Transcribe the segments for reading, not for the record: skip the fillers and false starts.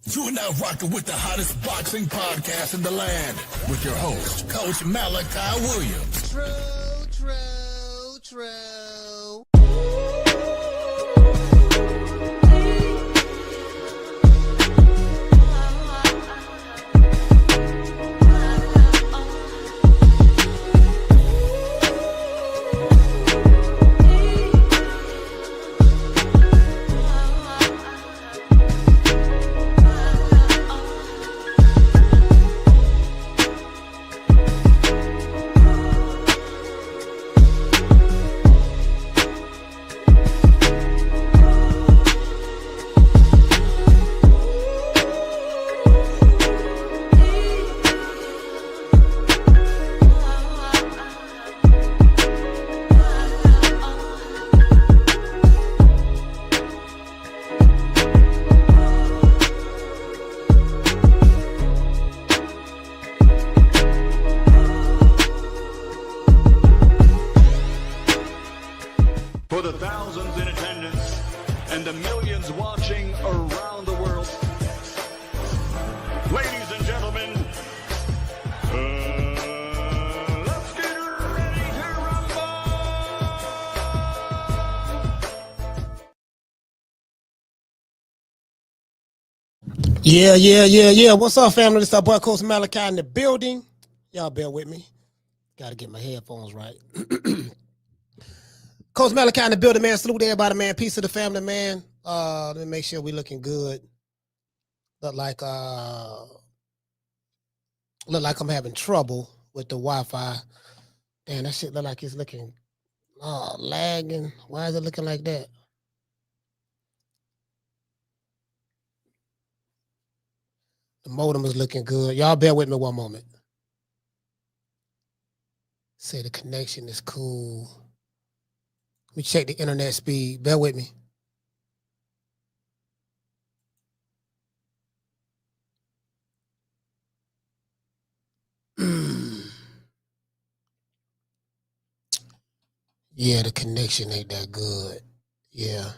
You are now rocking with the hottest boxing podcast in the land with your host, Coach Malachi Williams. True. For the thousands in attendance and the millions watching around the world, ladies and gentlemen, let's get ready to rumble! Yeah. What's up, family? This is our boy Coach Malachi in the building. Y'all bear with me. Got to get my headphones right. Coach Malachi in the building, man. Salute to everybody, man. Peace to the family, man. Let me make sure we looking good. Look like I'm having trouble with the Wi-Fi. Damn, that shit look like it's looking lagging. Why is it looking like that? The modem is looking good. Y'all bear with me one moment. Say the connection is cool. Let me check the internet speed. Bear with me. Yeah, the connection ain't that good. Yeah.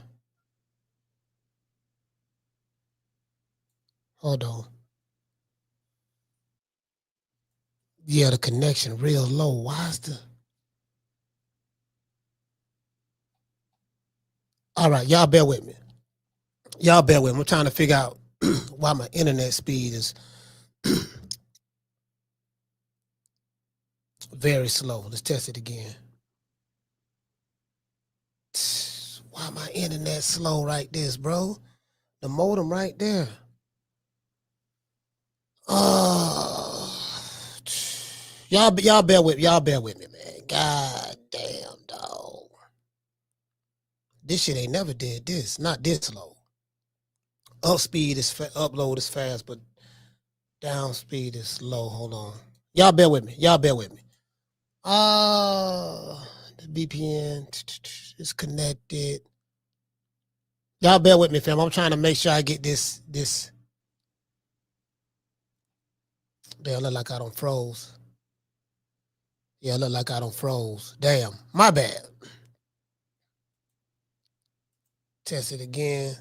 Hold on. Yeah, the connection real low. Why is the... All right, y'all bear with me. I'm trying to figure out why my internet speed is very slow. Let's test it again. Why my internet slow like this, bro? The modem right there. Y'all bear with me, man. God damn, dog. This shit ain't never did this. Not this slow. Upload is fast, but down speed is slow. Hold on. Y'all bear with me. The VPN is connected. Y'all bear with me, fam. I'm trying to make sure I get this. Damn, look like I don't froze. Yeah, look like I don't froze. Damn, my bad. Test it again.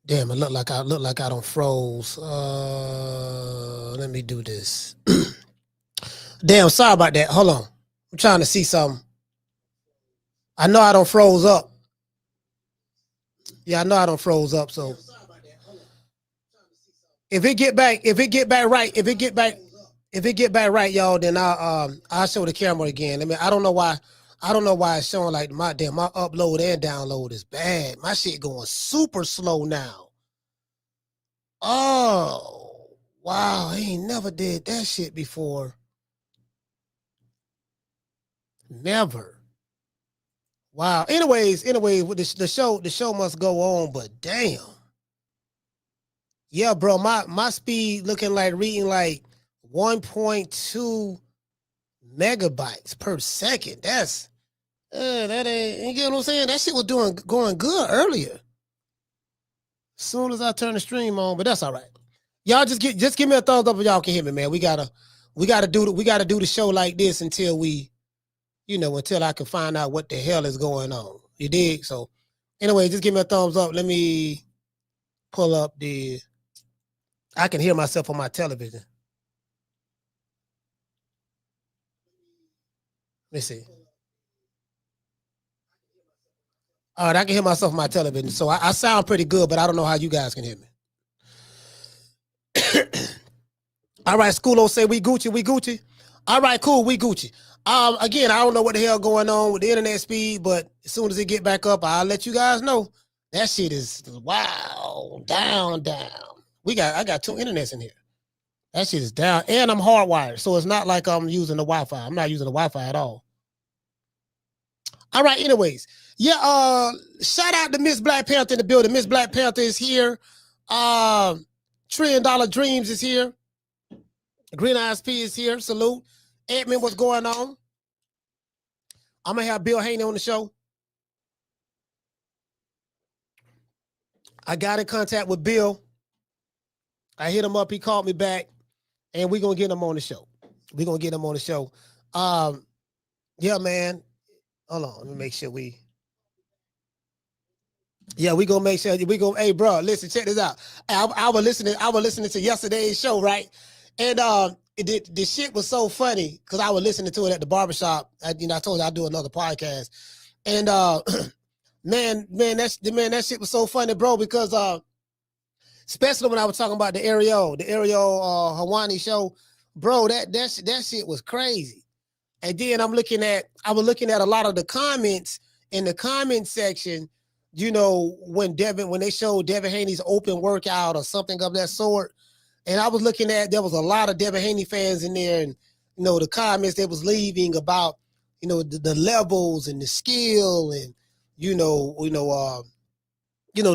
Damn, it look like I don't froze. Let me do this. Damn, sorry about that. Hold on. I'm trying to see something. I know I don't froze up. Yeah, I know I don't froze up, so if it get back right, y'all, then I'll show the camera again. I mean, I don't know why it's showing like my upload and download is bad. My shit going super slow now. Oh, wow, I ain't never did that shit before. Never. Wow. Anyways, the show must go on, but damn. Yeah, bro, my speed looking like reading like 1.2 megabytes per second. That ain't, you get what I'm saying? That shit was going good earlier. As soon as I turn the stream on, but that's all right. Y'all just give me a thumbs up if y'all can hear me, man. We got we got to do the show like this until we, until I can find out what the hell is going on. You dig? So anyway, just give me a thumbs up. Let me pull up I can hear myself on my television. Let me see. All right, I can hear myself on my television. So I sound pretty good, but I don't know how you guys can hear me. All right, Schoolo say we Gucci. All right, cool, we Gucci. Again, I don't know what the hell going on with the internet speed, but as soon as it get back up, I'll let you guys know. That shit is wow, down. I got 2 internets in here. That shit is down, and I'm hardwired, so it's not like I'm using the Wi-Fi. I'm not using the Wi-Fi at all. All right, anyways. Yeah, shout out to Miss Black Panther in the building. Miss Black Panther is here. $1 Trillion Dreams is here. Green Eyes P is here. Salute. Edmund, what's going on? I'm going to have Bill Haney on the show. I got in contact with Bill. I hit him up. He called me back. And we're going to get him on the show. Yeah, man. Hold on. Let me make sure we gonna make sure hey bro, listen, check this out. I was listening to yesterday's show, right? And the shit was so funny because I was listening to it at the barbershop. I told you I'd do another podcast. And man, that shit was so funny, bro, because especially when I was talking about the Ariel Hawani show, bro, that shit was crazy. And then I was looking at a lot of the comments in the comment section, when they showed Devin Haney's open workout or something of that sort. And I was looking at, there was a lot of Devin Haney fans in there, and the comments they was leaving about, the levels and the skill, and the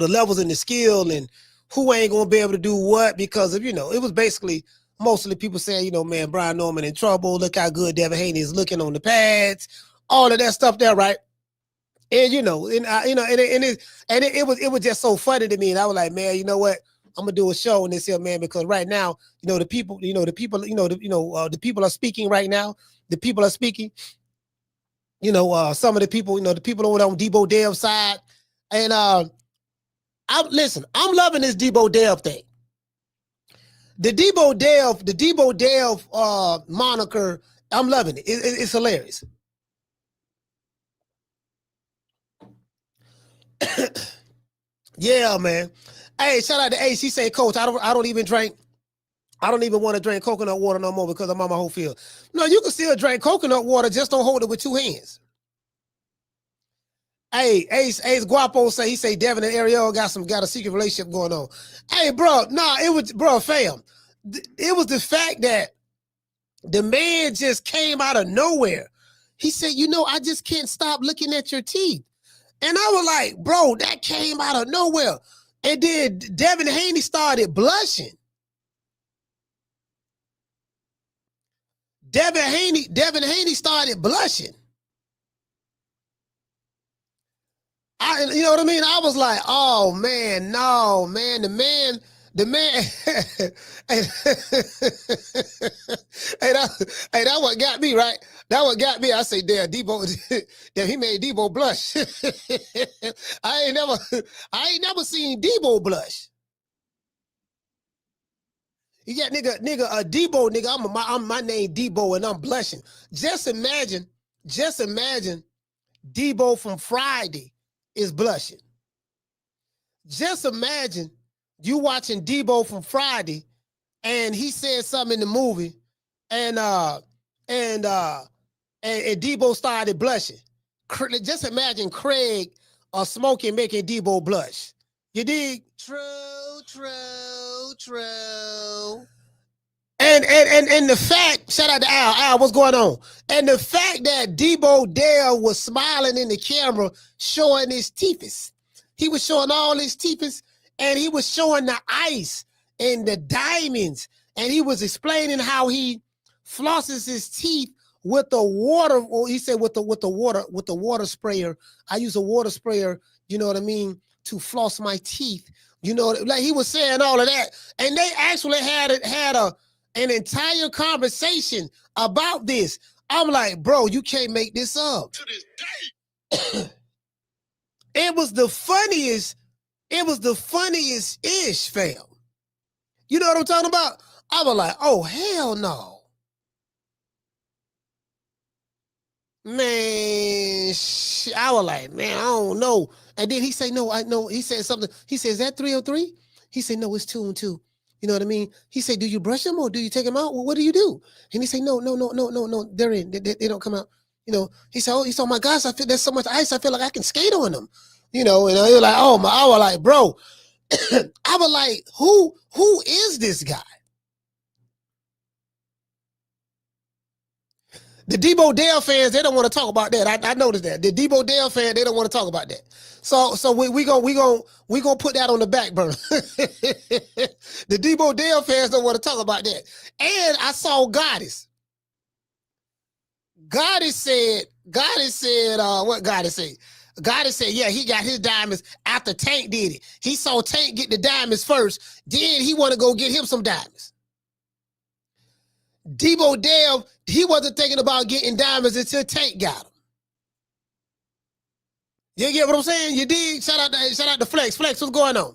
levels and the skill, and who ain't gonna be able to do what because of, it was basically mostly people saying, man, Brian Norman in trouble. Look how good Devin Haney is looking on the pads, all of that stuff there, right? And it was just so funny to me. And I was like, man, you know what? I'm gonna do a show on this here, man, because right now, the people are speaking right now. The people are speaking. Some of the people, the people over on Debo Dev side, and I'm loving this Debo Dev thing. The Debo Dev moniker, I'm loving it. It's hilarious. Yeah, man. Hey, shout out to Ace. He say, Coach, I don't even want to drink coconut water no more because I'm on my whole field. No, you can still drink coconut water, just don't hold it with 2 hands. Hey, Ace Guapo he say Devin and Ariel got a secret relationship going on. Hey, bro, fam. It was the fact that the man just came out of nowhere. He said, I just can't stop looking at your teeth. And I was like, bro, that came out of nowhere. And then Devin Haney started blushing. Devin Haney started blushing. You know what I mean? I was like, oh man, no, man, the man, hey, that what got me, right? That what got me. I say, damn, Debo, damn, he made Debo blush. I ain't never seen Debo blush. Yeah, nigga, Debo, nigga, I'm my name Debo and I'm blushing. Just imagine Debo from Friday is blushing. Just imagine you watching Debo from Friday and he said something in the movie and Debo started blushing. Just imagine Craig or Smokey making Debo blush. You dig? True. And the fact, shout out to Al, what's going on? And the fact that Debo Dev was smiling in the camera, showing his teeth. He was showing all his teeth, and he was showing the ice and the diamonds, and he was explaining how he flosses his teeth with the water. Or he said with the water sprayer. I use a water sprayer, you know what I mean, to floss my teeth. You know, like he was saying all of that, and they actually had an entire conversation about this. I'm like, bro, you can't make this up. To this day. It was the funniest ish, fam. You know what I'm talking about? I was like, oh, hell no. Man, I was like, man, I don't know. And then he said, no, I know. He said something. He said, is that 303? He said, no, it's 2 and 2. You know what I mean? He said, do you brush them or do you take them out? Well, what do you do? And he said, no. They're in. They don't come out. You know, he said, oh my gosh, I feel there's so much ice. I feel like I can skate on them. You know, and I was like, oh my, I was like, bro, I was like, who is this guy? The Debo Dev fans, they don't want to talk about that. I noticed that. The Debo Dev fans, they don't want to talk about that. So we gonna put that on the back burner. The Debo Dev fans don't want to talk about that. And I saw Goddess. Goddess said, what Goddess said? Goddess said, yeah, he got his diamonds after Tank did it. He saw Tank get the diamonds first, then he want to go get him some diamonds. Debo Dev, he wasn't thinking about getting diamonds until Tank got them. You get what I'm saying? You dig? Shout out to Flex. Flex, what's going on?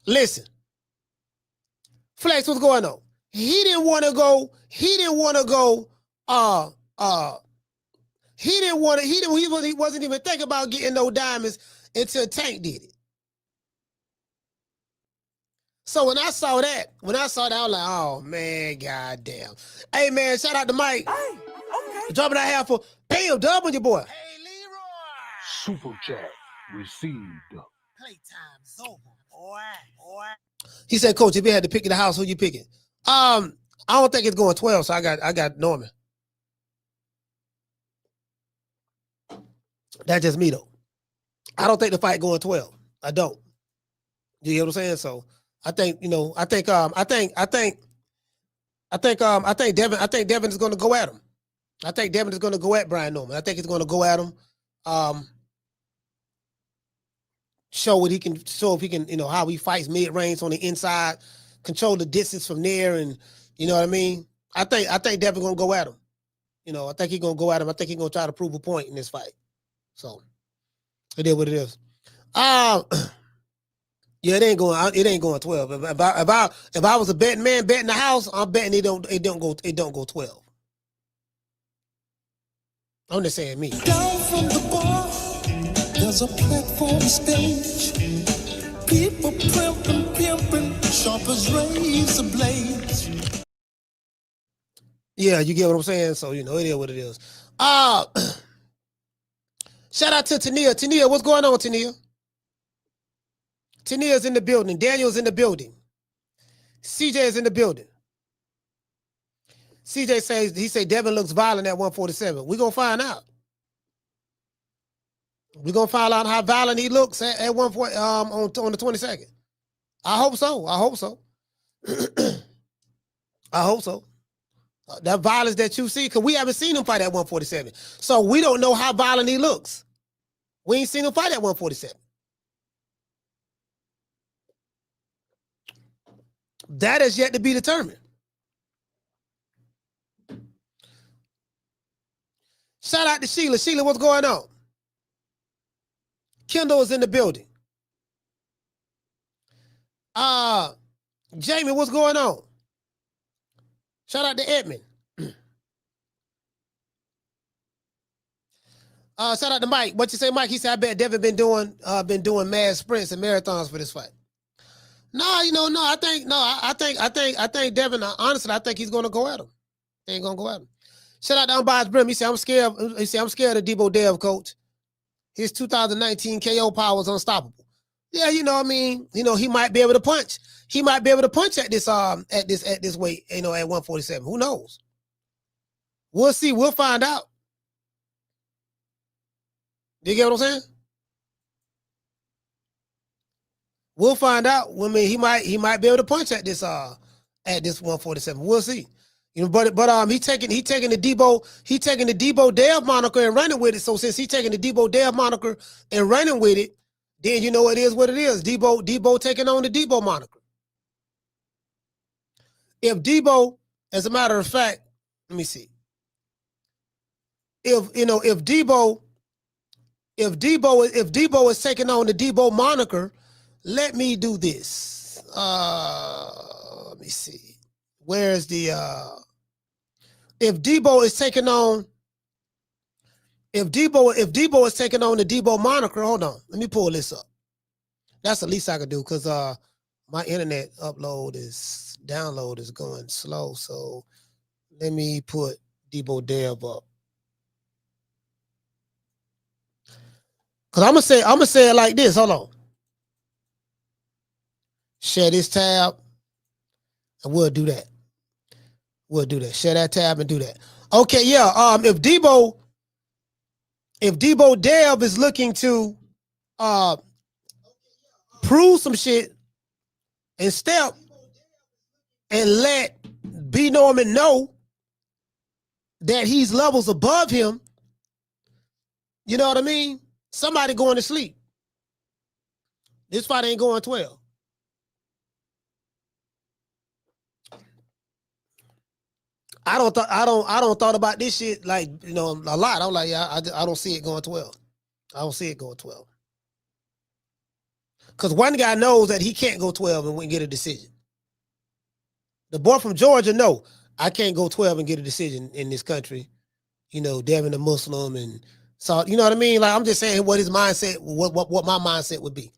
Listen. Flex, what's going on? He wasn't even thinking about getting no diamonds until Tank did it. So when I saw that, I was like, oh man, goddamn. Hey man, shout out to Mike. Hey, okay. Dropping that half for bam, dub on your boy. Hey Leroy. Super chat received. Playtime's over, boy. He said, Coach, if you had to pick in the house, who you picking? I don't think it's going 12, so I got Norman. That's just me though. I don't think the fight going 12. I don't. You get what I'm saying? So I think Devin is going to go at him. I think Devin is going to go at Brian Norman. I think he's going to go at him. Show if he can, how he fights mid-range on the inside, control the distance from there, and you know what I mean? I think Devin's going to go at him. I think he's going to go at him. I think he's going to try to prove a point in this fight. So it is what it is. Yeah, it ain't going 12. If I was a betting man betting the house, I'm betting it don't go 12. I'm just saying me. Down from the bar, there's a platform stage. People pimping, sharp as razor blades. Yeah, you get what I'm saying? So, it is what it is. Shout out to Tania. Tania, what's going on, Tania? Tania's in the building. Daniel's in the building. CJ is in the building. CJ says, Devin looks violent at 147. We're going to find out. We're going to find out how violent he looks at 140 on the 22nd. I hope so. I hope so. That violence that you see, because we haven't seen him fight at 147. So we don't know how violent he looks. We ain't seen him fight at 147. That is yet to be determined. Shout out to Sheila. Sheila, what's going on? Kendall is in the building. Jamie, what's going on? Shout out to Edmund. Shout out to Mike. What you say, Mike? He said, I bet Devin been doing mad sprints and marathons for this fight. No, I think Devin, honestly, I think he's going to go at him. He ain't going to go at him. Shout out to Unbiased Brim. He said, I'm scared of Debo Dev, coach. His 2019 KO power is unstoppable. Yeah, he might be able to punch. He might be able to punch at this weight, at 147. Who knows? We'll see. We'll find out. You get what I'm saying? We'll find out. I mean, he might be able to punch at this 147. We'll see. But he taking the Debo Dev moniker and running with it. So since he's taking the Debo Dev moniker and running with it, then it is what it is. Debo taking on the Debo moniker. if Debo, as a matter of fact, let me see. If Debo is taking on the Debo moniker, let me do this. Let me see. Where's the if Debo is taking on the Debo moniker, hold on. Let me pull this up. That's the least I could do because my internet download is going slow. So let me put Debo Dev up. Cause I'm gonna say it like this. Hold on. Share this tab, and we'll do that. Share that tab and do that. Okay, yeah. If Debo Dev is looking to prove some shit and step and let B Norman know that he's levels above him, you know what I mean? Somebody going to sleep. This fight ain't going 12. I don't thought about this shit like, a lot. I'm like, yeah, I don't see it going 12. I don't see it going 12. Because one guy knows that he can't go 12 and get a decision. The boy from Georgia, no, I can't go 12 and get a decision in this country. Devin a Muslim and so, you know what I mean? Like, I'm just saying what his mindset, what my mindset would be.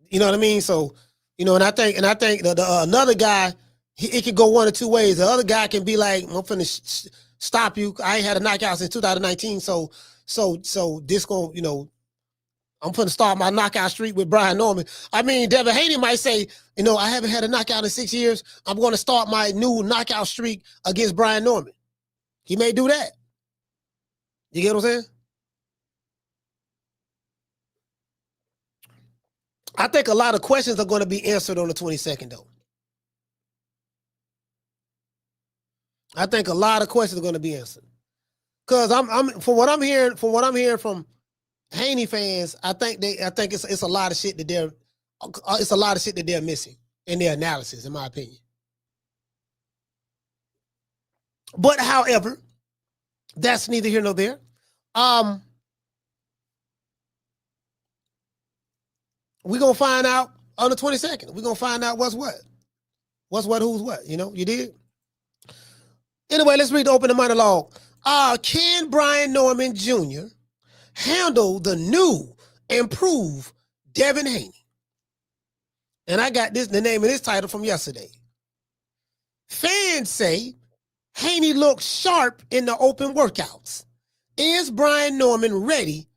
You know what I mean? So, and I think the another guy, it can go one or two ways. The other guy can be like, I'm finna stop you. I ain't had a knockout since 2019. So this going, I'm finna start my knockout streak with Brian Norman. I mean, Devin Haney might say, I haven't had a knockout in 6 years. I'm going to start my new knockout streak against Brian Norman. He may do that. You get what I'm saying? I think a lot of questions are going to be answered on the 22nd, though. I think a lot of questions are going to be answered. Because from what I'm hearing from Haney fans, I think it's a lot of shit that they're missing in their analysis, in my opinion. But however, that's neither here nor there. We're gonna find out on the 22nd. We're gonna find out what's what. What's what, who's what, you did? Anyway, let's read the opening monologue. Can Brian Norman Jr. handle the new, improved Devin Haney? And I got the name of this title from yesterday. Fans say Haney looks sharp in the open workouts. Is Brian Norman ready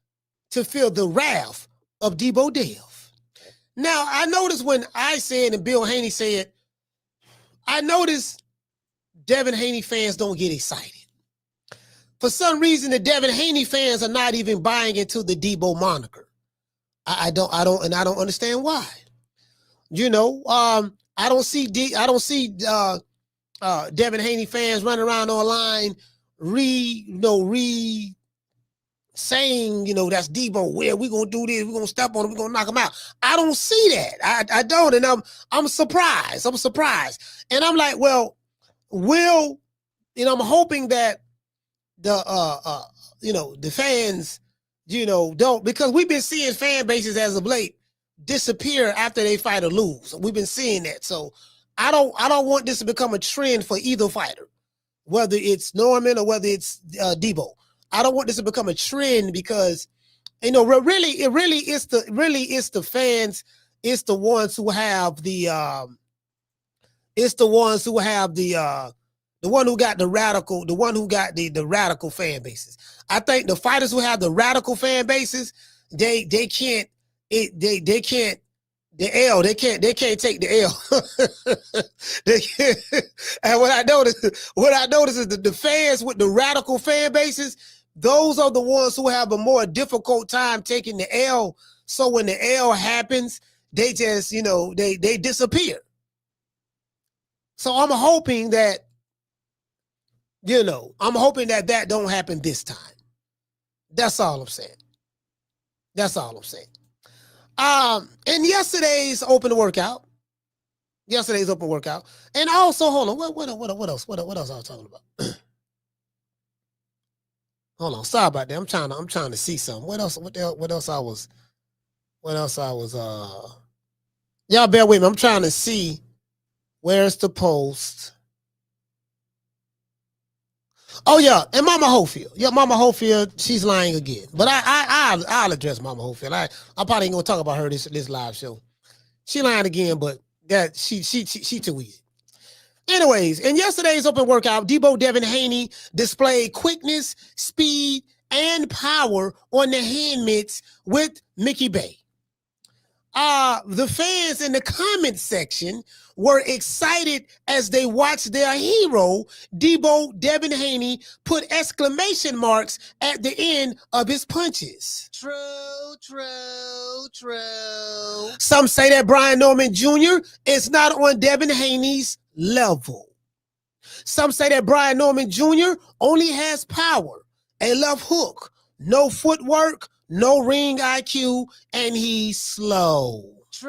to feel the wrath of Debo Dev? Now, I noticed when I said and Bill Haney said, I noticed Devin Haney fans don't get excited. For some reason, the Devin Haney fans are not even buying into the Debo moniker. I don't understand why. I don't see Devin Haney fans running around online saying, that's Debo. Where we gonna do this? We're gonna step on him. We're gonna knock him out. I don't see that. I don't, and I'm surprised. And I'm like, well, I'm hoping that the fans, don't, because we've been seeing fan bases as of late disappear after they fight or lose. We've been seeing that. So I don't want this to become a trend for either fighter, whether it's Norman or whether it's Debo. I don't want this to become a trend because, really it's the fans. It's the ones who have the one who got the radical fan bases. I think the fighters who have the radical fan bases, they can't take the L. They can't. And what I noticed is that the fans with the radical fan bases, those are the ones who have a more difficult time taking the L. So when the L happens, they just, they disappear. So I'm hoping that, that don't happen this time. That's all I'm saying. In yesterday's open workout, Yesterday's open workout. And also, hold on, what else? What else I was talking about? Hold on, sorry about that. I'm trying to see something. What else I was y'all bear with me. I'm trying to see where's the post. Oh yeah, and Mama Hofield. Yeah, Mama Hofield, she's lying again. But I'll address Mama Hofield. I probably ain't gonna talk about her this live show. She lying again, but that she too easy. Anyways, in yesterday's open workout, Debo Devin Haney displayed quickness, speed, and power on the hand mitts with Mickey Bae. The fans in the comment section were excited as they watched their hero, Debo Devin Haney, put exclamation marks at the end of his punches. True. Some say that Brian Norman Jr. is not on Devin Haney's level. Some say that Brian Norman Jr. only has power, a left hook, no footwork, no ring IQ, and he's slow. True.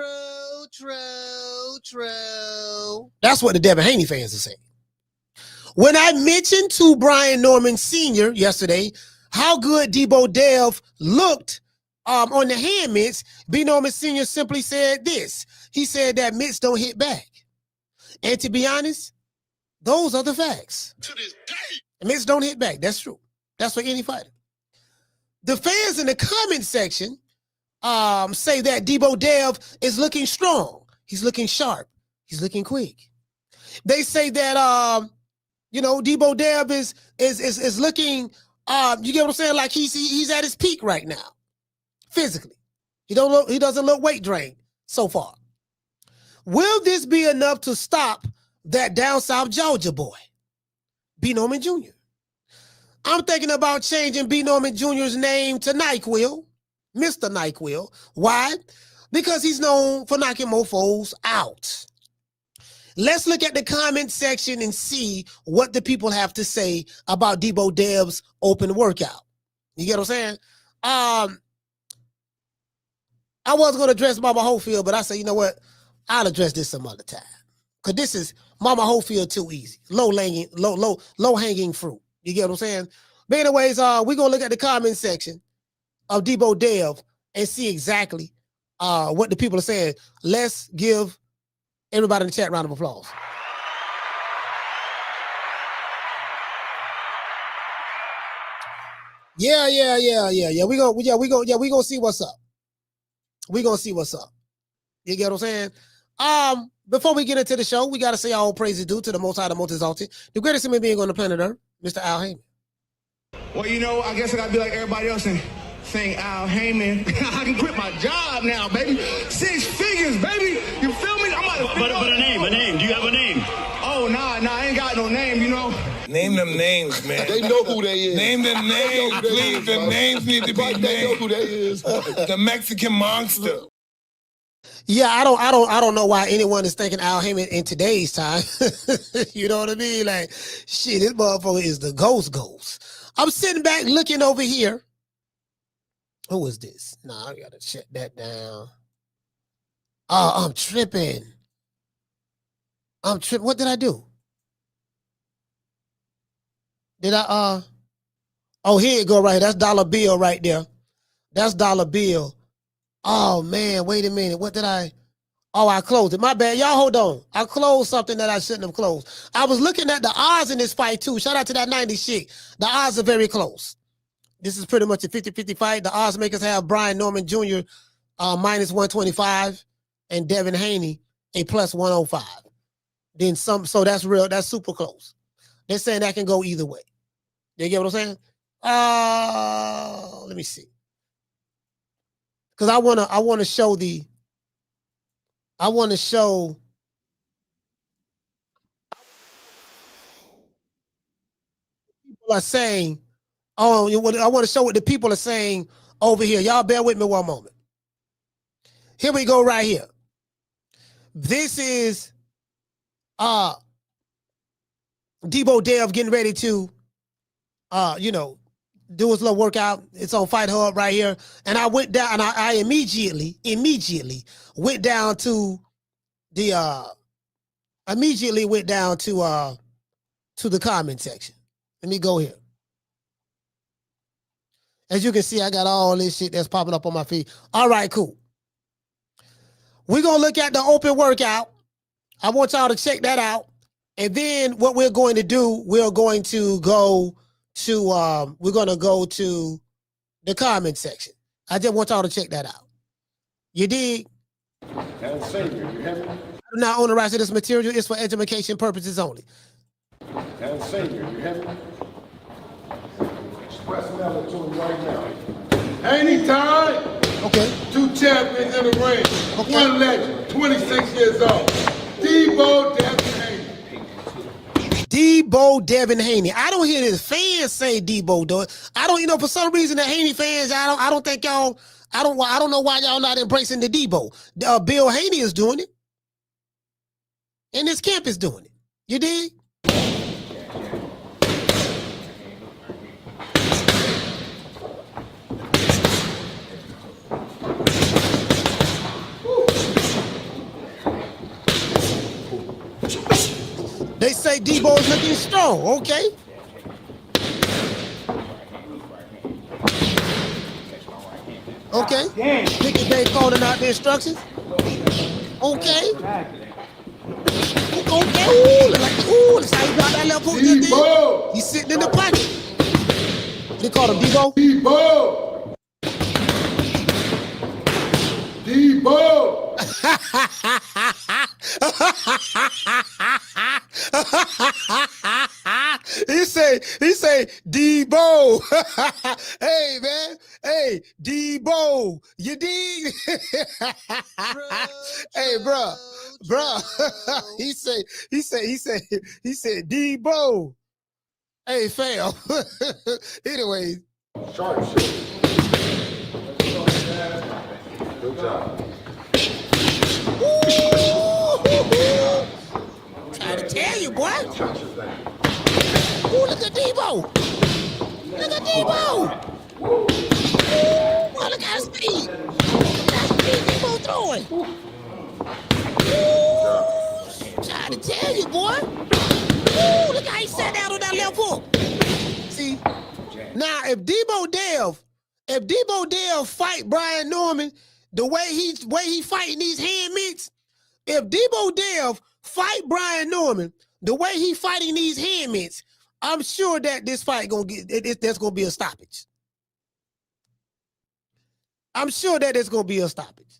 That's what the Devin Haney fans are saying. When I mentioned to Brian Norman Sr. yesterday how good Debo Dev looked on the hand mitts, B. Norman Sr. simply said this. He said that mitts don't hit back. And to be honest, those are the facts. To this day, mitts don't hit back. That's true. That's for any fighter. The fans in the comment section say that Debo Dev is looking strong. He's looking sharp. He's looking quick. They say that Debo Dev is looking you get what I'm saying? Like he's at his peak right now, physically. He doesn't look weight drained so far. Will this be enough to stop that down south Georgia boy, B. Norman Jr.? I'm thinking about changing B. Norman Jr.'s name to NyQuil, Mr. NyQuil. Why? Because he's known for knocking mofos out. Let's look at the comment section and see what the people have to say about Debo Dev's open workout. You get what I'm saying? I was going to address Mama Hofield, but I said, you know what? I'll address this some other time. Because this is Mama Hofield too easy. Low hanging fruit. You get what I'm saying? But anyways, we're going to look at the comment section of Debo Dev and see exactly what the people are saying. Let's give everybody in the chat a round of applause. Yeah. We gonna see what's up. We gonna see what's up. You get what I'm saying? Before we get into the show, we gotta say all praises due to the Most High, the Most Exalted, the greatest human being on the planet Earth, Mr. Al Heyman. Well, I guess I gotta be like everybody else and sing Al Heyman. I can quit my job now, baby. 6 figures, baby. You feel me? I'm about to But a name. Do you have a name? Oh, nah, I ain't got no name, Name them names, man. They know who they is. Name them names, please. The names need to be named. They know who they is. The Mexican monster. Yeah, I don't know why anyone is thinking Al Heyman in today's time. You know what I mean? Like, shit, this motherfucker is the ghost. I'm sitting back looking over here. Who is this? Nah, I gotta shut that down. Oh, I'm tripping. What did I do? Did I oh, here you go right here. That's dollar bill right there. That's dollar bill. Oh man, wait a minute. What did I? Oh, I closed it. My bad. Y'all hold on. I closed something that I shouldn't have closed. I was looking at the odds in this fight too. Shout out to that 90 shit. The odds are very close. This is pretty much a 50-50 fight. The odds makers have Brian Norman Jr. Minus 125 and Devin Haney a plus 105. Then some, so that's real. That's super close. They're saying that can go either way. You get what I'm saying? Let me see. Because I want to show people are saying. Oh, I want to show what the people are saying over here. Y'all bear with me one moment. Here we go right here. This is Debo Dev getting ready to do his little workout. It's on Fight Hub right here. And I went down and I immediately went down to the immediately went down to the comment section. Let me go here. As you can see, I got all this shit that's popping up on my feed. All right, cool. We're going to look at the open workout. I want y'all to check that out. And then what we're going to do, we're going to go to the comment section. I just want y'all to check that out. You dig? And Savior, you hear me? I do not own the rights to this material. It's for education purposes only. And Savior, you hear me? Express melody to him right now. Anytime. Okay. 2 champions in the ring. Okay. 1 legend, 26 years old. Debo Devin Haney. Debo Devin Haney. I don't hear his fans say Debo, though. I don't, for some reason, the Haney fans, I don't think y'all, I don't know why y'all not embracing the Debo. Bill Haney is doing it. And his camp is doing it. You dig? They say Debo is looking strong. Okay. Okay. Mickey Bae calling out the instructions. Okay. Okay. Ooh, that's how he got that little hook. Debo. He's sitting in the pocket. They call him Debo. Debo. Debo. he say Debo. Hey man, hey Debo, you dig? Hey bro. he said Debo. Hey fam. Anyways. Sharp shit. Good job. Trying to tell you, boy. Ooh, look at Debo. Look at Debo. Ooh, look at his speed. Look at his speed Debo throwing. Ooh, trying to tell you, boy. Ooh, look how he sat down on that left hook. See, now if Debo Dev fight Brian Norman the way he fighting these hand mitts, if Debo Dev fight Brian Norman the way he fighting these hand mitts, I'm sure that this fight there's gonna be a stoppage. I'm sure that there's gonna be a stoppage.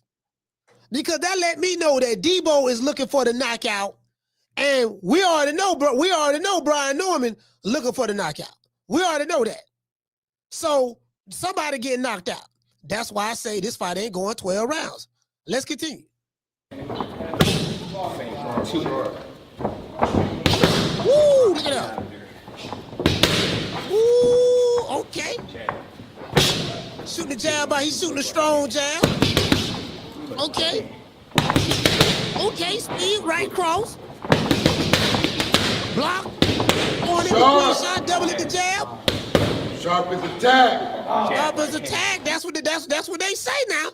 Because that let me know that Debo is looking for the knockout, and we already know Brian Norman looking for the knockout. We already know that. So somebody getting knocked out. That's why I say this fight ain't going 12 rounds. Let's continue. Woo, look at that. Woo, okay. Shooting the jab, he's shooting a strong jab. Okay. Okay, speed, right cross. Block. On in with one shot, double at the jab. Sharp as attack. Sharp as attack. That's what they say now.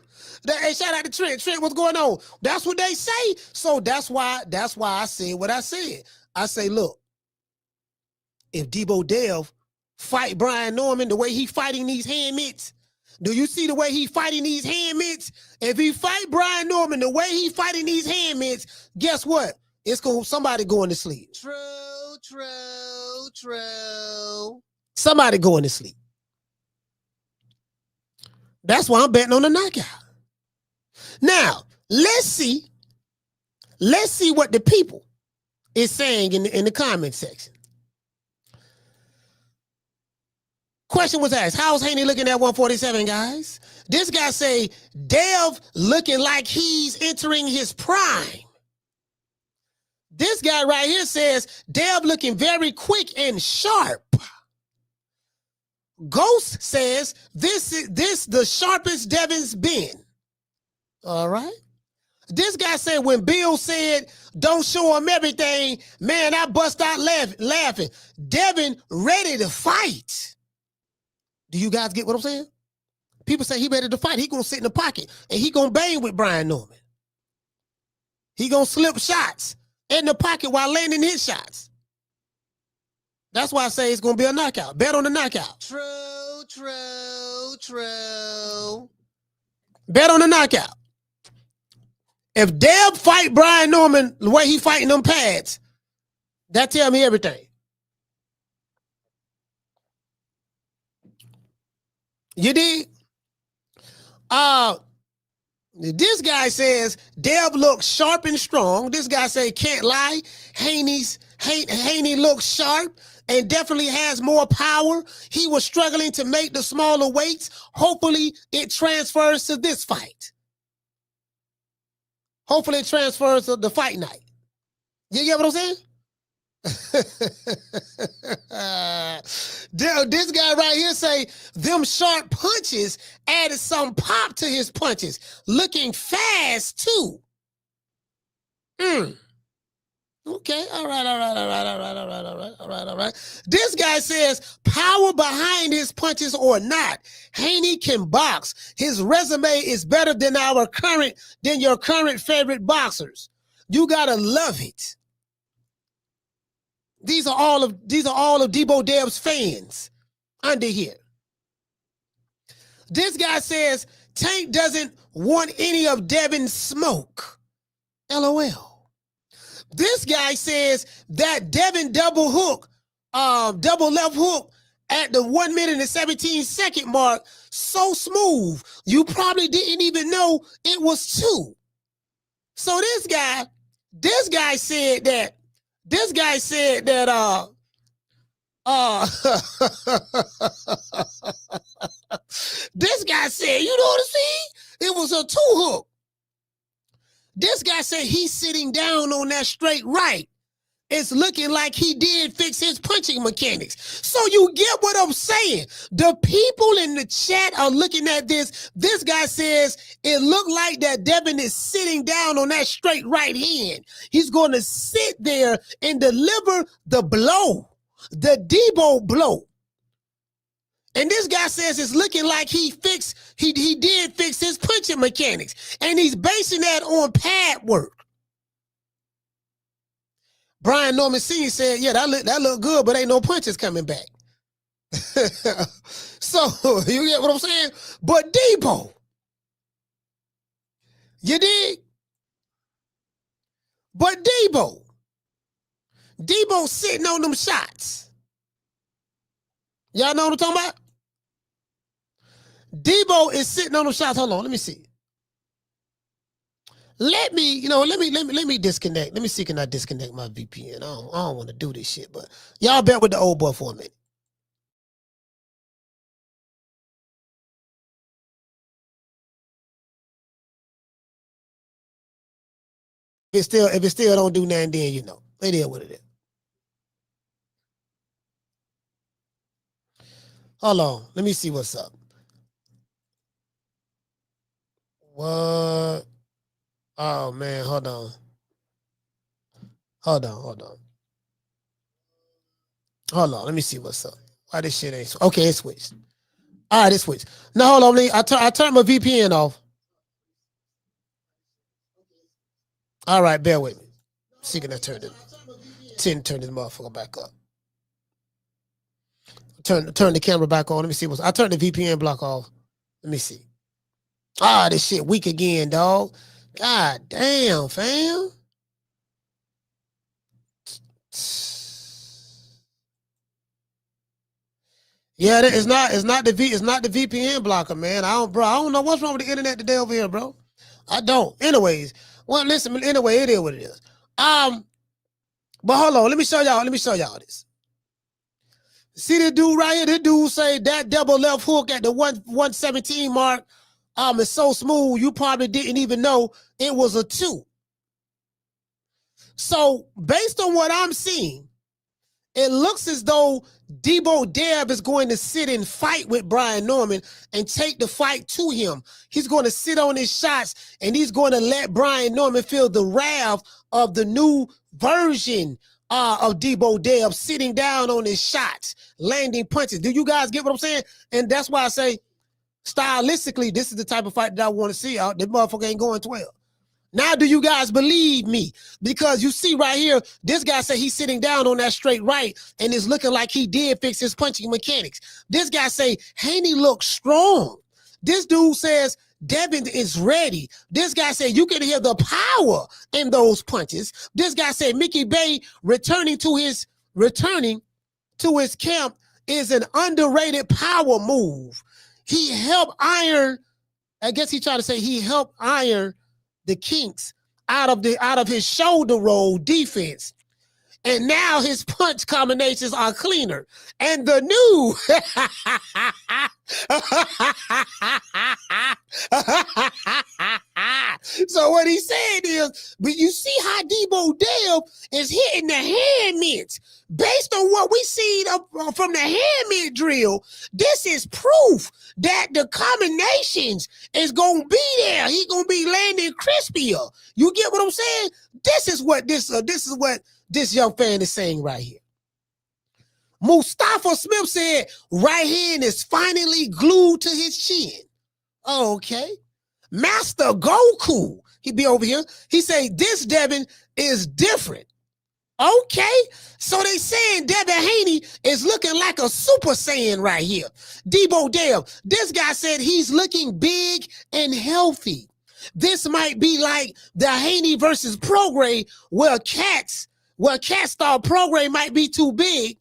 Hey, shout out to Trent. Trent, what's going on? That's what they say. So that's why I said what I said. I say, look, if Debo Dev fight Brian Norman the way he fighting these hand mitts, do you see the way he fighting these hand mitts? If he fight Brian Norman the way he fighting these hand mitts, guess what? It's somebody going to sleep. True. Somebody going to sleep. That's why I'm betting on the knockout. Now, let's see what the people is saying in the comment section. Question was asked, how's Haney looking at 147, guys? This guy say, Dev looking like he's entering his prime. This guy right here says, Dev looking very quick and sharp. Ghost says, this the sharpest Devin's been. All right. This guy said, when Bill said, don't show him everything, man, I bust out laughing. Devin ready to fight. Do you guys get what I'm saying? People say he ready to fight. He gonna sit in the pocket and he gonna bang with Brian Norman. He gonna slip shots. in the pocket while landing his shots. That's why I say it's going to be a knockout. Bet on the knockout. True. Bet on the knockout. If Deb fight Brian Norman the way he fighting them pads, that tell me everything. You dig? This guy says Deb looks sharp and strong. This guy say can't lie. Haney looks sharp and definitely has more power. He was struggling to make the smaller weights. Hopefully it transfers to this fight. Hopefully it transfers to the fight night. You get what I'm saying? This guy right here say them sharp punches added some pop to his punches. Looking fast too. Okay, all right. This guy says power behind his punches or not, Haney can box. His resume is better than your current favorite boxers. You gotta love it. These are all of Debo Dev's fans under here. This guy says Tank doesn't want any of Devin's smoke. LOL. This guy says that Devin double left hook at the 1 minute and 17-second mark, so smooth, you probably didn't even know it was 2. So this guy said that this guy said, you know what I'm saying? It was a 2 hook. This guy said he's sitting down on that straight right. It's looking like he did fix his punching mechanics. So you get what I'm saying? The people in the chat are looking at this. This guy says it looked like that Devin is sitting down on that straight right hand. He's going to sit there and deliver the blow, the Debo blow. And this guy says it's looking like he did fix his punching mechanics. And he's basing that on pad work. Brian Norman Sr. said, yeah, that look good, but ain't no punches coming back. So, you get what I'm saying? But Debo, you dig? But Debo sitting on them shots. Y'all know what I'm talking about? Debo is sitting on them shots. Hold on, let me see. Let me disconnect. Let me see, can I disconnect my VPN? I don't want to do this shit, but y'all bear with the old boy for a minute. If it still don't do nothing, then you know. It is what it is. Hold on. Let me see what's up. What? Oh, man. Hold on. Hold on. Let me see what's up. Why this shit ain't... Okay, it switched. All right, it switched. Now, hold on. I turned my VPN off. All right, bear with me. See, can I turn this motherfucker back up. Turn the camera back on. Let me see what's... I turned the VPN block off. Let me see. This shit weak again, dog. God damn, fam. Yeah, it's not the VPN blocker, man. I don't know what's wrong with the internet today over here, bro. I don't. Anyways, well, listen. Anyway, it is what it is. But hold on. Let me show y'all this. See the dude right here? The dude say that double left hook at the 117 mark. It's so smooth, you probably didn't even know it was a 2. So, based on what I'm seeing, it looks as though Debo Dev is going to sit and fight with Brian Norman and take the fight to him. He's going to sit on his shots, and he's going to let Brian Norman feel the wrath of the new version of Debo Dev sitting down on his shots, landing punches. Do you guys get what I'm saying? And that's why I say, stylistically, this is the type of fight that I want to see out. This motherfucker ain't going 12. Now, do you guys believe me? Because you see right here, this guy said he's sitting down on that straight right and it's looking like he did fix his punching mechanics. This guy say Haney looks strong. This dude says Devin is ready. This guy said you can hear the power in those punches. This guy said Mickey Bae returning to his camp is an underrated power move. He helped iron, I guess he tried to say he helped iron the kinks out of his shoulder roll defense. And now his punch combinations are cleaner. And the new so what he said is, but you see how Debo Dev is hitting the hand mitts. Based on what we see from the hand mitt drill, this is proof that the combinations is gonna be there. He's gonna be landing crispier. You get what I'm saying? This is what this young fan is saying right here. Mustafa Smith said right hand is finally glued to his chin. Okay. Master Goku, he be over here. He say this Devin is different. Okay. So they saying Devin Haney is looking like a Super Saiyan right here. Debo Dev, this guy said he's looking big and healthy. This might be like the Haney versus Prograis where Cat Star Prograis might be too big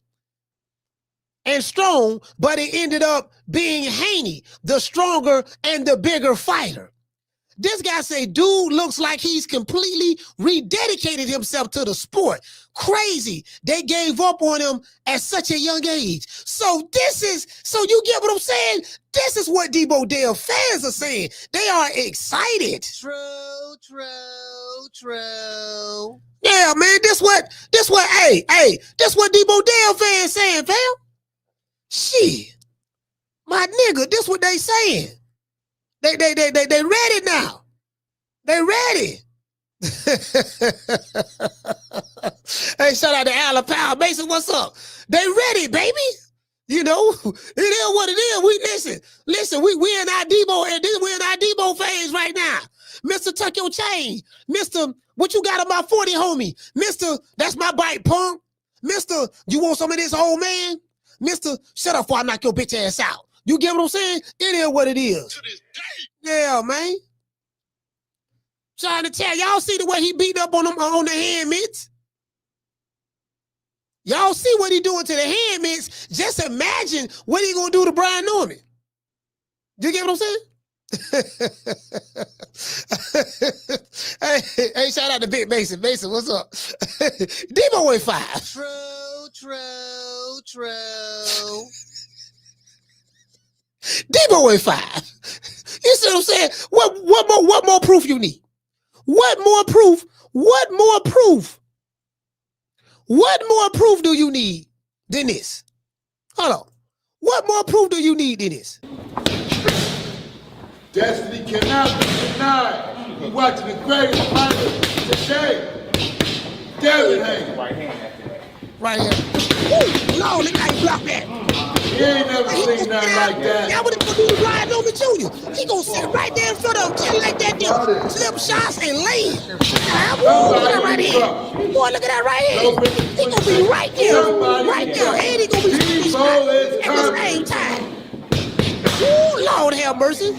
and strong, but it ended up being Haney, the stronger and the bigger fighter. This guy say, dude looks like he's completely rededicated himself to the sport. Crazy. They gave up on him at such a young age. So you get what I'm saying? This is what Debo Dev fans are saying. They are excited. True. Yeah, man, this what Debo Dev fans saying, fam. Shit. My nigga, this what they saying. They ready now. They ready. Hey, shout out to Alan Powell. Mason, what's up? They ready, baby. You know, it is what it is. We listen, we in our Debo, and we're in our Debo phase right now. Mr. Tuck Your Chain. Mr. What you got on my 40, homie? Mr. That's my bite, punk. Mr. You want some of this, old man? Mr. Shut up before I knock your bitch ass out. You get what I'm saying? It is what it is. To this day. Yeah, man. Trying to tell y'all, see the way he beat up on them on the hand mitts? Y'all see what he doing to the hand mitts? Just imagine what he gonna do to Brian Norman. You get what I'm saying? hey, shout out to Big Mason. Mason, what's up? Debo went 5. True. Debo went 5. You see what I'm saying? What more proof you need? What more proof do you need than this? Hold on. What more proof do you need than this? Destiny cannot be denied. We're watching the greatest fighter today. Devin Haney. Right here. Ooh, no, look how he blocked that. He ain't never seen nothing like that. That what he gonna do to Brian Norman Jr. He gonna sit right there in front of him, just like that there. Flip shots and land. Boy, look at that right here. Boy, look at that right here. He gonna be right there. Right there. And he gonna be at the same time. Ooh, Lord have mercy.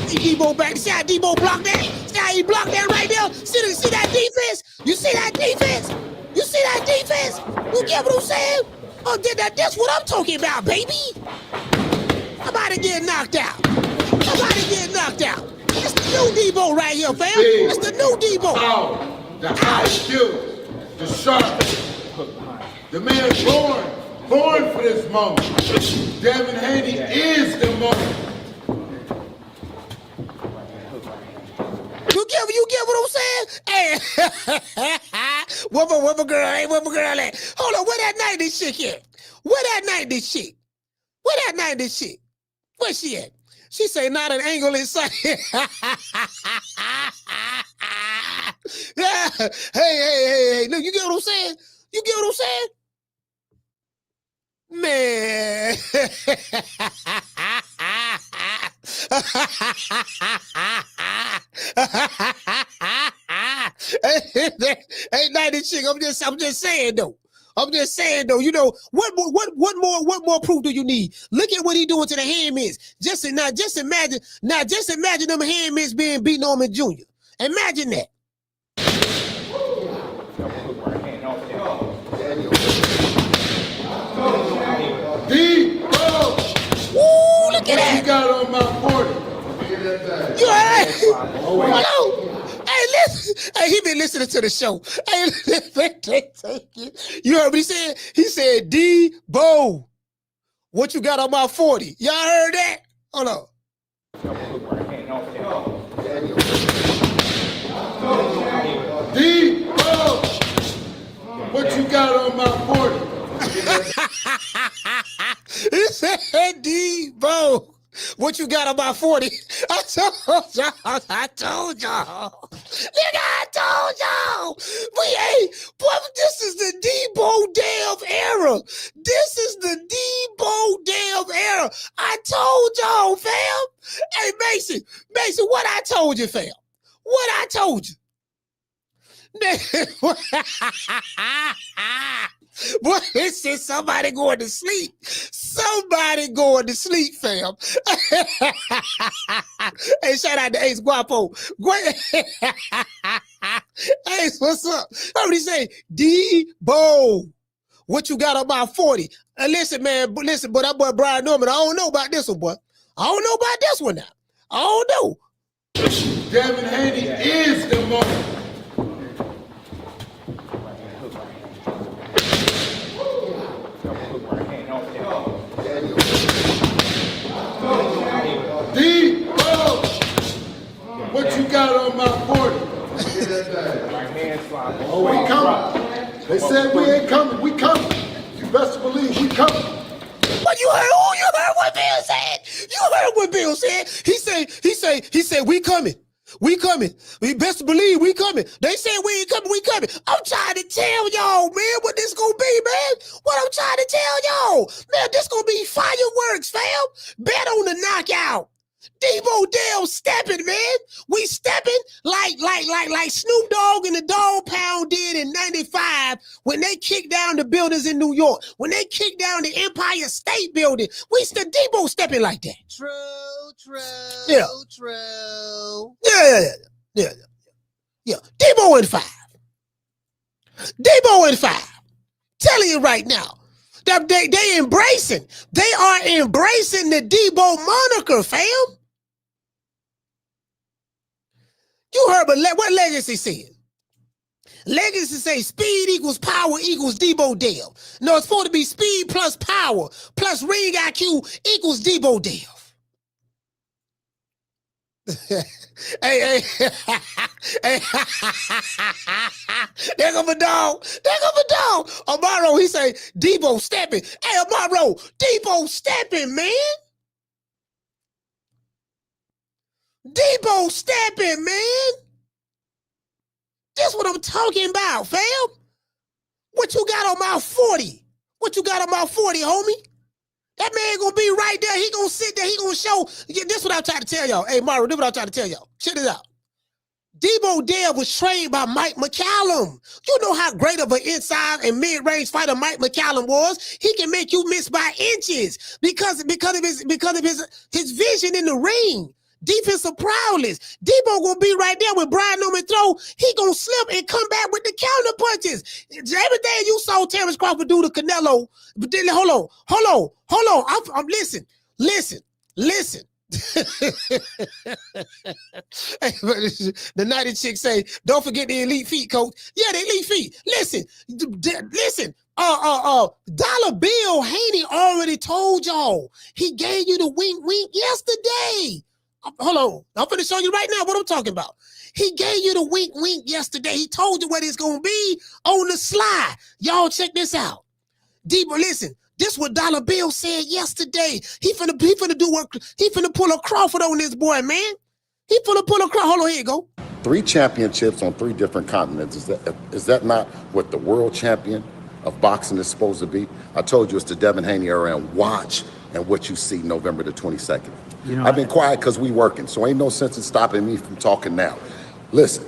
See Debo back. See how Debo blocked that? See how he blocked that right there? See that defense? You see that defense? You see that defense? You get what I'm saying? Oh, that's what I'm talking about, baby. I'm about to get knocked out. It's the new Debo right here, fam. It's the new Debo. Oh, the high skills, the sharp. The man's born for this moment. Devin Haney is the moment. You get what I'm saying? Hey, where my girl at? Hold on, where that 90s chick at? Where that 90s chick? Where she at? She say not an angle in sight. Hey. Look, you get what I'm saying? Man. Ain't 90 chick. I'm just saying though. You know, what more proof do you need? Look at what he doing to the hand mitts. Just imagine them hand mitts being beaten on him Jr. Imagine that. Debo! Woo, look at that. You got on my 40. You alright? Hello? Hey, listen. Hey, he been listening to the show. Hey, you heard what he said? He said, Debo, what you got on my 40? Y'all heard that? Hold on. Debo! What you got on my 40? He said, Debo, what you got on my 40? I told y'all. Nigga, I told y'all. We ain't, boy, this is the Debo Dev era. This is the Debo Dev era. I told y'all, fam. Hey, Mason, what I told you, fam? What I told you? Boy, it said somebody going to sleep. Somebody going to sleep, fam. Hey, shout out to Ace Guapo. Ace, what's up? How would he say? Debo, what you got about 40? Listen, man, listen, but that boy Brian Norman, I don't know about this one, boy. I don't know about this one now. I don't know. Devin Haney is the moment. Debo! What you got on my 40? Oh, we coming. They said we ain't coming. We coming. You best believe we coming. But you heard what Bill said. You heard what Bill said. He said, we coming. We coming. We best believe we coming. They said we ain't coming, we coming. I'm trying to tell y'all, man, what this gonna be, man. What I'm trying to tell y'all. Man, this gonna be fireworks, fam. Bet on the knockout. Debo Dev stepping, man. We stepping like Snoop Dogg and the Dog Pound did in 95 when they kicked down the buildings in New York. When they kicked down the Empire State Building. Debo stepping like that. True. Yeah. True. Yeah. Debo in 5. Debo in 5. Telling you right now. They embracing. They are embracing the Debo moniker, fam. You heard what Legacy said. Legacy say speed equals power equals Debo Dev. No, it's supposed to be speed plus power plus ring IQ equals Debo Dev. Hey. There go my dog. Amaro, he say, Debo stepping. Hey, Amaro, Debo stepping, man. Debo stepping, man. That's what I'm talking about, fam. What you got on my 40? What you got on my 40, homie? That man gonna be right there. He gonna sit there. He gonna show. This what I'm trying to tell y'all. Hey, Mario, this what I'm trying to tell y'all. Check this out. Debo Dev was trained by Mike McCallum. You know how great of an inside and mid-range fighter Mike McCallum was. He can make you miss by inches because of his vision in the ring. Defensive prowess. Debo gonna be right there when Brian Norman throw. He gonna slip and come back with the counter punches. Everything you saw Terrence Crawford do to Canelo. But then hold on. I'm listen. The 90 chick say, don't forget the elite feet, coach. Yeah, the elite feet. Listen. Dollar Bill Haney already told y'all. He gave you the wink yesterday. Hold on. I'm going to show you right now what I'm talking about. He gave you the wink yesterday. He told you what it's going to be on the slide. Y'all check this out. Debo, listen. This what Dollar Bill said yesterday. He finna do what he finna pull a Crawford on this boy, man. He finna pull a Crawford. Hold on, here you go. 3 championships on 3 different continents. Is that not what the world champion of boxing is supposed to be? I told you it's the Devin Haney era, and watch and what you see November the 22nd. You know, I've been quiet because we working, so ain't no sense in stopping me from talking now. Listen,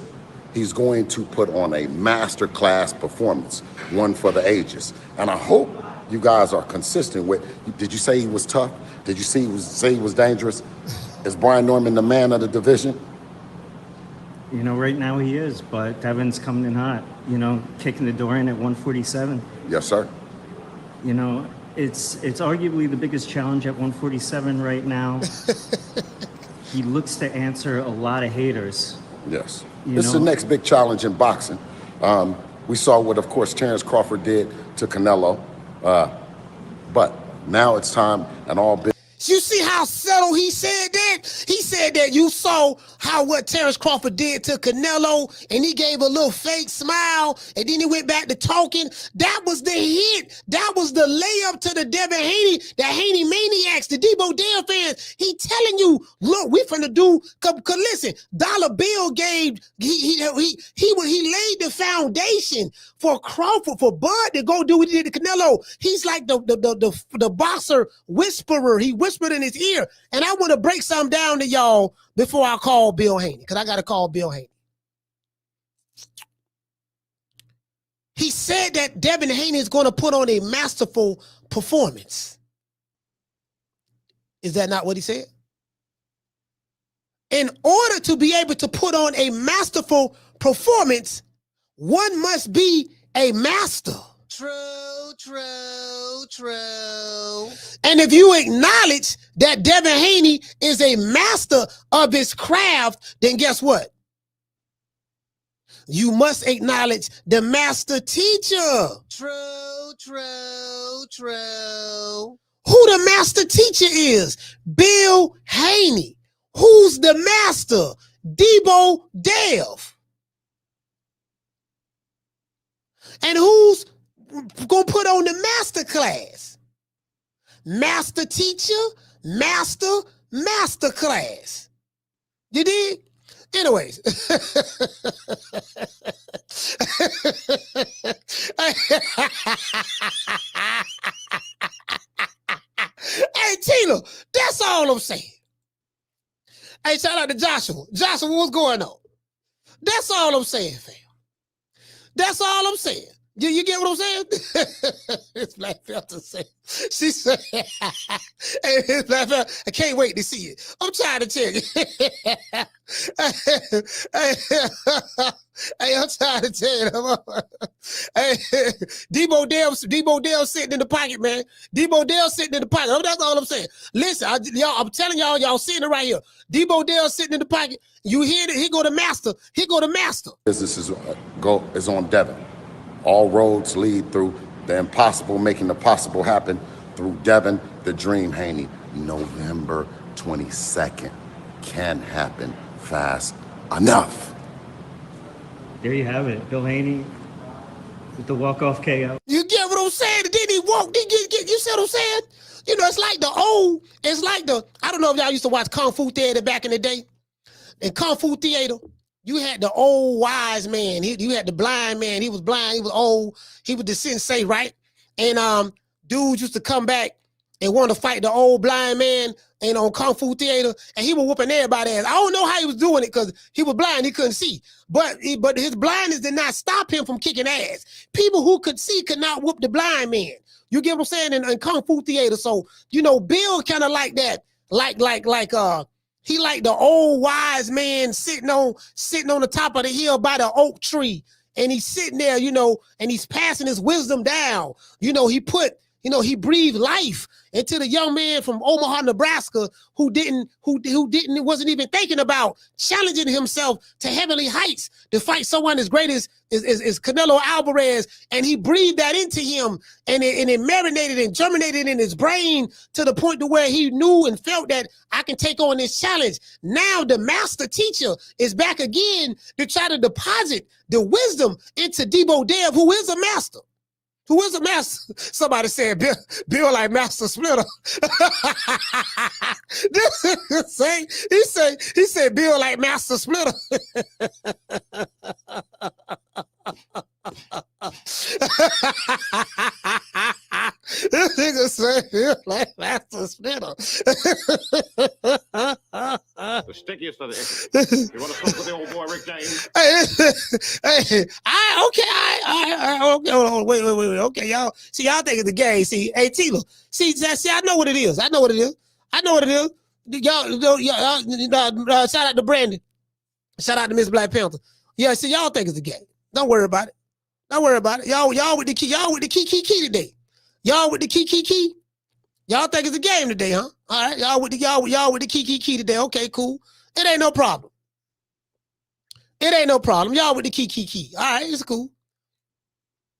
He's going to put on a masterclass performance, one for the ages. And I hope you guys are consistent with, did you say he was tough? Did you say he was dangerous? Is Brian Norman the man of the division? You know, right now he is, but Devin's coming in hot, you know, kicking the door in at 147. Yes, sir. You know, it's arguably the biggest challenge at 147 right now. He looks to answer a lot of haters. Yes. This is the next big challenge in boxing. We saw what, of course, Terrence Crawford did to Canelo. But now it's time and all big. You see how subtle he said that? He said that you saw how what Terrence Crawford did to Canelo, and he gave a little fake smile, and then he went back to talking. That was the hit. That was the layup to the Devin Haney, the Haney maniacs, the Debo Dev fans. He telling you, look, we finna do. Cause listen, Dollar Bill gave he laid the foundation for Crawford, for Bud to go do what he did to Canelo. He's like the boxer whisperer. He whispered in his ear. And I want to break something down to y'all before I call Bill Haney, because I got to call Bill Haney. He said that Devin Haney is going to put on a masterful performance. Is that not what he said? In order to be able to put on a masterful performance, one must be a master. True, true, true. And if you acknowledge that Devin Haney is a master of his craft, then guess what? You must acknowledge the master teacher. True, true, true. Who the master teacher is? Bill Haney. Who's the master? Debo Dev. And who's gonna put on the master class? Master teacher, master class. You did? Anyways. Hey, Tina, that's all I'm saying. Hey, shout out to Joshua. Joshua, what's going on? That's all I'm saying, fam. That's all I'm saying. You get what I'm saying? It's Black Filter saying. She said, hey, it's Black Filter, I can't wait to see it. I'm trying to tell you. Hey, I'm trying to tell you. Hey, Debo Dev sitting in the pocket, man. Debo Dev sitting in the pocket. That's all I'm saying. Listen, I'm telling y'all seeing it right here. Debo Dev sitting in the pocket. You hear it? He go to master. He go to master. Business is on Devin. All roads lead through the impossible, making the possible happen through Devin, the Dream Haney. November 22nd can happen fast enough. There you have it, Bill Haney with the walk-off KO. You get what I'm saying? Then he walked. You see what I'm saying? You know, it's like I don't know if y'all used to watch Kung Fu Theater back in the day. In Kung Fu Theater, you had the old wise man. You had the blind man. He was blind. He was old. He was the sensei, right? And dudes used to come back and want to fight the old blind man and on Kung Fu Theater, and he was whooping everybody's ass. I don't know how he was doing it because he was blind. He couldn't see. But his blindness did not stop him from kicking ass. People who could see could not whoop the blind man. You get what I'm saying? In Kung Fu Theater. So, you know, Bill kind of like that. He like the old wise man sitting on the top of the hill by the oak tree. And he's sitting there, you know, and he's passing his wisdom down. You know, he breathed life into the young man from Omaha, Nebraska, who wasn't even thinking about challenging himself to heavenly heights to fight someone as great as Canelo Alvarez. And he breathed that into him, and it marinated and germinated in his brain to the point to where he knew and felt that I can take on this challenge. Now the master teacher is back again to try to deposit the wisdom into Debo Dev, who is a master. Who is a master? Somebody said Bill like Master Splitter. He said Bill like Master Splitter. This nigga said Bill like Master Splitter. The stickiest of the icky. You want to smoke with the old boy Rick James? Okay, hold on, wait. Okay, y'all. See, y'all think it's the game. See, hey, Tila. See, I know what it is. Y'all, shout out to Brandon. Shout out to Miss Black Panther. Yeah, see, y'all think it's the game. Don't worry about it. Y'all with the key today. Y'all with the key. Y'all think it's a game today, huh? All right, y'all with the key today. Okay, cool. It ain't no problem. Y'all with the key. All right, it's cool.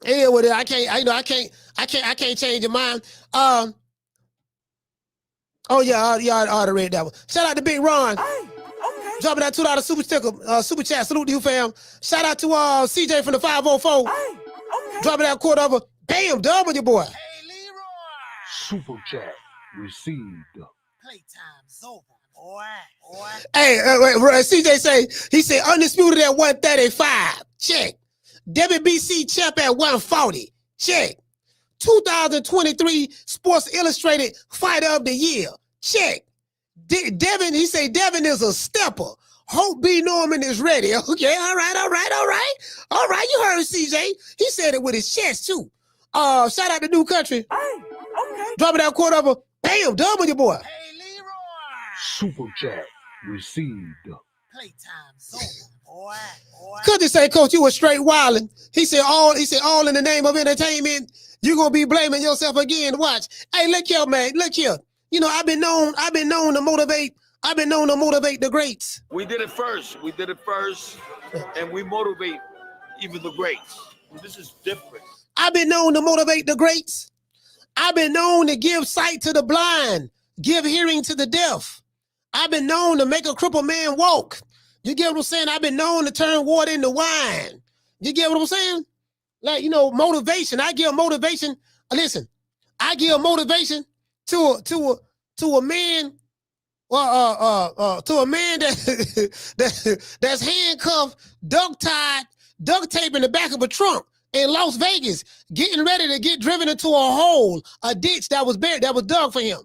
Yeah, well, I can't change your mind. Oh yeah, I already read that one. Shout out to Big Ron. Dropping that $2 super sticker, super chat. Salute to you, fam. Shout out to CJ from the 504. Dropping that quarter over. Bam, done with your boy. Hey, Leroy. Super chat received. Playtime's over, boy. Hey, CJ he said undisputed at 135. Check. WBC champ at 140. Check. 2023 Sports Illustrated Fighter of the Year. Check. Devin, he say Devin is a stepper. Hope B. Norman is ready. Okay, all right. You heard CJ. He said it with his chest too. Shout out to New Country. Dropping that quarter over. Bam, done with your boy. Hey, Leroy. Super chat received. Playtime's over, boy. Could you say, Coach, you were straight wilding? He said all in the name of entertainment. You're gonna be blaming yourself again. Watch. Hey, look here, man. Look here. You know, I've been known to motivate the greats. We did it first, and we motivate even the greats. This is different. I've been known to motivate the greats. I've been known to give sight to the blind, give hearing to the deaf. I've been known to make a crippled man walk. You get what I'm saying? I've been known to turn water into wine. You get what I'm saying? Like, you know, motivation. I give motivation. Listen, I give motivation to a man, to a man that's handcuffed, duct tape in the back of a trunk in Las Vegas, getting ready to get driven into a hole, a ditch that was buried, that was dug for him.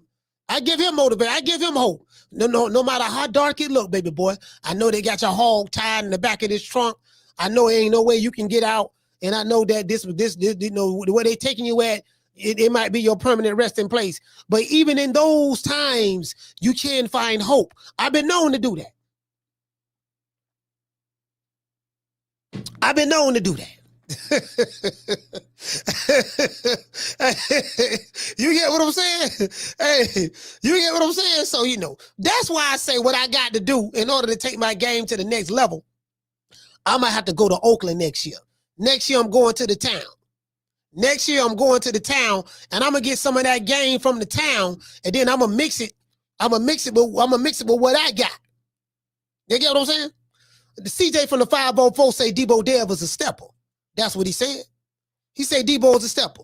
I give him motivation. I give him hope. No matter how dark it look, baby boy. I know they got your hog tied in the back of this trunk. I know there ain't no way you can get out. And I know that this you know, where they taking you at, it might be your permanent resting place. But even in those times, you can find hope. I've been known to do that. You get what I'm saying? Hey, you get what I'm saying? So, you know, that's why I say what I got to do in order to take my game to the next level. I might have to go to Oakland next year. Next year, I'm going to the town. And I'm gonna get some of that game from the town, and then I'm gonna mix it with what I got. You get what I'm saying? The CJ from the 504 say Debo Dev is a stepper. That's what he said. He said Debo is a stepper.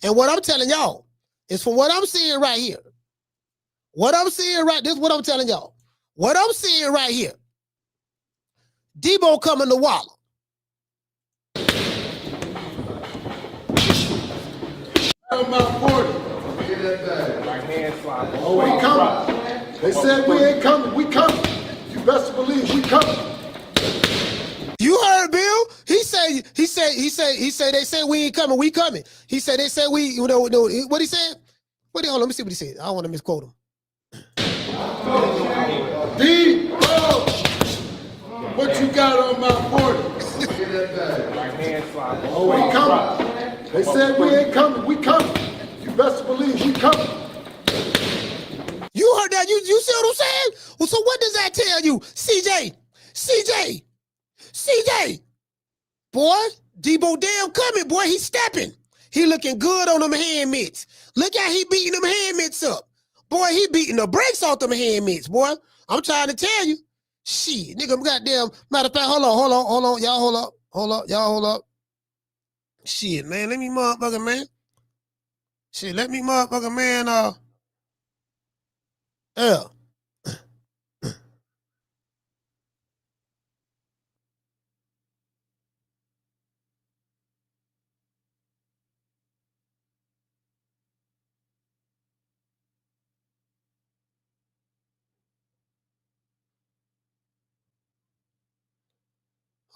And what I'm telling y'all is from what I'm seeing right here. This is what I'm telling y'all. What I'm seeing right here. Debo coming to Waller. On my 40. My hand slide. Oh, we coming. They said we ain't coming. We coming. You best believe we coming. You heard Bill? He said they said we ain't coming, we coming. He said they said we, you know what he said? Hold on, let me see what he said. I don't want to misquote him. Debo, what you got on my 40? My hand slide. Oh, we coming. They said we ain't coming. We coming. You best believe we coming. You heard that? You see what I'm saying? Well, so what does that tell you? CJ. Boy, Debo Dev coming, boy. He's stepping. He looking good on them hand mitts. Look how he beating them hand mitts up. Boy, he beating the brakes off them hand mitts, boy. I'm trying to tell you. Shit, nigga, goddamn. Matter of fact, hold on. Y'all hold up. Shit, man. Let me motherfucker, man. Yeah.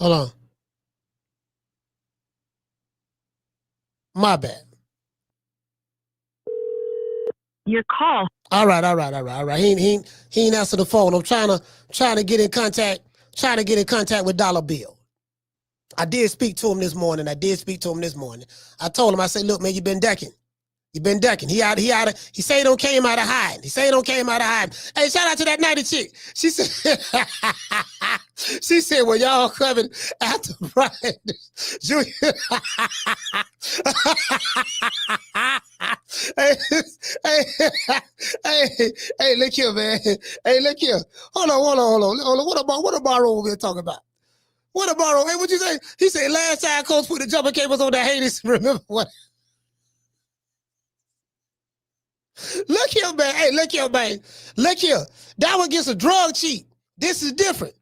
Hold on. My bad. Your call. All right. He ain't answer the phone. I'm trying to get in contact with Dollar Bill. I did speak to him this morning. I told him, I said, look, man, you've been ducking. He said he don't came out of hiding. Hey, shout out to that 90 chick. She said, well, y'all coming after Brian Jr. hey, look here, man. Hey, look here. Hold on. What about over here talking about? What about, hey, what you say? He said, last time Coach put the jumper cables on that Haney. Remember what? Look here, man. Hey, look here, man. Look here. That one gets a drug cheat. This is different.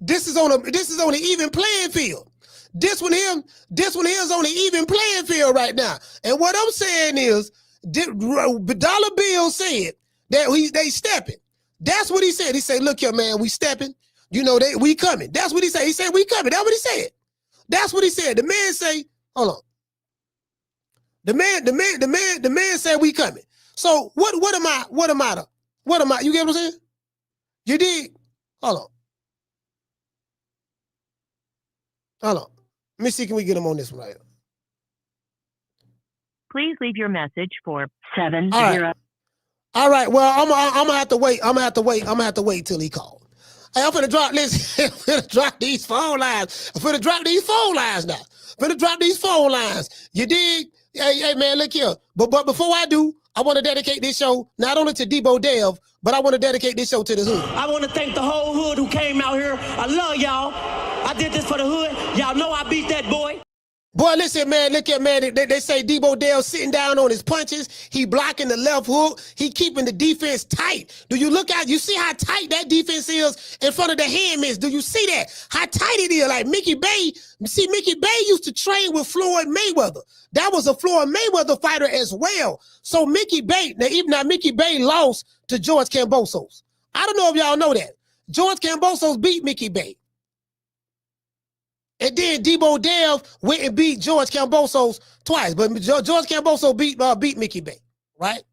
This is on an even playing field. This one here is on an even playing field right now. And what I'm saying is, Dollar Bill said that they stepping. That's what he said. He said, look here, man, we stepping. You know, we coming. That's what he said. He said, we coming. That's what he said. That's what he said. The man say, hold on. The man said we coming. So what am I? You get what I'm saying? You dig? Hold on. Let me see, can we get him on this one right here? Please leave your message for 70. All right. Well, I'm gonna have to wait. I'm gonna have to wait till he calls. Hey, I'm finna drop this. I'm finna drop these phone lines. now. I'm finna drop these phone lines. You dig? Hey, man, look here. But before I do, I want to dedicate this show not only to Debo Dev, but I want to dedicate this show to the hood. I want to thank the whole hood who came out here. I love y'all. I did this for the hood. Y'all know I beat that boy. Boy, listen, man, look at, man, they say Debo Dev sitting down on his punches. He blocking the left hook. He keeping the defense tight. Do you look out? You see how tight that defense is in front of the hand miss? Do you see that? How tight it is? Like Mickey Bae. See, Mickey Bae used to train with Floyd Mayweather. That was a Floyd Mayweather fighter as well. So Mickey Bae, now Mickey Bae lost to George Kambosos. I don't know if y'all know that. George Kambosos beat Mickey Bae. And then Debo Dev went and beat George Kambosos twice. But George Kambosos beat Mickey Bae, right?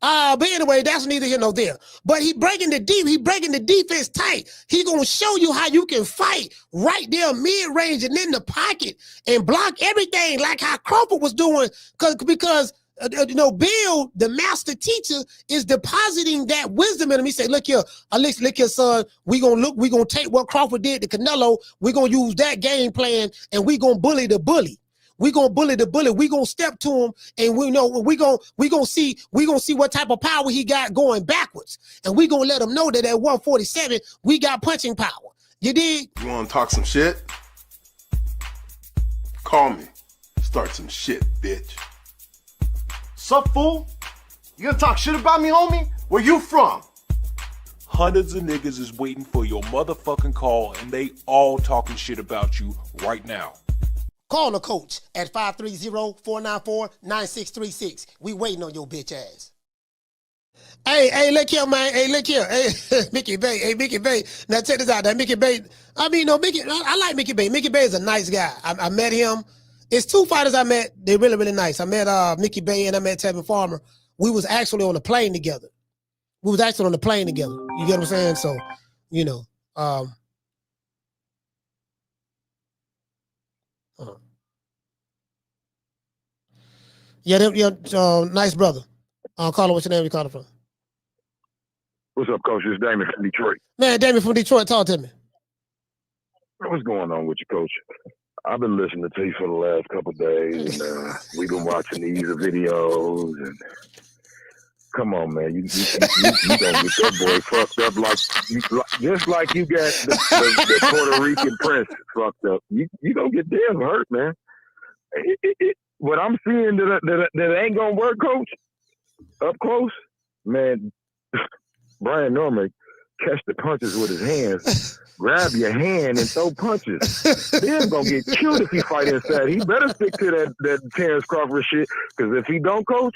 But anyway, that's neither here nor there. But he breaking the defense tight. He gonna show you how you can fight right there mid-range and in the pocket and block everything like how Crawford was doing. Because Bill, the master teacher, is depositing that wisdom in him. He said, look here, son, we gonna take what Crawford did to Canelo, we're gonna use that game plan, and we gonna bully the bully. We gonna bully the bully. We gonna step to him, and we gonna see what type of power he got going backwards. And we gonna let him know that at 147, we got punching power. You dig? You wanna talk some shit? Call me. Start some shit, bitch. Sup, fool? You gonna talk shit about me, homie? Where you from? Hundreds of niggas is waiting for your motherfucking call, and they all talking shit about you right now. Call the coach at 530-494-9636. We waiting on your bitch ass. Hey, look here, man. Hey, look here. Hey, Mickey Bae. Hey, Mickey Bae. Now, check this out. That Mickey Bae. I like Mickey Bae. Mickey Bae is a nice guy. I met him. It's two fighters I met. They're really, really nice. I met Mickey Bae and I met Tevin Farmer. We was actually on the plane together. You get what I'm saying? So, nice brother. Caller, what's your name? You calling from? What's up, Coach? It's Damon from Detroit. Man, Damon from Detroit, talk to me. What's going on with you, Coach? I've been listening to you for the last couple of days, and we've been watching these videos. And come on, man, you gonna get that boy fucked up just like you got the Puerto Rican prince fucked up. You gonna get damn hurt, man. What I'm seeing that ain't gonna work, Coach, up close, man. Brian Norman catch the punches with his hands. Grab your hand and throw punches. Then gonna get killed if he fight inside. He better stick to that Terrence Crawford shit, because if he don't, Coach,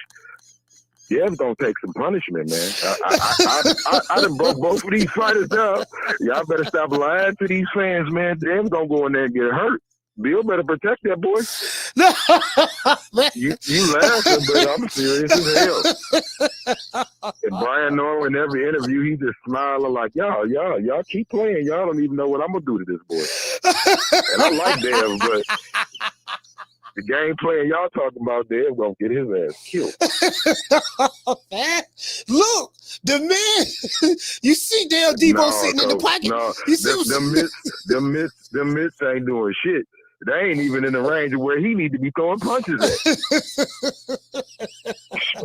Dev's gonna take some punishment, man. I done broke both of these fighters up. Y'all better stop lying to these fans, man. Dev's gonna go in there and get hurt. Bill better protect that boy. You laughing, but I'm serious as hell. And Brian Norman, in every interview, he just smiling like, y'all keep playing. Y'all don't even know what I'm gonna do to this boy. And I like Dev, but the game plan y'all talking about, Dev gonna get his ass killed. Look, the man. You see Debo sitting in the pocket. No, you see them mitts ain't doing shit. They ain't even in the range of where he need to be throwing punches at.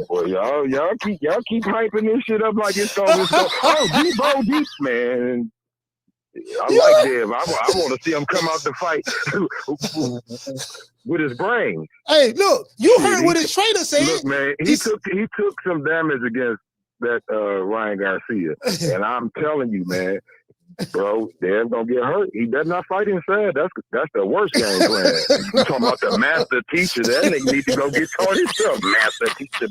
Boy, y'all keep hyping this shit up like it's going. Oh, Debo deep, man. I like Dev. I want to see him come out the fight with his brain. Hey, look, you heard what his trainer said. Look, man, he took some damage against that Ryan Garcia, and I'm telling you, man. Bro, Dev's gonna get hurt. He better not fight inside. That's the worst game plan. You talking about the master teacher? That nigga need to go get taught himself. Master teacher,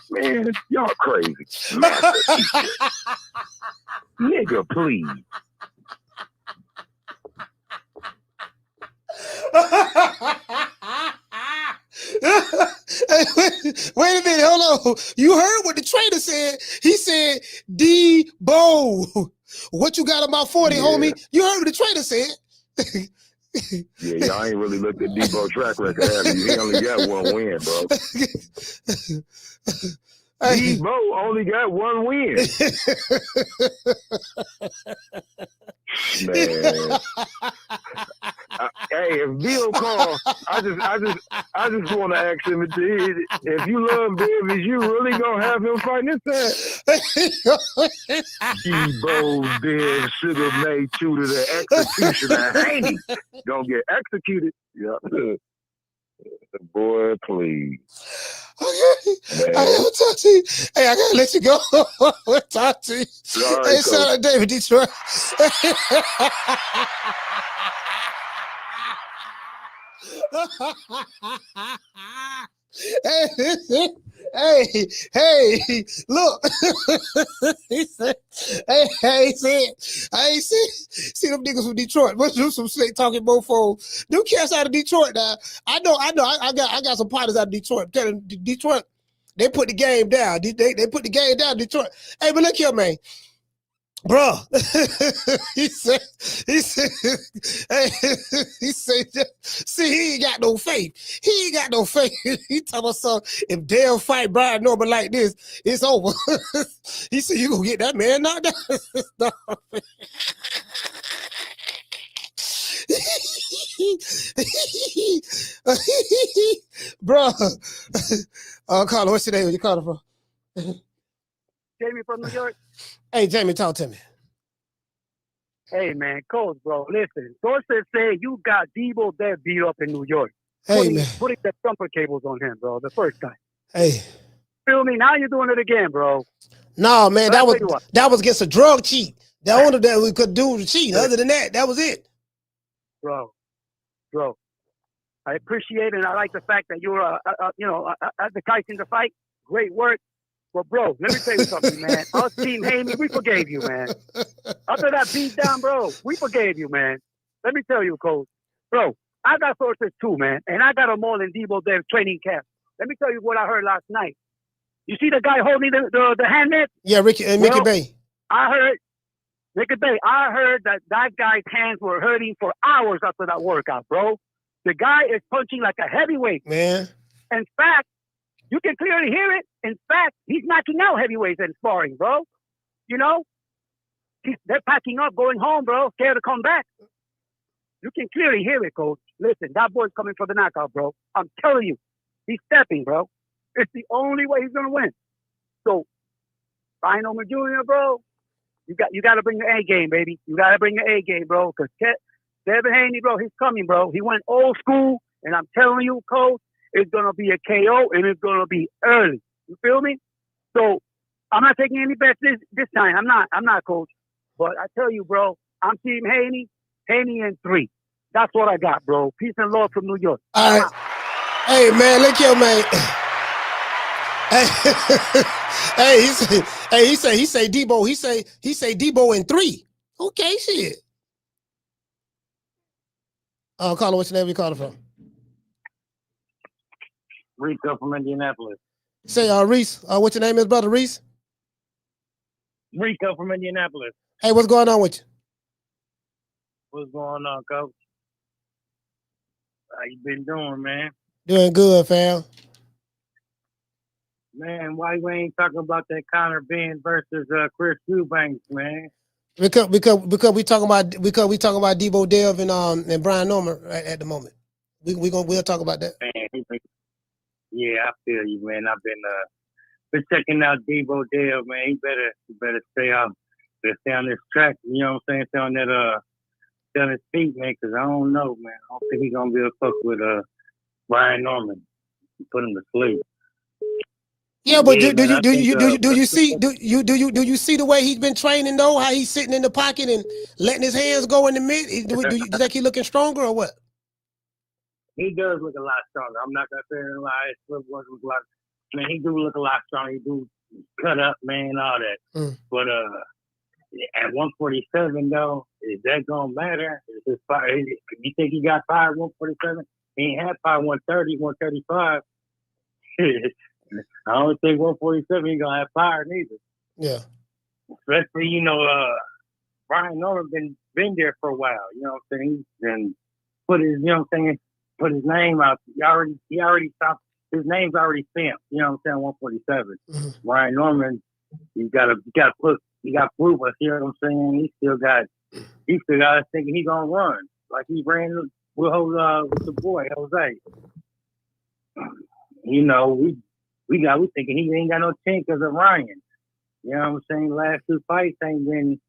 man, y'all crazy. Master teacher, nigga, please. Wait a minute, hold on. You heard what the trainer said. He said, Debo. What you got about 40, homie? You heard what the trainer said. Yeah, y'all ain't really looked at Debo's track record, have you? He only got one win, bro. Debo only got one win. Man. Hey, if Bill call, I just want to ask him if you love Bill, is you really gonna have him fighting this time? Debo Dev should have made you to the executioner. Haney gonna get executed. Yeah. Boy, please. Okay. I gotta talk to you. Hey, I gotta let you go. We'll talk to you. Right, hey, shout out David Detroit. Hey, look. He said, I ain't see them niggas from Detroit. Let's do some slick talking mofo. Them cats out of Detroit now. I know. I got some partners out of Detroit. Detroit, they put the game down. They put the game down in Detroit. Hey, but look here, man. Bro, he said, hey, he said, see, he ain't got no faith. He ain't got no faith. He told us, so if Dale fight Brian Norman like this, it's over. He said, you gonna get that man knocked down. Bro, Carla, what's your name? Where you calling from? Jamie from New York. Hey, Jamie, talk to me. Hey, man, Coach, bro, listen. Sources say you got Debo Dev beat up in New York. Hey, man. Putting the thumper cables on him, bro, the first time. Hey. Feel me? Now you're doing it again, bro. No, man, that was against a drug cheat. The only that we could do was cheat. Other than that, that was it. Bro, I appreciate it, and I like the fact that you're, advocating the fight. Great work. But, bro, let me tell you something, man. Us Team Haney, we forgave you, man. After that beat down, bro, we forgave you, man. Let me tell you, Coach. Bro, I got sources too, man. And I got them all in Debo Dev training camp. Let me tell you what I heard last night. You see the guy holding the hand net? Yeah, Mickey Bae. I heard that guy's hands were hurting for hours after that workout, bro. The guy is punching like a heavyweight. Man. In fact, you can clearly hear it. In fact, he's knocking out heavyweights and sparring, bro. You know? They're packing up, going home, bro. Scared to come back. You can clearly hear it, Coach. Listen, that boy's coming for the knockout, bro. I'm telling you. He's stepping, bro. It's the only way he's going to win. So, Brian Norman Jr., bro, you got to bring your A game, baby. You got to bring your A game, bro. Because Devin Haney, bro, he's coming, bro. He went old school. And I'm telling you, Coach, it's going to be a KO, and it's going to be early. You feel me? So, I'm not taking any bets this time. I'm not, Coach. But I tell you, bro, I'm Team Haney in 3. That's what I got, bro. Peace and love from New York. All right. Hey, man, look here, man. Hey, he say Debo in 3. Okay, shit. Caller, what's your name? Where you calling from? Rico from Indianapolis. Say, Reese. What's your name is, brother Reese? Rico from Indianapolis. Hey, what's going on with you? What's going on, Coach? How you been doing, man? Doing good, fam. Man, why we ain't talking about that Connor Ben versus Chris Eubanks, man? Because we talking about Debo Dev and Brian Norman at the moment. We'll talk about that. Man, yeah, I feel you, man. I've been checking out Debo Dev, man. He better stay on this track. You know what I'm saying? Stay on his feet, man. Because I don't know, man. I don't think he's gonna be able to fuck with Brian Norman. Put him to sleep. Yeah, but do you see the way he's been training though? How he's sitting in the pocket and letting his hands go in the mid? Do you think he's looking stronger or what? He does look a lot stronger. I'm not gonna say a lie. His footwork looks a lot. Man, he do look a lot stronger. He do cut up, man, all that. But at 147 though, is that gonna matter? Is his fire? You think he got fired 147? He ain't had fired 130, 135. I don't think 147 he gonna have fired neither. Yeah. Especially, Brian Norman been there for a while. You know what I'm saying? And put his, put his name out. He already stopped. His name's already stamped. You know what I'm saying? 147. Brian Norman, you gotta prove us. You know what I'm saying? He still got us thinking he gonna run like he ran with the boy Jose. We thinking he ain't got no chance because of Ryan. You know what I'm saying? Last 2 fights ain't been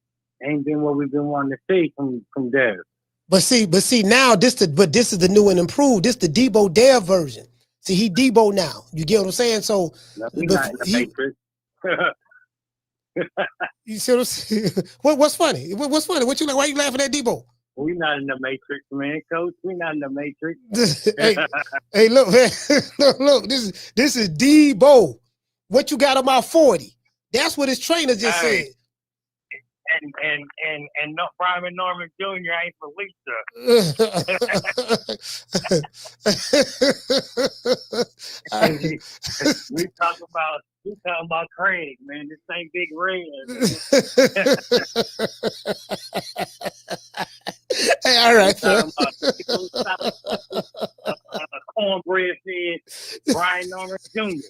what we've been wanting to see from Dev. But see now this is the new and improved. This the Debo Dev version. See, he Debo now. You get what I'm saying? So he's not in the Matrix. You see what I'm saying? What's funny? What's funny? What you like? Why you laughing at Debo? We not in the Matrix, man, Coach. We not in the Matrix. hey, look, man. look. This is Debo. What you got on my 40? That's what his trainer just said. And no, Brian Norman Jr. ain't Felicia. we talking about Craig, man. This ain't Big Red. Hey, all right, cornbread fed Brian Norman Jr.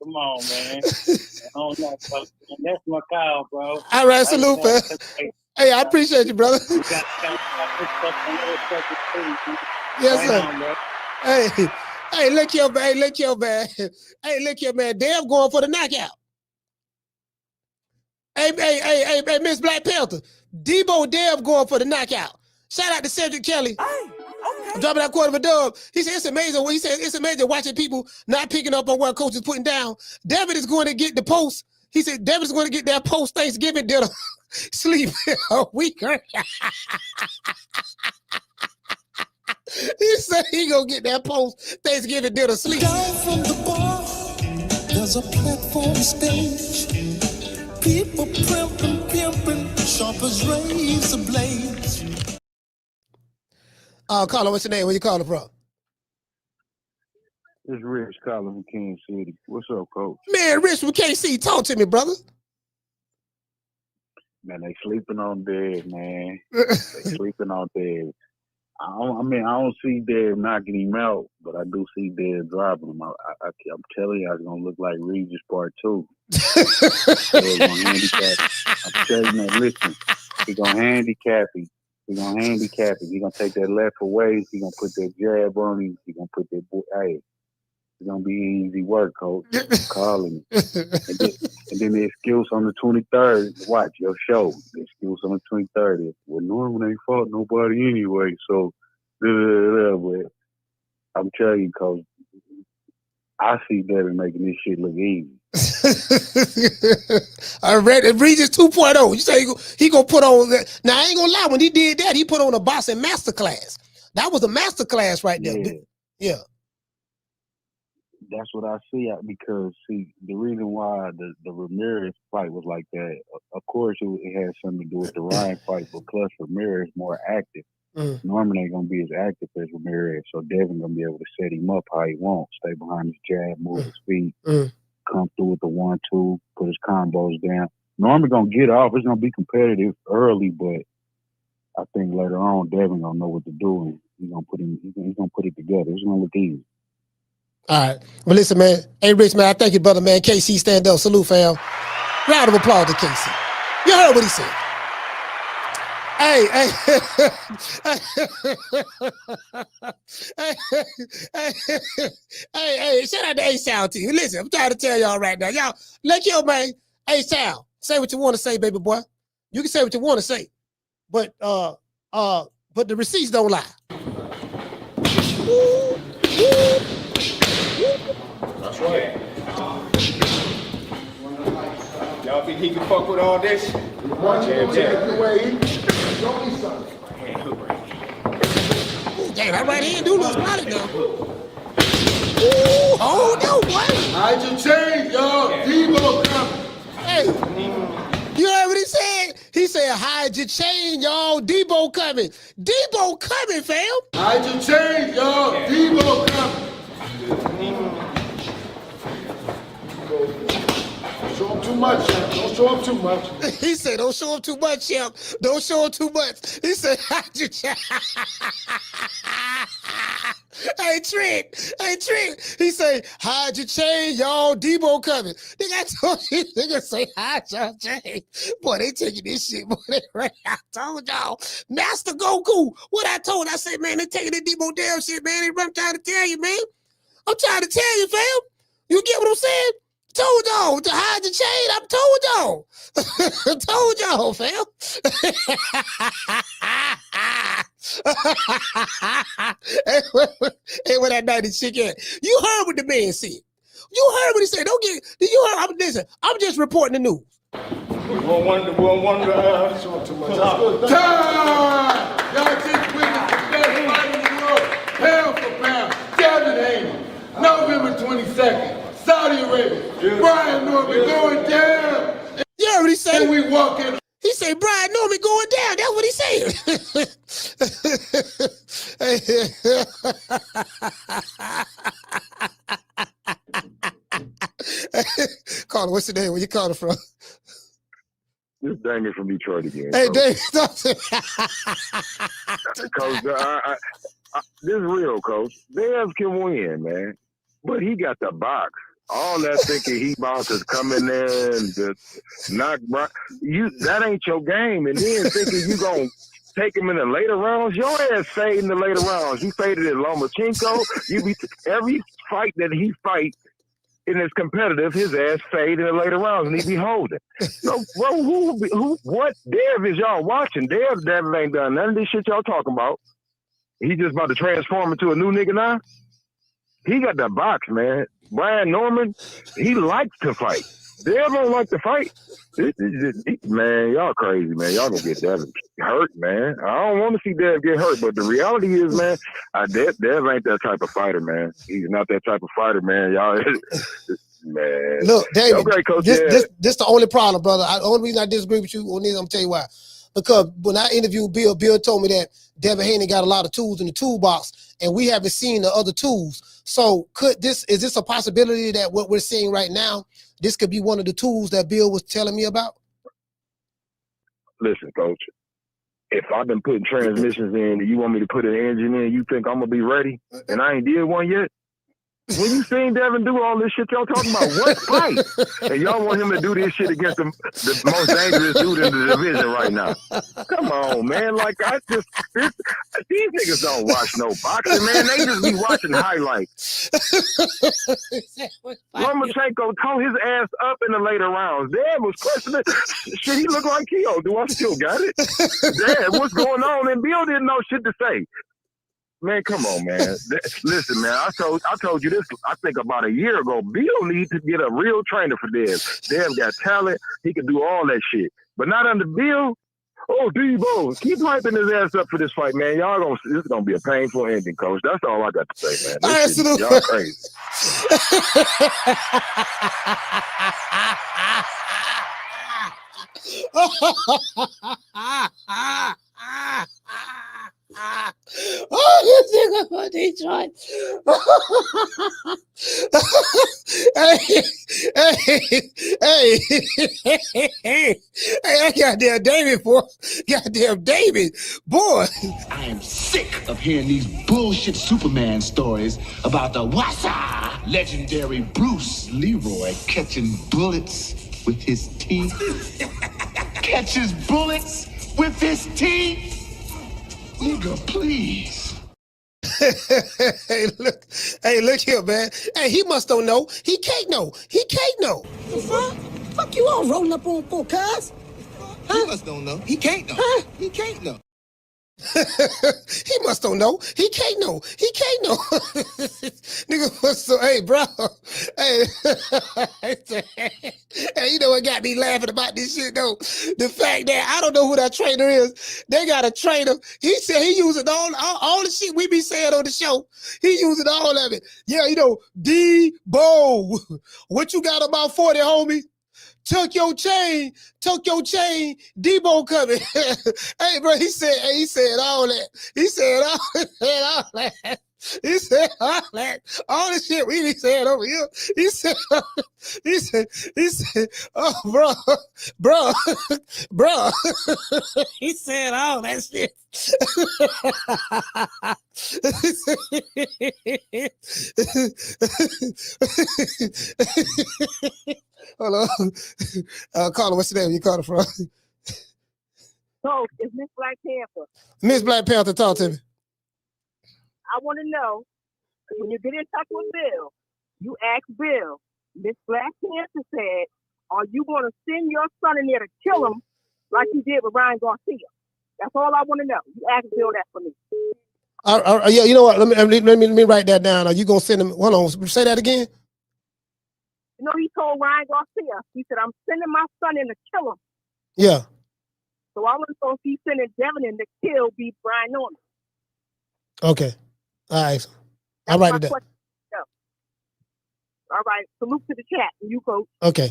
Come on, man. I don't know, folks. That's my cow, bro. All right, salute, man. Hey, I appreciate you, brother. Yes, sir. Hey, look here, man. Hey, look here, man. Dev going for the knockout. Hey, Miss Black Panther. Debo Dev going for the knockout. Shout out to Cedric Kelly. I'm dropping that quarter of a dub. He said it's amazing. He said it's amazing watching people not picking up on what coach is putting down. David is going to get the post. He said David is going to get that post Thanksgiving dinner sleep a week. He said he gonna get that post Thanksgiving dinner sleep. Down from the bar, there's a platform stage. People pimping, sharp as razor blades. Caller, what's your name? Where you calling from? It's Rich calling from King City. What's up, Coach? Man, Rich from KC, talk to me, brother. Man, they sleeping on Dev, man. They sleeping on Dev. I don't see Dev knocking him out, but I do see Dev dropping him. I'm telling you, it's gonna look like Regis Part 2. They're gonna handicap. I'm telling you, listen, he's gonna handicap him. He's gonna handicap him. He's gonna take that left away. He's gonna put that jab on him. He's gonna put that hey. It's gonna be easy work, Coach. I'm calling you. And then the excuse on the 23rd. Watch your show. The excuse on the 23rd. Well, Norman ain't fought nobody anyway, so but I'm telling you, Coach, I see Devin making this shit look easy. I read it. Regis 2.0. You say he gonna put on that. Now I ain't gonna lie, when he did that, he put on a boxing masterclass. That was a masterclass right there. Yeah. That's what I see because the reason why the Ramirez fight was like that, of course it has something to do with the Ryan fight, but plus Ramirez more active. Norman ain't gonna be as active as Ramirez, so Devin gonna be able to set him up how he wants. Stay behind his jab, move his feet, come through with the 1-2, put his combos down. Norman gonna get off. It's gonna be competitive early, but I think later on Devin gonna know what to do and he's gonna put it together. It's gonna look easy. All right. Well, listen, man. Hey, Rich, man, I thank you, brother, man. KC, stand up. Salute, fam. Round of applause to KC. You heard what he said. Hey, shout out to A-Sal to you. Listen, I'm trying to tell y'all right now. Y'all, let your man, A-Sal, say what you want to say, baby boy. You can say what you want to say. But the receipts don't lie. That's right. Y'all think he can fuck with all this? Watch him take the way. Show me something. Damn, that right hand do look solid now. Ooh, hold on, boy. Hide your chain, y'all. Debo coming. Hey, you heard what he said? He said, hide your chain, y'all. Debo coming. Debo coming, fam. Hide your chain, y'all. Debo coming. Show him too much, champ. Don't show him too much. He said, don't show him too much, champ. Don't show him too much. He said, hide your chain. Hey, Trent. He say, hide your chain, y'all. Debo coming. Nigga, I told you, nigga say, hide your chain. Boy, they taking this shit. Boy, I told y'all. Master Goku. What I told, I said, man, they taking the Debo Dev shit, man. I'm trying to tell you, man. I'm trying to tell you, fam. You get what I'm saying? Told y'all to hide the chain. I told y'all. Told y'all, fam. Hey, where that night chick at? You heard what the man said. You heard what he said. Don't get. Did you heard? Listen, I'm just reporting the news. We'll wonder. Time! Y'all just witnessed the best fight in the world, pound for pound. Devin Haney, November 22nd. Saudi Arabia, Brian Norman going down. You heard what he said? And we walk in. He said, Brian Norman going down. That's what he said. Caller, what's your name? Where you calling from? This is Damien from Detroit again. Hey, Damien. Coach, this is real, Coach. Dev can win, man. But he got the box. All that thinking he about to come in there and just knock you, that ain't your game. And then thinking you gonna take him in the later rounds, your ass fade in the later rounds. You faded at Lomachenko. You be every fight that he fight and it's competitive, his ass fade in the later rounds and he be holding. So, bro, what Dev is y'all watching? Dev ain't done none of this shit y'all talking about. He just about to transform into a new nigga now. He got the box, man. Brian Norman, he likes to fight. Dev don't like to fight. Man, y'all crazy, man. Y'all gonna get Dev hurt, man. I don't want to see Dev get hurt, but the reality is, man, Dev ain't that type of fighter, man. He's not that type of fighter, man. Y'all, man. Look, David, okay, Coach, this the only problem, brother. The only reason I disagree with you, I'm gonna tell you why. Because when I interviewed Bill told me that Devin Haney got a lot of tools in the toolbox, and we haven't seen the other tools. So is this a possibility that what we're seeing right now, this could be one of the tools that Bill was telling me about? Listen, Coach, if I've been putting transmissions in and you want me to put an engine in, you think I'm going to be ready? And I ain't did one yet? When you seen Devin do all this shit y'all talking about, what fight? And y'all want him to do this shit against the most dangerous dude in the division right now. Come on, man. Like, these niggas don't watch no boxing, man. They just be watching highlights. Lomachenko tore his ass up in the later rounds. Dad was questioning. Shit, he look like Keo. Do I still got it? Dad, what's going on? And Bill didn't know shit to say. Man, come on, man. Listen, man, I told you this, I think about a year ago. Bill needs to get a real trainer for Dev. Dev got talent. He can do all that shit. But not under Bill. Oh, Debo, keep hyping his ass up for this fight, man. This is gonna be a painful ending, coach. That's all I got to say, man. This shit, y'all crazy. Oh, this nigga from Detroit. Hey, that goddamn David, boy. Goddamn David, boy. I am sick of hearing these bullshit Superman stories about the Wassa legendary Bruce Leroy catching bullets with his teeth. Catches bullets with his teeth? Nigga, please. Hey, look here, man. Hey, he must don't know. He can't know. He can't know. The fuck? Fuck you all rolling up on for, cuz? He must don't know. He can't know. Huh? He can't know. He must don't know. He can't know. He can't know. Nigga, so hey, bro. Hey, hey, you know what got me laughing about this shit though? The fact that I don't know who that trainer is. They got a trainer. He said he using all the shit we be saying on the show. He using all of it. Yeah, you know, Debo. What you got about 40, homie? Took your chain, Debo coming. Hey, bro, he said all that. He said all that. He said all that. All the shit we be saying over here. He said, oh, bro. He said all that shit. Hold on. Caller, what's your name? You calling from? So, it's Miss Black Panther. Miss Black Panther, talk to me. I want to know, when you get in touch with Bill, you ask Bill, Miss Black Panther said, are you going to send your son in there to kill him like you did with Ryan Garcia? That's all I want to know. You ask Bill that for me. Yeah, you know what? Let me write that down. Are you going to send him? Hold on. Say that again. You know, he told Ryan Garcia, he said, I'm sending my son in to kill him. Yeah. So I want to know if he's sending Devin in to kill B. Brian Norman. Okay. All right. I'll write it down. All right. Salute to the chat. And you, coach. Okay.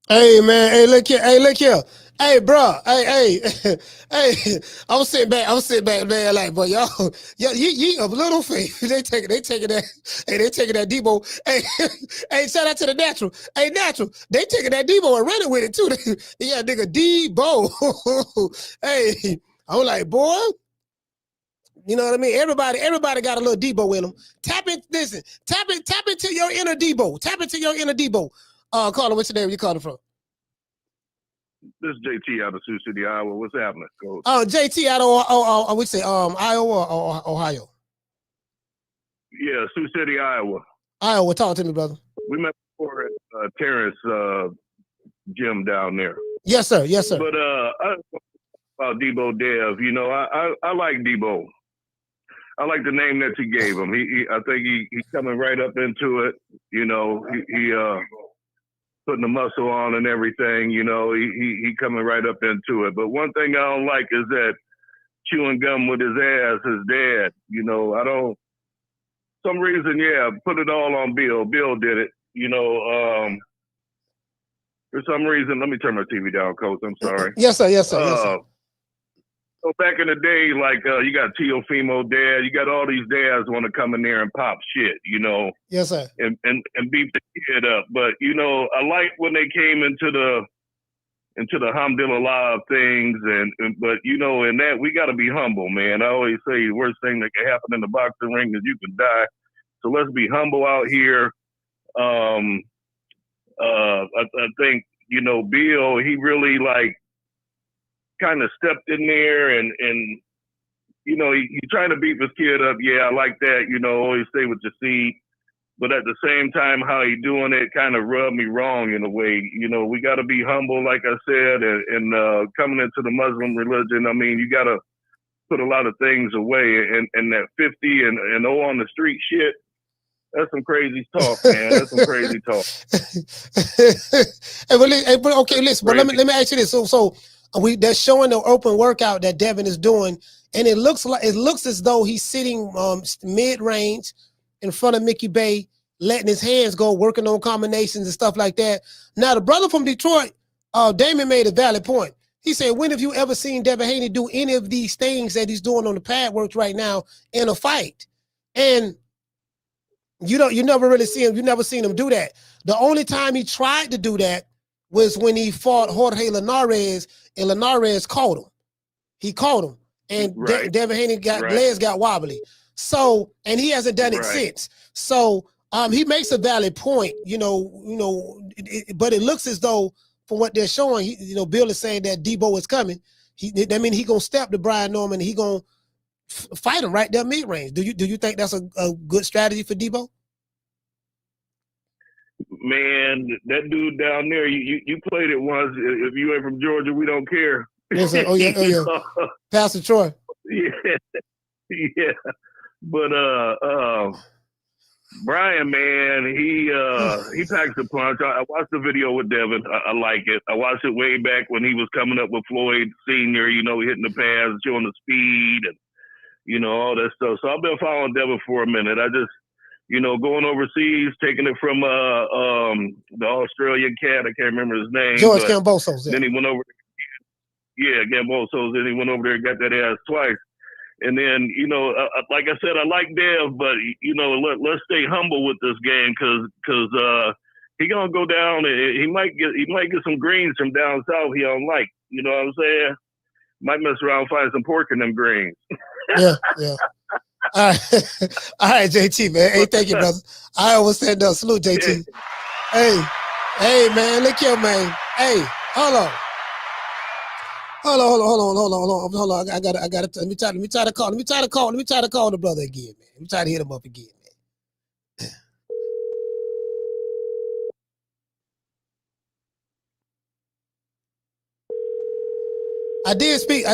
Hey, man. Hey, look here. Hey, bro. Hey. I'm sitting back, man. Like, but y'all, you a little faith. They taking that. Hey, they taking that Debo. Hey, shout out to the natural. Hey, natural. They taking that Debo and running with it too. Yeah, nigga, Debo. Hey, I'm like, boy. You know what I mean? Everybody got a little Debo in them. Tap into your inner Debo. Tap into your inner Debo. Caller, what's your name? You calling from? This is JT out of Sioux City, Iowa. What's happening, coach? JT out of I would say Iowa or Ohio. Yeah, Sioux City, Iowa. Iowa, talk to me, brother. We met before at Terrence gym down there. Yes, sir. But about Debo Dev, you know, I like Debo. I like the name that you gave him. I think he's coming right up into it. You know, he putting the muscle on and everything. You know, he coming right up into it. But one thing I don't like is that chewing gum with his ass, his dad. You know, I don't. Some reason, yeah, put it all on Bill. Bill did it. You know, for some reason, let me turn my TV down, Coach. I'm sorry. Yes, sir. So back in the day, like you got Teofimo dad, you got all these dads want to come in there and pop shit, you know. Yes, sir. And beat the kid up. But you know, I like when they came into the alhamdulillah things, but you know, in that we got to be humble, man. I always say the worst thing that can happen in the boxing ring is you can die. So let's be humble out here. I think, you know, Bill, he really like kind of stepped in there and you know, he trying to beat this kid up. Yeah, I like that. You know, always stay with your seat. But at the same time, how he doing it kind of rubbed me wrong in a way. You know, we got to be humble, like I said, and coming into the Muslim religion, I mean, you got to put a lot of things away. And that 50 and 0 on the street shit, That's some crazy talk, man. That's some crazy talk. But okay, listen. But let me ask you this. So they're showing the open workout that Devin is doing, and it looks as though he's sitting mid range in front of Mickey Bae, letting his hands go, working on combinations and stuff like that. Now the brother from Detroit, Damon, made a valid point. He said, "When have you ever seen Devin Haney do any of these things that he's doing on the pad works right now in a fight?" And you never really see him. You never seen him do that. The only time he tried to do that was when he fought Jorge Linares, and Linares caught him. He caught him, and Devin Haney legs got wobbly. So, and he hasn't done it since. So, he makes a valid point. But it looks as though, from what they're showing, Bill is saying that Debo is coming. That means he gonna step to Brian Norman. He gonna fight him right there mid range. Do you think that's a good strategy for Debo? Man, that dude down there, you played it once. If you ain't from Georgia, we don't care. Yes, oh yeah. Pastor Troy. Yeah. But Brian, man, he packs a punch. I watched the video with Devin. I like it. I watched it way back when he was coming up with Floyd Sr., hitting the pads, showing the speed and all that stuff. So I've been following Devin for a minute. I just going overseas, taking it from the Australian cat. I can't remember his name. George Cambosos. Then he went over. Cambosos. Then he went over there and got that ass twice. And then, like I said, I like Dev, but let's stay humble with this game because he gonna go down and he might get some greens from down south he don't like. You know what I'm saying? Might mess around and find some pork in them greens. Yeah. All right, JT, man. Hey, thank you, brother. I always stand up. Salute, JT. Yeah. Hey, man, look here, man. Hey, hold on. I got to. Let me try to call the brother again, man. Let me try to hit him up again, man. I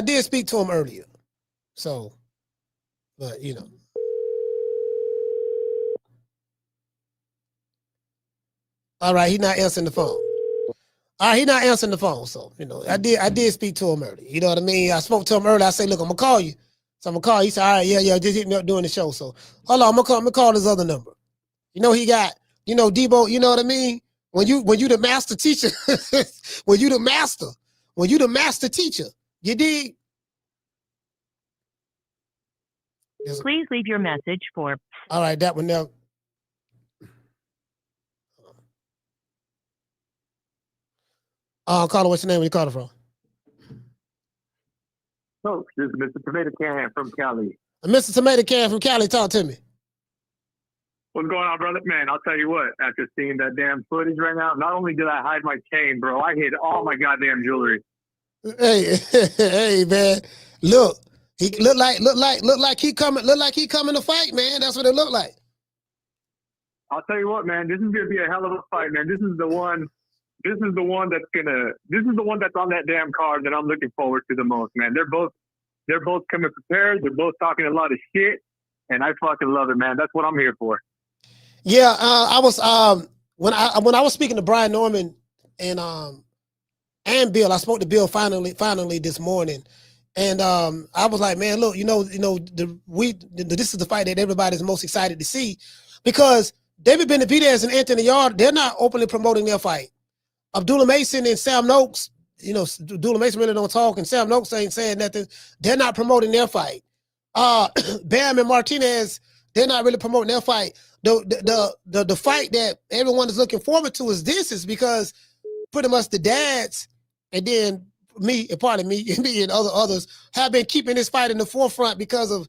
did speak to him earlier. So, but all right, he's not answering the phone. He's not answering the phone. So, I did speak to him earlier. You know what I mean? I spoke to him earlier. I said, look, I'm gonna call you. So I'm gonna call you. He said, all right, yeah, just hit me up during the show. So hold on, I'm gonna call his other number. He got, Debo, you know what I mean? When you the master teacher, when you the master teacher, you dig? Please leave your message for. All right, that one now. Caller, what's your name? Where you calling from? Coach, this is Mr. Tomato Can from Cali. Mr. Tomato Can from Cali, talk to me. What's going on, brother? Man, I'll tell you what, after seeing that damn footage right now, not only did I hide my chain, bro, I hid all my goddamn jewelry. Hey, man. Look, he look like he coming to fight, man. That's what it looked like. I'll tell you what, man, this is gonna be a hell of a fight, man. This is the one that's on that damn card that I'm looking forward to the most, man. They're both coming prepared. They're both talking a lot of shit, and I fucking love it, man. That's what I'm here for. Yeah, I was when I was speaking to Brian Norman and Bill. I spoke to Bill finally this morning, and I was like, man, look, this is the fight that everybody's most excited to see, because David Benavidez and Anthony Yarde, they're not openly promoting their fight. Abdullah Mason and Sam Noakes, Abdullah Mason really don't talk, and Sam Noakes ain't saying nothing. They're not promoting their fight. Bam and Martinez, they're not really promoting their fight. The fight that everyone is looking forward to is because pretty much the dads, and then me and others have been keeping this fight in the forefront because of,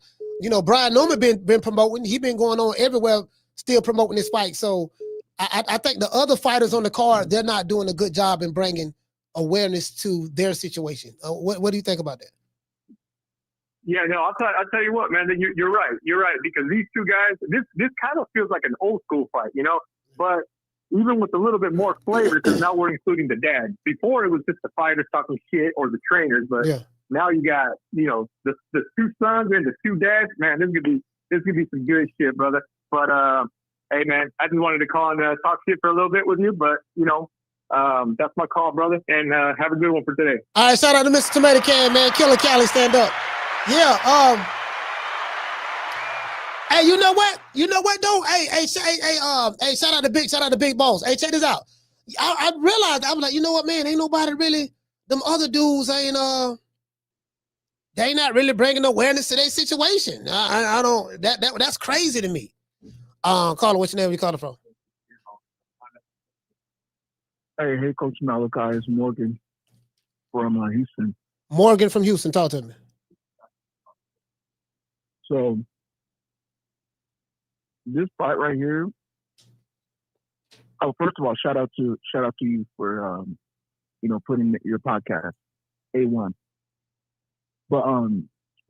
Brian Norman been promoting. He been going on everywhere, still promoting this fight. So I think the other fighters on the card, they're not doing a good job in bringing awareness to their situation. What do you think about that? Yeah, no, I'll tell you what, man. You're right. You're right, because these two guys, this kind of feels like an old school fight, But even with a little bit more flavor, because now we're including the dads. Before it was just the fighters talking shit or the trainers, but now you got the two sons and the two dads. Man, this could be some good shit, brother. But Hey, man, I just wanted to call and talk shit for a little bit with you, but, you know, that's my call, brother, and have a good one for today. All right, shout out to Mr. Tomato Can, man. Killer Cali, stand up. Yeah, hey, you know what? You know what, though? Hey, shout out to Big Boss. Hey, check this out. I realized, I was like, you know what, man? Ain't nobody really, them other dudes ain't, they not really bringing awareness to their situation. I don't, that's crazy to me. Caller, what's your name? Where you calling from? Hey, Coach Malachi, it's Morgan from Houston. Morgan from Houston, talk to me. So, this fight right here. Oh, first of all, shout out to you for putting your podcast A1. But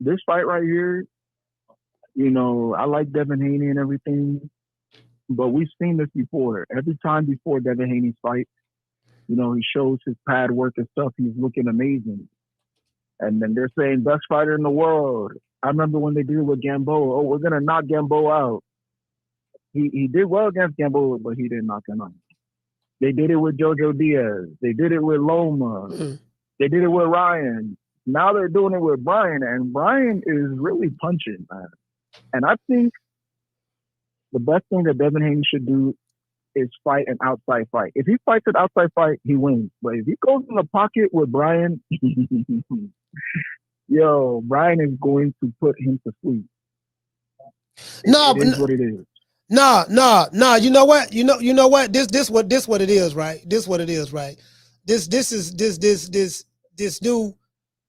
this fight right here, I like Devin Haney and everything, but we've seen this before. Every time before Devin Haney's fight, he shows his pad work and stuff. He's looking amazing. And then they're saying best fighter in the world. I remember when they did it with Gamboa. Oh, we're going to knock Gamboa out. He did well against Gamboa, but he didn't knock him out. They did it with Jojo Diaz. They did it with Loma. They did it with Ryan. Now they're doing it with Brian, and Brian is really punching, man. And I think the best thing that Devin Haney should do is fight an outside fight. If he fights an outside fight, he wins. But if he goes in the pocket with Brian, Brian is going to put him to sleep. No, it is what it is. No. You know what? You know what? This what it is, right? This what it is, right? This new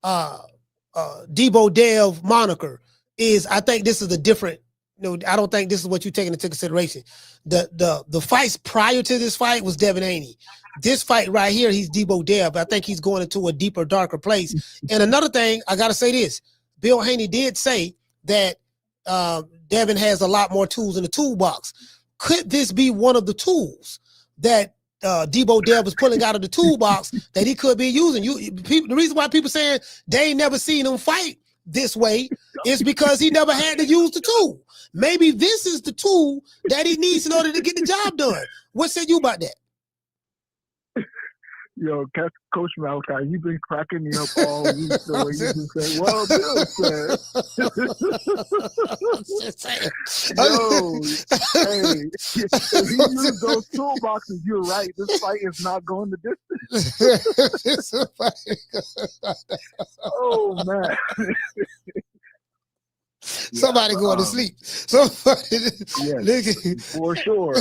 Debo Dev moniker is. I think this is a different. I don't think this is what you're taking into consideration. The fights prior to this fight was Devin Haney. This fight right here, he's Debo Dev. I think he's going into a deeper, darker place. And another thing, I gotta say this: Bill Haney did say that Devin has a lot more tools in the toolbox. Could this be one of the tools that Debo Dev was pulling out of the toolbox that he could be using? The reason why people saying they ain't never seen him fight this way is because he never had to use the tool. Maybe this is the tool that he needs in order to get the job done. What say you about that? Yo, Coach Malachi, you've been cracking me up all week the way you just say, well, Bill said. Yo, hey, if he used those toolboxes, you're right. This fight is not going the distance. Oh, man. Somebody going to sleep. Somebody, for sure.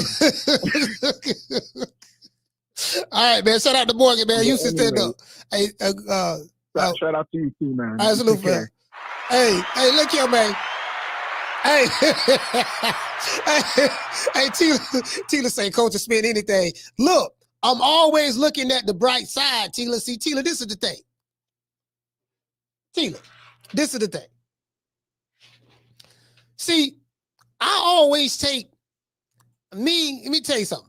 All right, man. Shout out to Morgan, man. You should stand up. Hey, shout out to you too, man. Absolutely, man. Hey, look here, man. Hey, hey, Tila say, Coach, to spend anything. Look, I'm always looking at the bright side, Tila. See, Tila, this is the thing. Tila, this is the thing. See, I always take let me tell you something.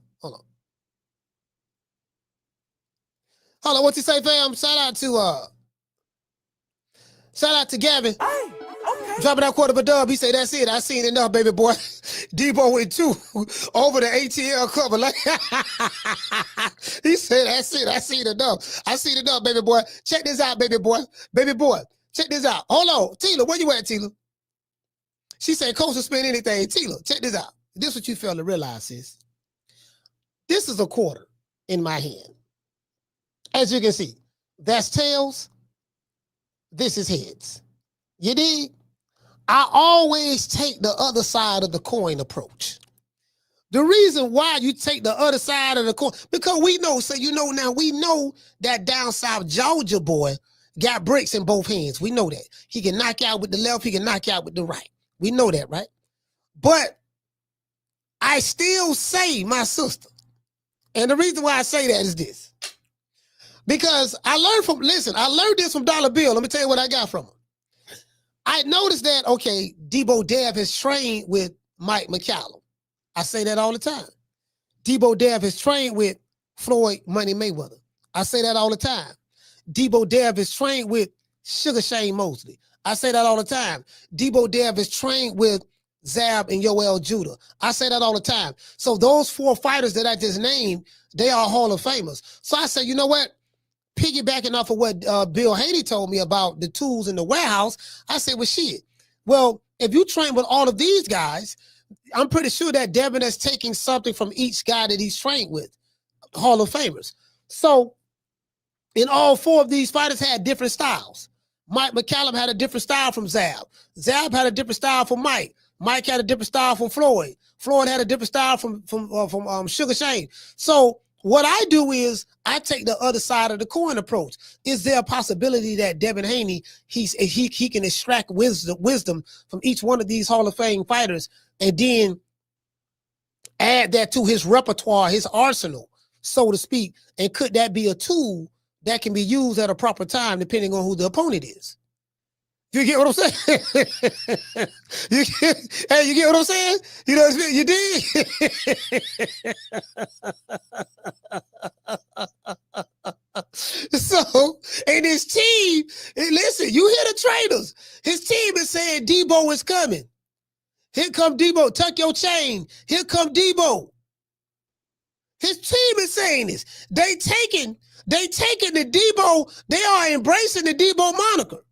Hold on, what you say, fam? Shout out to Gavin. Hey, okay. Dropping that quarter of a dub. He say, that's it. I seen enough, baby boy. Debo went 2 over the ATL cover. Like he said, that's it. I seen enough. I seen enough, baby boy. Check this out, baby boy. Baby boy, check this out. Hold on. Tila, where you at, Tila? She said, Coach will spend anything. Tila, check this out. This is what you fail to realize, sis. This is a quarter in my hand. As you can see, that's tails. This is heads. You dig? I always take the other side of the coin approach. The reason why you take the other side of the coin, because we know, we know that down south Georgia boy got bricks in both hands. We know that. He can knock out with the left, he can knock out with the right. We know that, right? But I still say, my sister, and the reason why I say that is this. Because I learned this from Dollar Bill. Let me tell you what I got from him. I noticed that, okay, Debo Dev has trained with Mike McCallum. I say that all the time. Debo Dev has trained with Floyd Money Mayweather. I say that all the time. Debo Dev has trained with Sugar Shane Mosley. I say that all the time. Debo Dev has trained with Zab, and Yoel Judah. I say that all the time. So those 4 fighters that I just named, they are Hall of Famers. So I say, you know what? Piggybacking off of what Bill Haney told me about the tools in the warehouse, I said, well, shit. Well, if you train with all of these guys, I'm pretty sure that Devin is taking something from each guy that he's trained with, Hall of Famers. So, in all 4 of these fighters had different styles. Mike McCallum had a different style from Zab. Zab had a different style from Mike. Mike had a different style from Floyd. Floyd had a different style from Sugar Shane. So what I do is I take the other side of the coin approach. Is there a possibility that Devin Haney, he can extract wisdom from each one of these Hall of Fame fighters and then add that to his repertoire, his arsenal, so to speak? And could that be a tool that can be used at a proper time depending on who the opponent is? You get what I'm saying? You get what I'm saying? You know what I'm saying? You dig? So, and his team, and listen, you hear the trainers. His team is saying Debo is coming. Here come Debo. Tuck your chain. Here come Debo. His team is saying this. They taking the Debo. They are embracing the Debo moniker.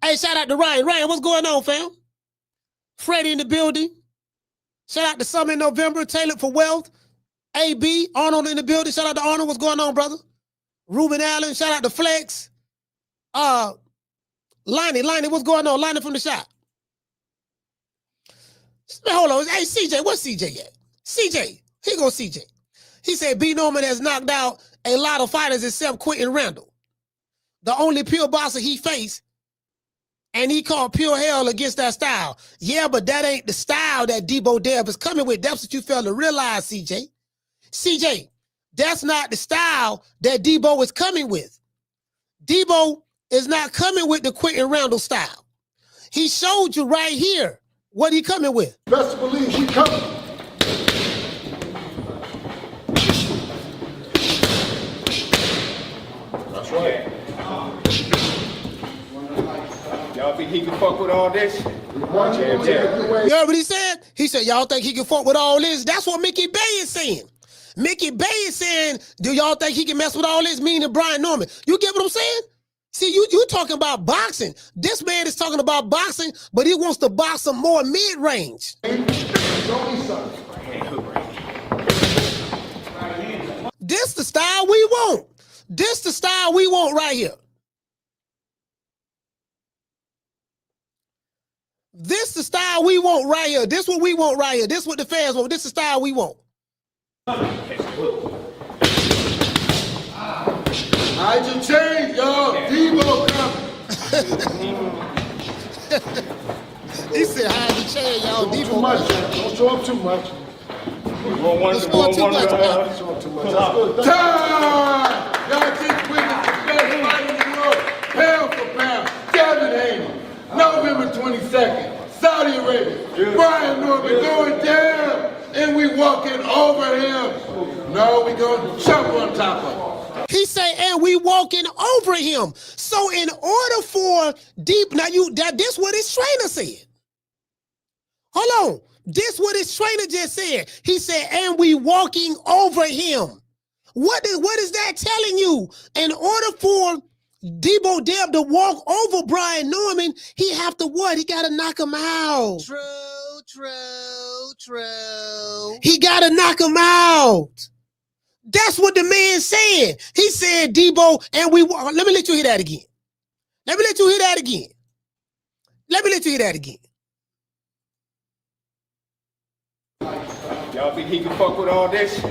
Hey, shout out to Ryan. Ryan, what's going on, fam? Freddie in the building. Shout out to Summer in November. Tailored for Wealth. AB, Arnold in the building. Shout out to Arnold. What's going on, brother? Ruben Allen. Shout out to Flex. Lonnie, what's going on? Lonnie from the shop. Hold on. Hey, CJ, what's CJ at? CJ, here goes CJ. He said B. Norman has knocked out a lot of fighters except Quentin Randall. The only pure boxer he faced, and he called pure hell against that style. Yeah, but that ain't the style that Debo Dev is coming with. That's what you fail to realize, CJ. CJ, that's not the style that Debo is coming with. Debo is not coming with the Quentin Randall style. He showed you right here what he coming with. Best believe he coming. That's right. Y'all think he can fuck with all this? Watch him. You heard what he said? He said, y'all think he can fuck with all this? That's what Mickey Bae is saying. Mickey Bae is saying, do y'all think he can mess with all this? Meaning Brian Norman. You get what I'm saying? See, you talking about boxing. This man is talking about boxing, but he wants to box some more mid-range. This the style we want. This the style we want right here. This the style we want right here. This what we want right here. This what the fans want. This the style we want. Hide your chain, y'all. Debo coming. He said, hide your chain, y'all. Debo too much. Don't show up too much. Don't show up too much. Time! Y'all just witnessed the best fight in the world, pound for pound. Devin Haney, November 22nd, Saudi Arabia. Brian Norman going down, and we walking over him. No, we gonna jump on top of him. He say, and we walking over him. So in order for this what his trainer said. Hold on. This what his trainer just said. He said, and we walking over him. What is that telling you? In order for Debo Dev to walk over Brian Norman, he have to what? He got to knock him out. True. He got to knock him out. That's what the man said. He said, Debo, and we walk. Let me let you hear that again. Let me let you hear that again. Y'all think he can fuck with all this?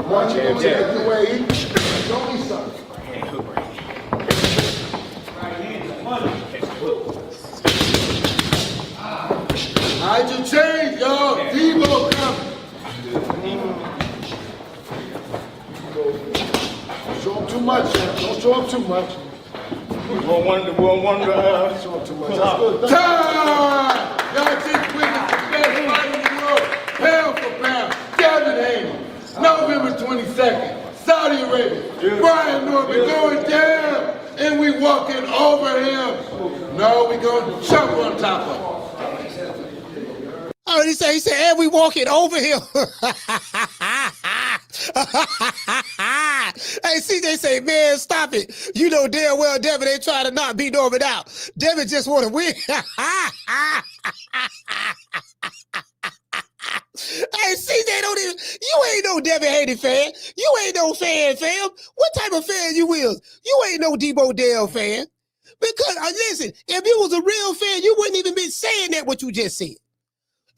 Watch him. Show me something. Hide your chain, y'all. Debo coming. Don't show up too much. Don't show up too much. We'll wonder. Show up too much. Time! Y'all just witnessed the best fight in the world, pound for pound. Devin Haney, November 22nd, Saudi Arabia. Brian Norman going down, and we walking over him. No, we gonna jump on top of him. Oh, he said, and we walking over him. Hey, CJ say, man, stop it. You know damn well Devin ain't trying to not beat Norman out. Devin just want to win. Hey, CJ don't even, you ain't no Devin Haney fan. You ain't no fan, fam. What type of fan you is? You ain't no Debo Dev fan. Because, listen, if you was a real fan, you wouldn't even be saying that what you just said.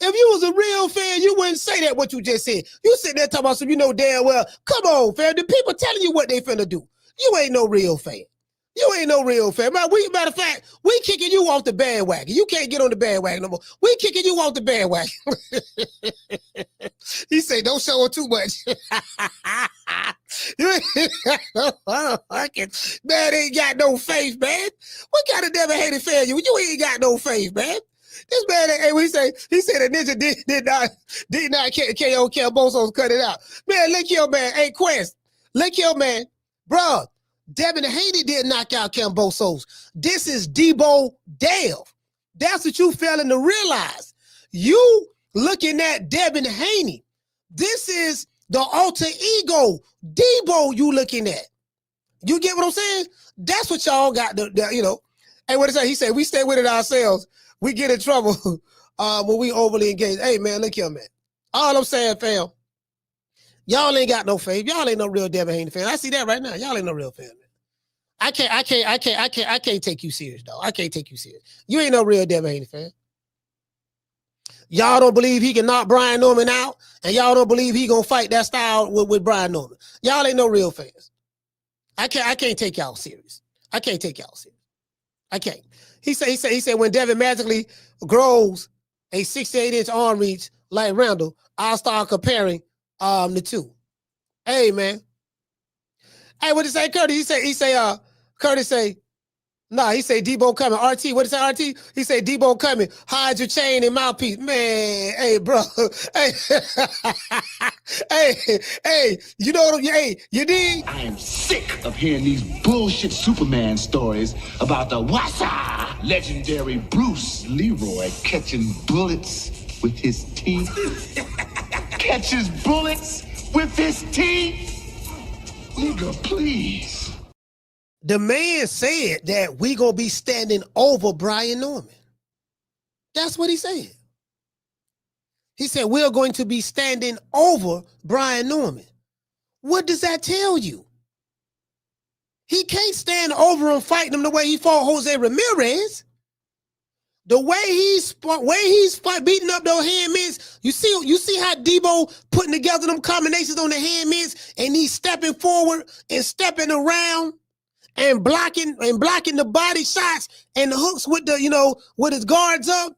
If you was a real fan, you wouldn't say that what you just said. You sitting there talking about some, you know damn well, come on, fam. The people telling you what they finna do. You ain't no real fan. You ain't no real fan. Matter of fact, we kicking you off the bandwagon. You can't get on the bandwagon no more. We kicking you off the bandwagon. He say, don't show her too much. Man, ain't got no faith, man. What kind of Devin Haney fan you? You ain't got no faith, man. This man, hey, he said a ninja did not KO Cambosos cut it out. Man, look here, man. Hey, Quest, look here, man. Bruh, Devin Haney did knock out Cambosos. This is Debo Dev. That's what you failing to realize. You looking at Devin Haney. This is the alter ego Debo you looking at. You get what I'm saying? That's what y'all got, you know. Hey, what is that? He said, we stay with it ourselves. We get in trouble when we overly engaged. Hey, man, look here, man. All I'm saying, fam, y'all ain't got no faith. Y'all ain't no real Devin Haney fan. I see that right now. Y'all ain't no real fan, man. I can't take you serious, dog. I can't take you serious. You ain't no real Devin Haney fan. Y'all don't believe he can knock Brian Norman out, and y'all don't believe he gonna fight that style with Brian Norman. Y'all ain't no real fans. I can't take y'all serious. I can't take y'all serious. I can't. He said when Devin magically grows a 68-inch arm reach like Randall, I'll start comparing the two. Hey, man. Hey, what did he say, Curtis? Curtis say, nah, he say Debo coming. RT, what did he say, RT? He say Debo coming. Hide your chain and mouthpiece. Man, hey, bro. Hey, hey, you know what you dig? I am sick of hearing these bullshit Superman stories about the Wassa legendary Bruce Leroy catching bullets with his teeth. Catches bullets with his teeth? Nigga, please. The man said that we gonna be standing over Brian Norman. That's what he said. He said we're going to be standing over Brian Norman. What does that tell you? He can't stand over him fighting him the way he fought Jose Ramirez. The way he's beating up those hand mitts, you see how Debo putting together them combinations on the hand mitts, and he's stepping forward and stepping around and blocking the body shots and the hooks with the, you know, with his guards up.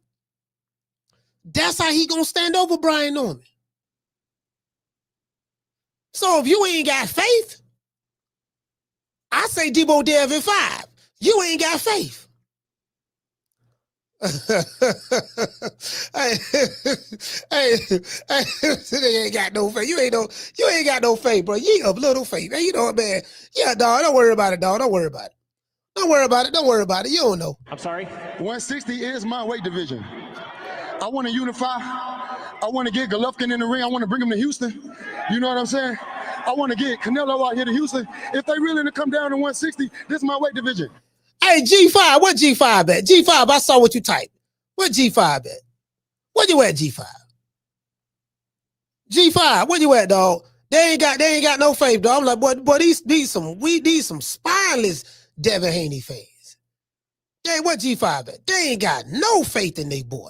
That's how he gonna stand over Brian Norman. So if you ain't got faith, I say Debo Dev in 5. You ain't got faith. hey, they ain't got no faith. You ain't got no faith, bro. You of little faith. Hey, you know what, man? Yeah, dog. Don't worry about it, dog. Don't worry about it. Don't worry about it. Don't worry about it. You don't know. I'm sorry? 160 is my weight division. I want to unify. I want to get Golovkin in the ring. I want to bring him to Houston. You know what I'm saying? I want to get Canelo out here to Houston. If they really to come down to 160, this is my weight division. Hey, G5, what G5 at? G5, I saw what you typed. What G5 at? Where you at, G5? G5, where you at, dog? They ain't got no faith, dog. I'm like, boy, these some spineless Devin Haney fans. Hey, what G5 at? They ain't got no faith in they boy.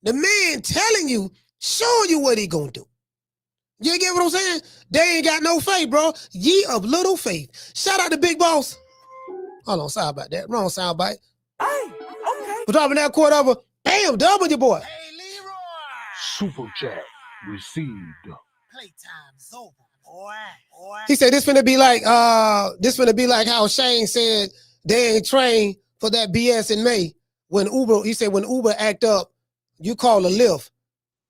The man telling you, showing you what he gonna do. You get what I'm saying? They ain't got no faith, bro. Ye of little faith. Shout out to Big Boss. Hold on, sorry about that. Wrong sound bite. Hey, okay. We're dropping that quarter over. Bam, double your boy. Hey, Leroy. Super chat received. Playtime's over, boy. He said this finna be like how Shane said they ain't trained for that BS in May. When Uber act up, you call a lift.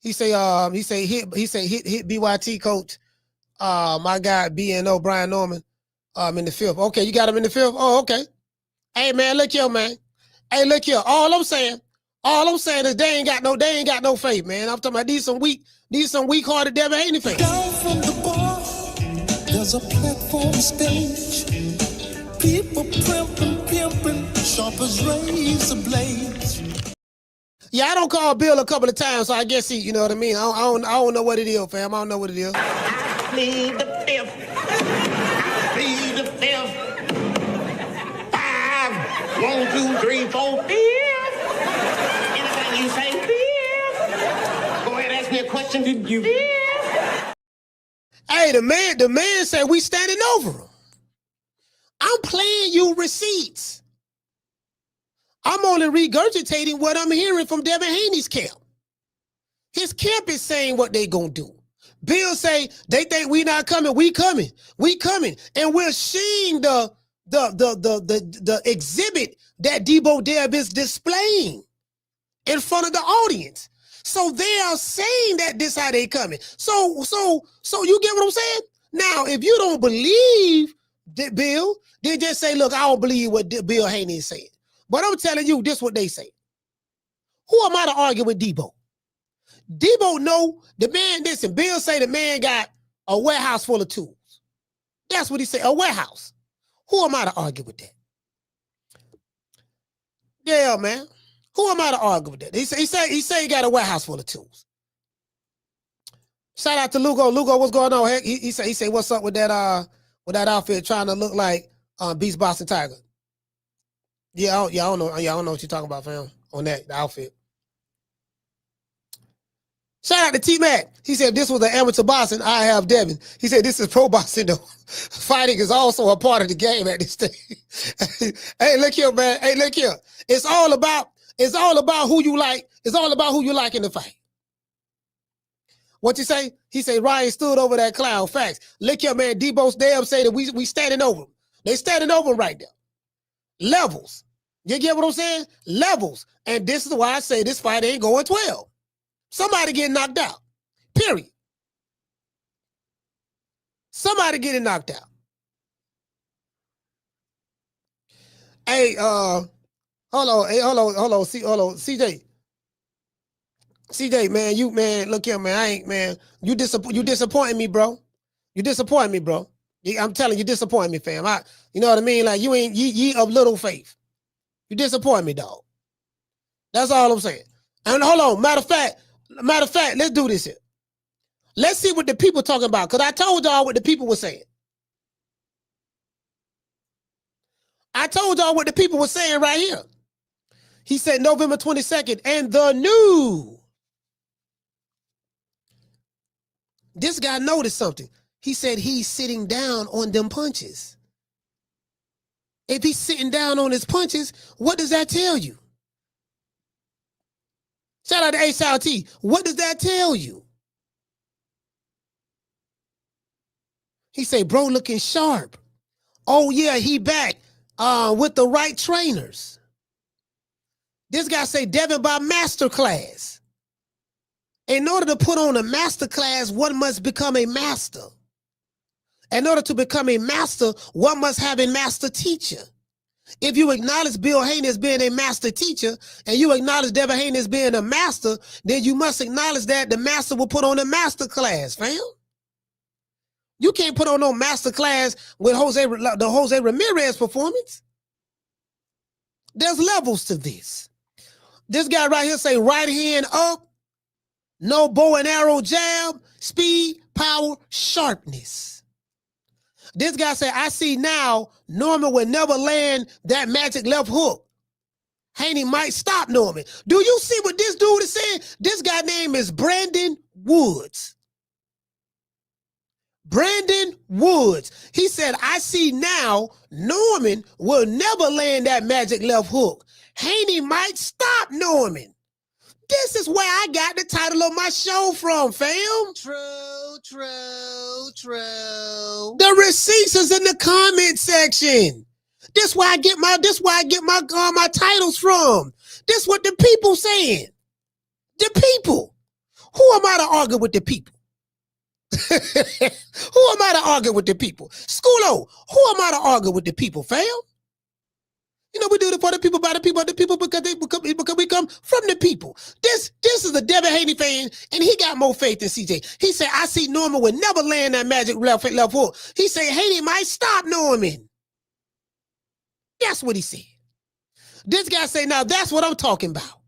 He say hit BYT coach. My guy BNO Brian Norman. In the 5th. Okay, you got him in the 5th? Oh, okay. Hey, man, look here, man. Hey, look here. All I'm saying All I'm saying is they ain't got no faith, man. I'm talking about these some weak-hearted Devin Haney fans. Down from the bar, there's a platform stage. People pimping, sharp as razor blades. Yeah, I don't call Bill a couple of times, so I guess he, you know what I mean? I don't know what it is, fam. I don't know what it is. I plead the fifth. I plead the fifth. 5, 1, 2, 3, 4, 5. Anything you say, 5. Go ahead, ask me a question. Did you? 5. Hey, the man said we standing over him. I'm playing you receipts. I'm only regurgitating what I'm hearing from Devin Haney's camp. His camp is saying what they gonna do. Bill say they think we not coming. We coming. And we're seeing the exhibit that Debo Dev is displaying in front of the audience. So they are saying that this how they coming. So you get what I'm saying? Now, if you don't believe Bill, then just say, look, I don't believe what Bill Haney is saying. But I'm telling you, this is what they say. Who am I to argue with Debo? Debo know the man, listen, Bill say the man got a warehouse full of tools. That's what he said, a warehouse. Who am I to argue with that? Yeah, man. Who am I to argue with that? He say he got a warehouse full of tools. Shout out to Lugo. Lugo, what's going on? He say, what's up with that outfit trying to look like Beast Boston Tiger? Yeah, I don't know what you're talking about, fam, on that outfit. Shout out to T-Mac. He said, if this was an amateur boxing, I have Devin. He said, this is pro boxing, though. Fighting is also a part of the game at this stage. Hey, look here, man. Hey, look here. It's all about who you like. It's all about who you like in the fight. What you say? He said, Ryan stood over that clown. Facts. Look here, man. Debo Dev say that we standing over him. They standing over him right there. Levels. You get what I'm saying? Levels. And this is why I say this fight ain't going 12. Somebody getting knocked out. Period. Somebody getting knocked out. Hey, hold on. Hey, hold on. CJ. CJ, man, look here, man. You disappointing me, bro. You disappointing me, bro. I'm telling you, disappointing me, fam. You know what I mean? Like, you ain't ye of little faith. You disappoint me, dog. That's all I'm saying. And hold on. Matter of fact, let's do this here. Let's see what the people talking about. Because I told y'all what the people were saying. I told y'all what the people were saying right here. He said November 22nd and the new. This guy noticed something. He said he's sitting down on them punches. If he's sitting down on his punches, what does that tell you? Shout out to A-Sal-T. What does that tell you? He say, bro, looking sharp. Oh, yeah, he back with the right trainers. This guy say, Devin by masterclass. In order to put on a masterclass, one must become a master. In order to become a master, one must have a master teacher. If you acknowledge Bill Haney as being a master teacher and you acknowledge Devin Haney as being a master, then you must acknowledge that the master will put on a master class, fam. You can't put on no master class with the Jose Ramirez performance. There's levels to this. This guy right here say right hand up, no bow and arrow jab, speed, power, sharpness. This guy said, I see now Norman will never land that magic left hook. Haney might stop Norman. Do you see what this dude is saying? This guy name is Brandon Woods. Brandon Woods. He said, I see now Norman will never land that magic left hook. Haney might stop Norman. This is where I got the title of my show from, fam. True. The receipts is in the comment section. This why I get my titles from. This what the people saying. The people. Who am I to argue with the people? Who am I to argue with the people? Schoolo, who am I to argue with the people, fam? You know, we do it for the people, by the people, because we come from the people. This is a Devin Haney fan, and he got more faith than CJ. He said, I see Norman would never land that magic left hook. He said, Haney might stop Norman. That's what he said. This guy say, now that's what I'm talking about.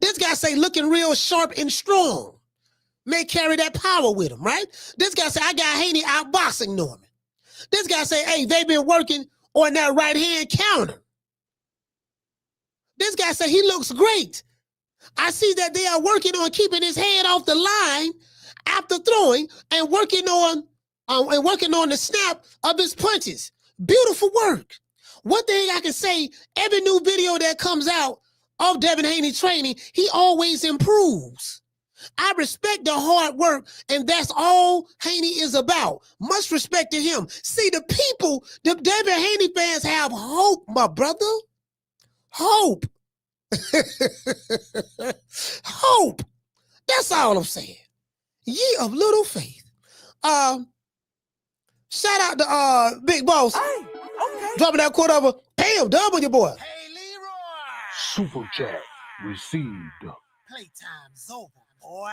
This guy say, looking real sharp and strong. May carry that power with him, right? This guy say, I got Haney outboxing Norman. This guy say, hey, they've been working on that right-hand counter. This guy said he looks great. I see that they are working on keeping his head off the line after throwing and working on the snap of his punches. Beautiful work. One thing I can say, every new video that comes out of Devin Haney training, he always improves. I respect the hard work, and that's all Haney is about. Much respect to him. See, the people, the Devin Haney fans have hope, my brother. Hope. Hope. That's all I'm saying. Ye of little faith. Shout out to Big Boss. Hey, okay. Dropping that quote over. Bam, double your boy. Hey, Leroy. Super chat received. Playtime's over, boy.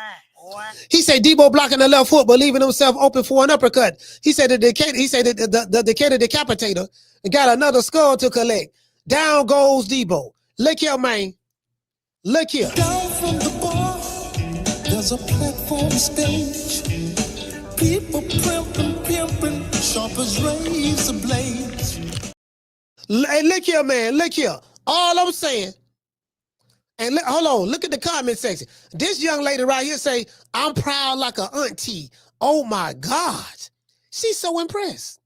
He said Debo blocking the left foot, but leaving himself open for an uppercut. He said the Decatur decapitator got another skull to collect. Down goes Debo. Look here, man. Look here. Down from the bar, there's a platform stage. People pimping, sharp as razor blades. Hey, look here, man. Look here. All I'm saying, and hold on, look at the comment section. This young lady right here say, I'm proud like an auntie. Oh my God. She's so impressed.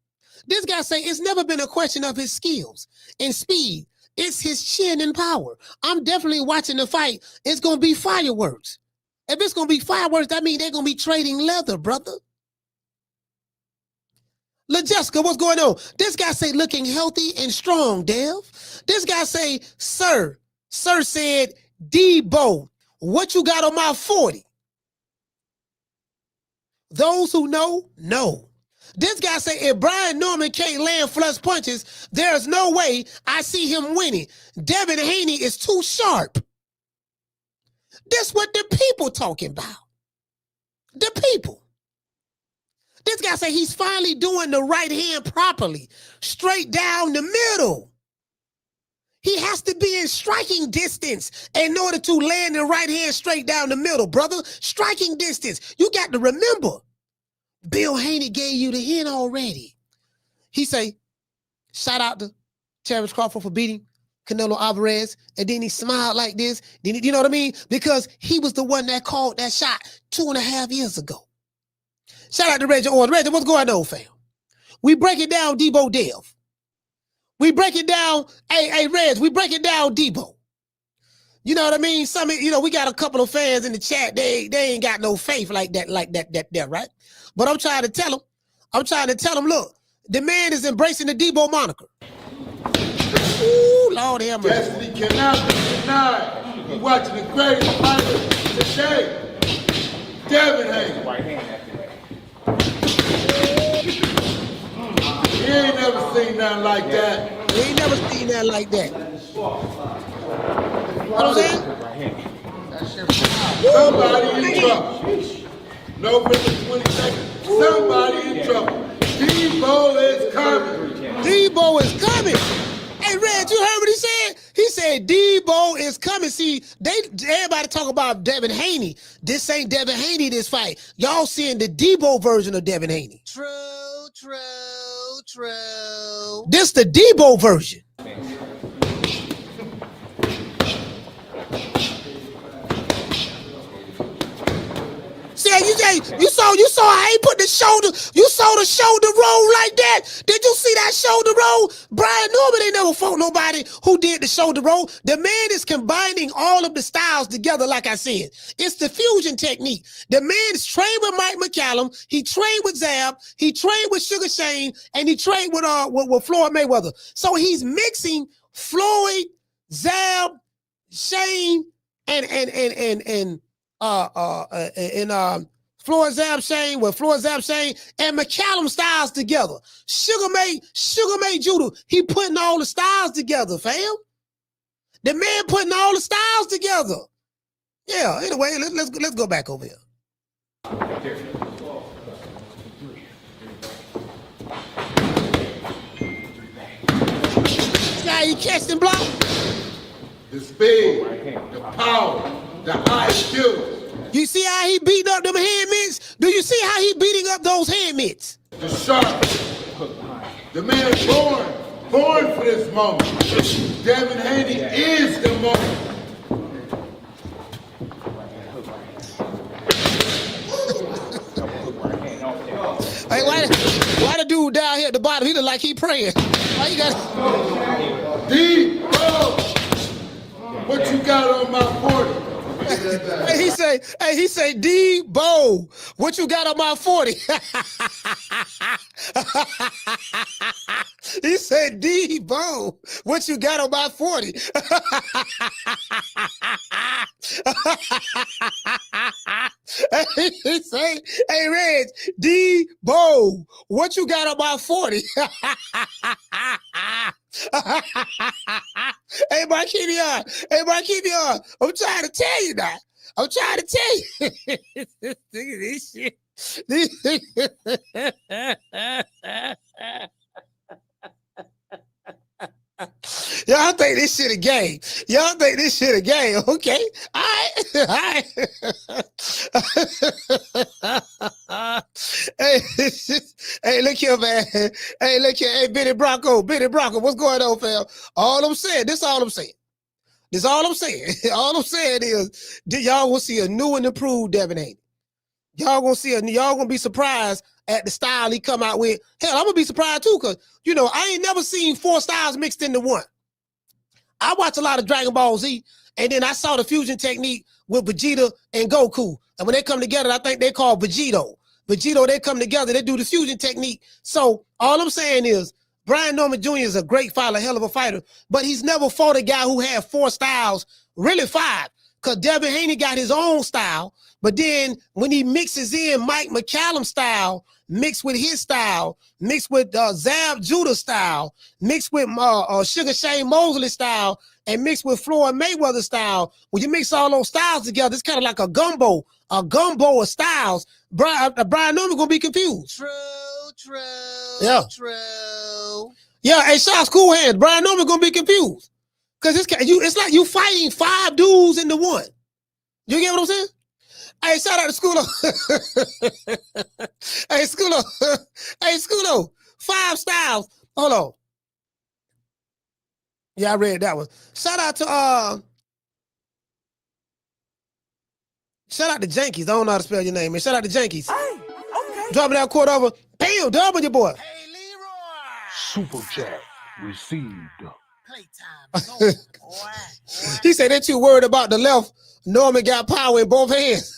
This guy say it's never been a question of his skills and speed. It's his chin and power. I'm definitely watching the fight. It's going to be fireworks. If it's going to be fireworks, that means they're going to be trading leather, brother. LaJessica, what's going on? This guy say looking healthy and strong, Dev. This guy say, sir said, Debo, what you got on my 40? Those who know. This guy say, if Brian Norman can't land flush punches, there's no way I see him winning. Devin Haney is too sharp. That's what the people talking about. The people. This guy say he's finally doing the right hand properly, straight down the middle. He has to be in striking distance in order to land the right hand straight down the middle, brother. Striking distance. You got to remember. Bill Haney gave you the hint already. He say, shout out to Terrence Crawford for beating Canelo Alvarez, and then he smiled like this. Then you know what I mean? Because he was the one that called that shot 2.5 years ago. Shout out to Reggie Owens. Reggie, what's going on, fam? We break it down, Debo Dev. We break it down, hey, Reg, we break it down, Debo. You know what I mean? We got a couple of fans in the chat. They ain't got no faith like that, right? But I'm trying to tell them, look, the man is embracing the Debo moniker. Ooh, Lord have mercy. Destiny cannot be denied. We're watching the greatest fight today. Devin Haney. He ain't never seen nothing like that. He ain't never seen nothing like that. What I'm saying? Somebody in trouble. November 22nd. Somebody in trouble. Debo is coming. Debo is coming. Hey, Red, you heard what he said? He said Debo is coming. See, everybody talk about Devin Haney. This ain't Devin Haney, this fight. Y'all seeing the Debo version of Devin Haney. True. This the Debo version. You saw how he put the shoulder, you saw the shoulder roll like that? Did you see that shoulder roll? Brian Norman ain't never fought nobody who did the shoulder roll. The man is combining all of the styles together, like I said. It's the fusion technique. The man is trained with Mike McCallum, he trained with Zab, he trained with Sugar Shane, and he trained with Floyd Mayweather. So he's mixing Floyd, Zab, Shane, and Floyd Zab Shane with Floyd Zab Shane and McCallum styles together. Sugar made judo. He putting all the styles together, fam. The man putting all the styles together. Yeah. Anyway, let's go back over here. Now he catch and block. The speed, the power, the IQ. You see how he beating up them hand mitts? Do you see how he beating up those hand mitts? The sharp. The man born for this moment. Devin Haney is the moment. Hey, why the dude down here at the bottom? He look like he praying. Why you got? Debo, what you got on my 40? Hey, he say, Debo, what you got on my 40? He said, Debo, what you got on my 40? He say, hey, Reg, Debo, what you got on my 40? Hey, Marquinhos, I'm trying to tell you that. I'm trying to tell you. Look at this shit. Y'all think this shit a game. Okay. All right. Hey, look here, man. Hey, look here. Hey, Benny Bronco, what's going on, fam? All I'm saying is, all I'm saying is, y'all will see a new and improved Devin Haney. Y'all gonna be surprised at the style he come out with. Hell, I'm gonna be surprised too, because I ain't never seen 4 styles mixed into one. I watch a lot of Dragon Ball Z, and then I saw the fusion technique with Vegeta and Goku. And when they come together, I think they call Vegito. They come together, they do the fusion technique. So all I'm saying is, Brian Norman Jr. is a great fighter, a hell of a fighter, but he's never fought a guy who had 4 styles, really 5, because Devin Haney got his own style. But then when he mixes in Mike McCallum style, mixed with his style, mixed with Zab Judah style, mixed with Sugar Shane Mosley style, and mixed with Floyd Mayweather style, when you mix all those styles together, it's kind of like a gumbo of styles. Brian Norman gonna be confused. True. Yeah. True. Yeah, hey, shots, cool hands. Brian Norman gonna be confused. Because it's like you fighting 5 dudes into one. You get what I'm saying? Hey, shout out to Schoolo. Hey, Schoolo. 5 styles. Hold on. Yeah, I read that one. Shout out to Jankies. I don't know how to spell your name, man. Shout out to Jankies. Hey, okay. Dropping that quote over. Bam, dub on your boy. Hey, Leroy. Super chat received. Playtime. He said that you worried about the left. Norman got power in both hands.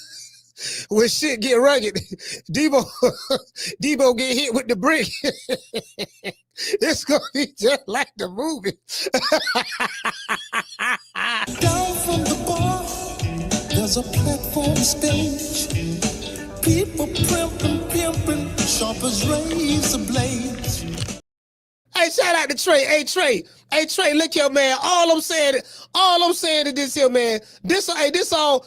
When shit get rugged, Debo get hit with the brick. It's gonna be just like the movie. Down from the bar, there's a platform stage. People pimping, sharp as razor blades. Hey, shout out to Trey. Hey, Trey, look here, man. All I'm saying to this here, man. This all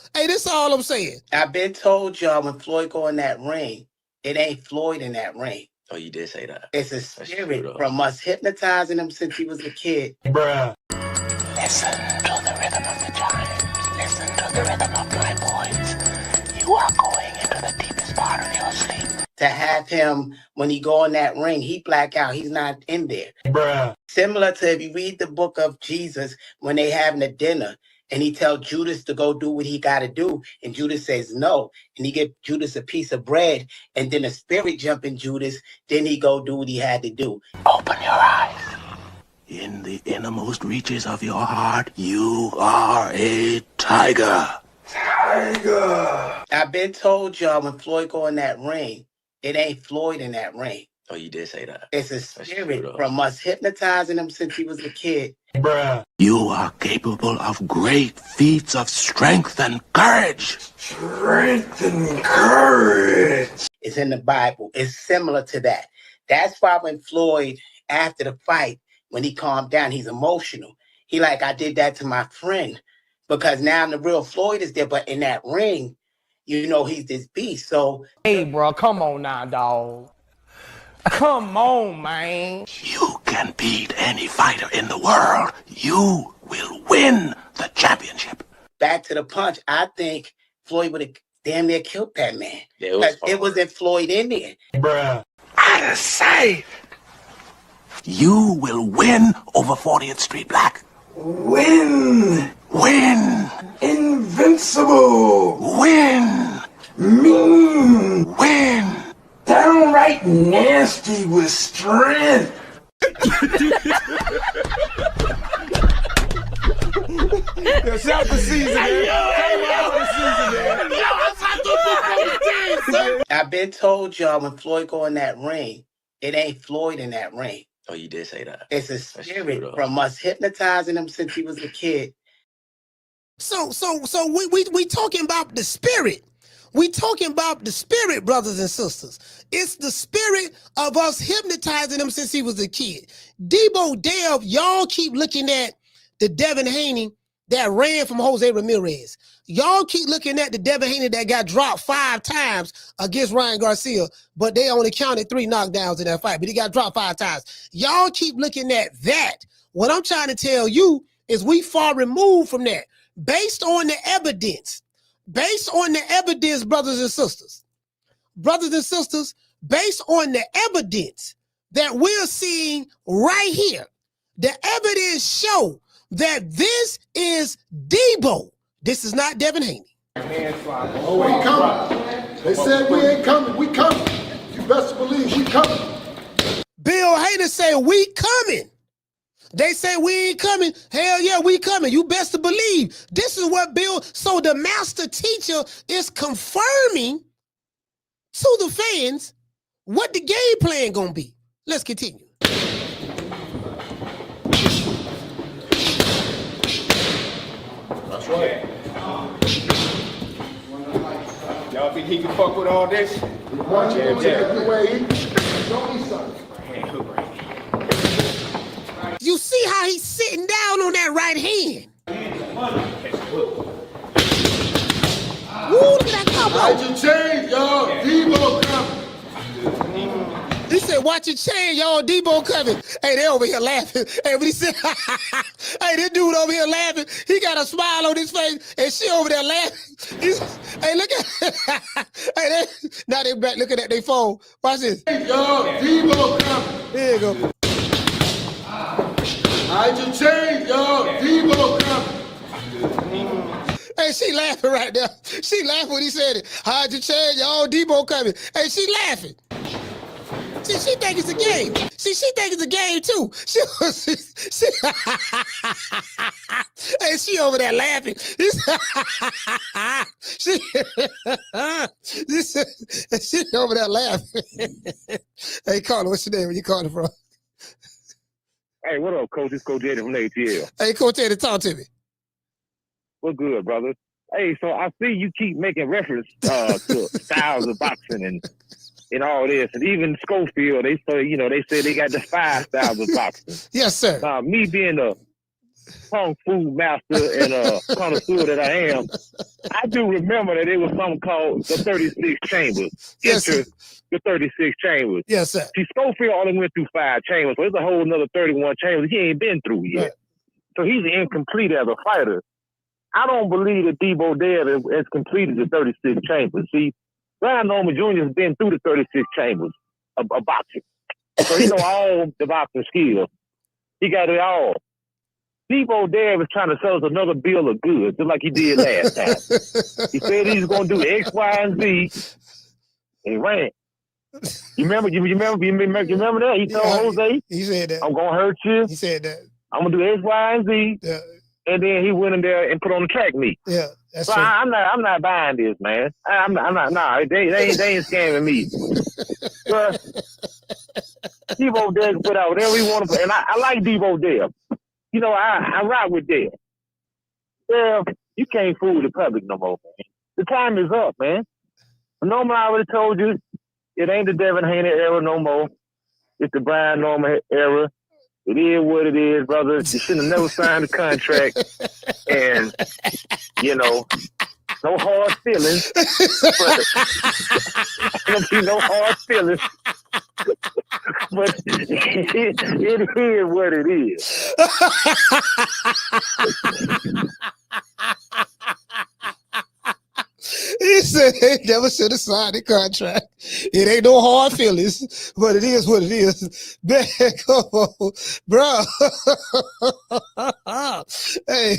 I'm saying. I've been told y'all when Floyd go in that ring, it ain't Floyd in that ring. Oh, you did say that. It's a spirit from us hypnotizing him since he was a kid. Bruh. Listen to the rhythm of the chimes. Listen to the rhythm of my voice. You are going into the deepest part of your sleep. To have him, when he go in that ring, he black out. He's not in there. Bruh. Similar to if you read the book of Jesus, when they having a dinner, and he tell Judas to go do what he got to do, and Judas says no, and he give Judas a piece of bread, and then the spirit jump in Judas, then he go do what he had to do. Open your eyes. In the innermost reaches of your heart, you are a tiger. I've been told y'all when Floyd go in that ring, it ain't Floyd in that ring. Oh, you did say that. It's a spirit from us hypnotizing him since he was a kid. Bruh. You are capable of great feats of strength and courage. Strength and courage. It's in the Bible. It's similar to that. That's why when Floyd, after the fight, when he calmed down, he's emotional. He like, I did that to my friend because now the real Floyd is there, but in that ring, you know, he's this beast. So, hey, bro, come on now, dog. Come on, man. You can beat any fighter in the world. You will win the championship. Back to the punch. I think Floyd would have damn near killed that man. Yeah, it wasn't Floyd in there. Bruh. I say, you will win over 40th Street Black. Win. Win. Invincible. Win. Mean. Win. Downright nasty with strength. Yo, shout the season, man. I've been told y'all when Floyd go in that ring, it ain't Floyd in that ring. Oh, you did say that. It's a spirit from us hypnotizing him since he was a kid. So we talking about the spirit. We talking about the spirit, brothers and sisters. It's the spirit of us hypnotizing him since he was a kid. Debo Dev, y'all keep looking at the Devin Haney that ran from Jose Ramirez. Y'all keep looking at the Devin Haney that got dropped 5 times against Ryan Garcia, but they only counted 3 knockdowns in that fight, but he got dropped 5 times. Y'all keep looking at that. What I'm trying to tell you is we far removed from that. Based on the evidence, brothers and sisters, based on the evidence that we're seeing right here, the evidence show that this is Debo. This is not Devin Haney. Oh, we coming. They said we ain't coming. We coming. You best believe we coming. Bill Hader said we coming. They say we ain't coming. Hell yeah, we coming. You best to believe. This is what Bill, so the master teacher is confirming to the fans what the game plan gonna be. Let's continue. That's right. Y'all think he can fuck with all this? Watch him. You see how he's sitting down on that right hand. Woo, look at that combo. Hide your chain, y'all. Debo coming. He said, watch your chain, y'all. Debo coming. Hey, they over here laughing. Hey, when he said, hey, this dude over here laughing. He got a smile on his face, and she over there laughing. Hey, look at, hey, now they back looking at their phone. Watch this. Hey, y'all. Debo coming. There you go. Hide your chain, y'all. Debo coming. Hey, she laughing right now. She laughing when he said it. Hide your chain, y'all. Debo coming. Hey, she laughing. See, she think it's a game. See, she think it's a game too. Hey, she over there laughing. She over there laughing. Hey, Carter, what's your name? Where you calling from? Hey, what up, Coach? It's Coach Eddie from ATL. Hey, Coach Eddie, talk to me. What's good, brother? Hey, so I see you keep making reference to styles of boxing and all this, and even Schofield, they say they got the 5 styles of boxing. Yes, sir. Me being a kung fu master and a connoisseur that I am, I do remember that it was something called the 36 chambers. Yes, sir. The 36 chambers. Yes, sir. See, Schofield only went through 5 chambers, so there's a whole another 31 chambers he ain't been through yet. Right. So he's incomplete as a fighter. I don't believe that Debo Dev has completed the 36 chambers. See, Brian Norman Jr. has been through the 36 chambers of boxing. So he know all the boxing skills. He got it all. Debo Dev is trying to sell us another bill of goods, just like he did last time. He said he was going to do X, Y, and Z, and he ran. You remember that? He told Jose, he said that. I'm going to hurt you. He said that. I'm going to do X, Y, and Z. Yeah. And then he went in there and put on the track meet. Yeah, that's so true. I'm not buying this, man. I'm not. Nah, they ain't scamming me. But Debo Dev can put out whatever he want to put, and I like Debo Dev. You know, I rock with Dev. Dev, you can't fool the public no more, man. The time is up, man. Norman already told you it ain't the Devin Haney era no more. It's the Brian Norman era. It is what it is, brother. You shouldn't have never signed a contract. And, you know, no hard feelings. But don't be no hard feelings. But it is what it is. He said they never should have signed the contract. It ain't no hard feelings, but it is what it is. Man, come on, bro. hey,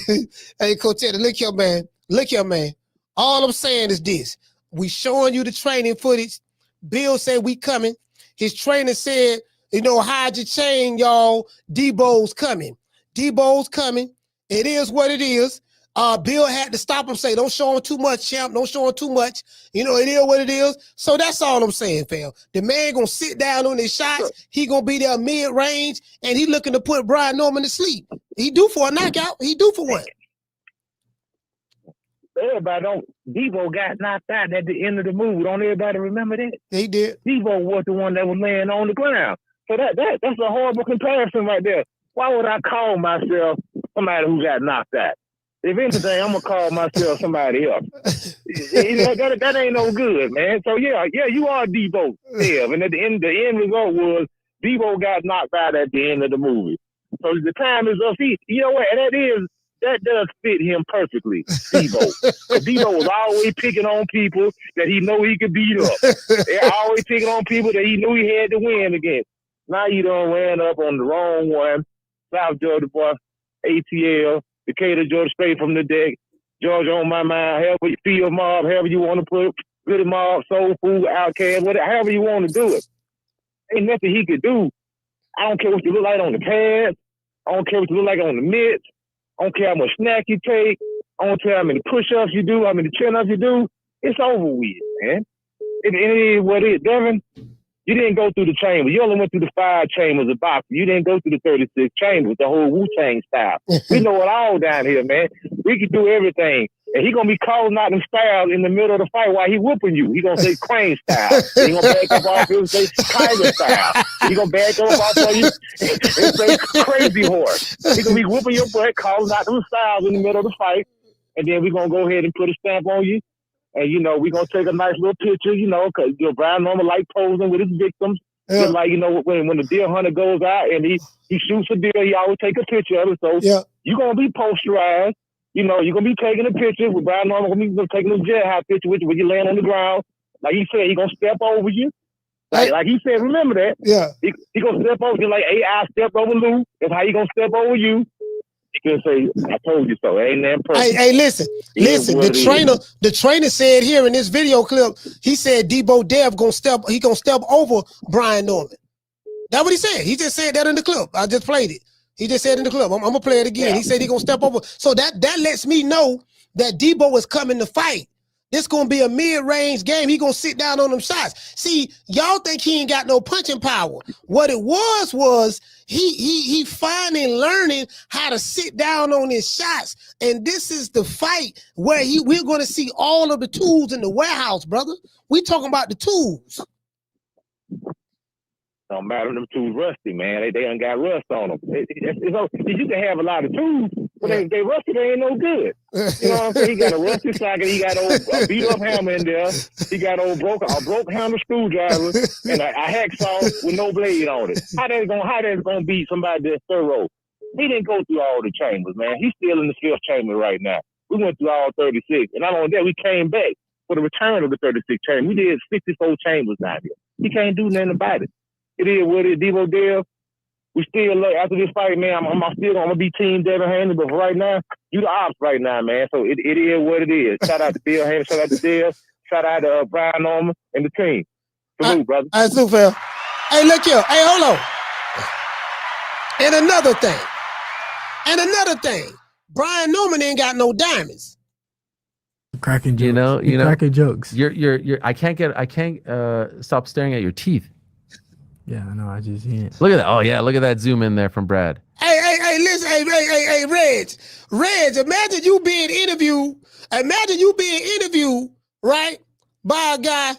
Coach Eddie, look here, man. Look here, man. All I'm saying is this. We showing you the training footage. Bill said we coming. His trainer said, hide your chain, y'all. Debo's coming. Debo's coming. It is what it is. Bill had to stop him, say, don't show him too much, champ. Don't show him too much. It is what it is. So that's all I'm saying, fam. The man gonna sit down on his shots. He gonna be there mid-range, and he looking to put Brian Norman to sleep. He due for a knockout. He due for one. Everybody Debo got knocked out at the end of the movie. Don't everybody remember that? He did. Debo was the one that was laying on the ground. So that's a horrible comparison right there. Why would I call myself somebody who got knocked out? If anything, I'm gonna call myself somebody else. That ain't no good, man. So yeah, you are Debo Dev, and at the end result was Debo got knocked out at the end of the movie. So the time is up. You know what? That does fit him perfectly, Debo. Debo was always picking on people that he know he could beat up. They're always picking on people that he knew he had to win against. Now you done ran up on the wrong one. South Georgia boy, ATL. Decatur, Georgia straight from the deck. Georgia on my mind. However you feel, mob. However you want to put Goody Mob, Soul Food, Outcast, whatever. However you want to do it. Ain't nothing he could do. I don't care what you look like on the pads. I don't care what you look like on the mitts. I don't care how much snack you take. I don't care how many push-ups you do, how many chin-ups you do. It's over with, man. It is what it is. Devin, you didn't go through the chamber. You only went through the 5 chambers of boxing. You didn't go through the 36 chambers, the whole Wu-Tang style. We know it all down here, man. We can do everything. And he going to be calling out them styles in the middle of the fight while he whooping you. He going to say crane style. He going to back up off you and say tiger style. He going to back up off of you and say crazy horse. He going to be whooping your butt, calling out them styles in the middle of the fight. And then we going to go ahead and put a stamp on you. And, we're going to take a nice little picture, because Brian Norman like posing with his victims. Yeah. Just like, when the deer hunter goes out and he shoots a deer, he always take a picture of it. So you're going to be posterized. You're going to be taking a picture with Brian Norman. Going to be taking a jailhouse picture with you when you land on the ground. Like he said, he going to step over you. Like he said, remember that. Yeah. He going to step over you like AI stepped over Lou. That's how he going to step over you. He can say, I told you so. It ain't that perfect. Hey, listen. The trainer said here in this video clip, he said Debo Dev gonna step over Brian Norman. That's what he said. He just said that in the clip. I just played it. He just said in the clip. I'm gonna play it again. Yeah. He said he gonna step over. So that lets me know that Debo is coming to fight. This gonna be a mid-range game. He gonna sit down on them shots. See, y'all think he ain't got no punching power. What it was he finally learning how to sit down on his shots. And this is the fight where we're gonna see all of the tools in the warehouse, brother. We talking about the tools. Don't matter, them tools rusty, man. They done got rust on them. You can have a lot of tools, but they rusty, they ain't no good. You know what I'm saying? He got a rusty socket, he got a beat up hammer in there, he got a broke hammer screwdriver, and a hacksaw with no blade on it. How that's gonna beat somebody that's thorough? He didn't go through all the chambers, man. He's still in the 5th chamber right now. We went through all 36, and not only that, we came back for the return of the 36 chamber. We did 64 chambers down here. He can't do nothing about it. It is what it is, Debo Dev. We still after this fight, man. I'm gonna be Team Devin Haney, but for right now, you the ops right now, man. So it is what it is. Shout out to Bill Haney, shout out to Dev, shout out to Brian Norman and the team. Salute, brother. All right, super. Hey, look here. Hey, hold on. And another thing. Brian Norman ain't got no diamonds. Cracking jokes. Cracking jokes. I can't stop staring at your teeth. Yeah, I know. I just can't. Look at that. Oh yeah, look at that zoom in there from Brad. Hey, listen. Hey, Reg. Imagine you being interviewed, right, by a guy,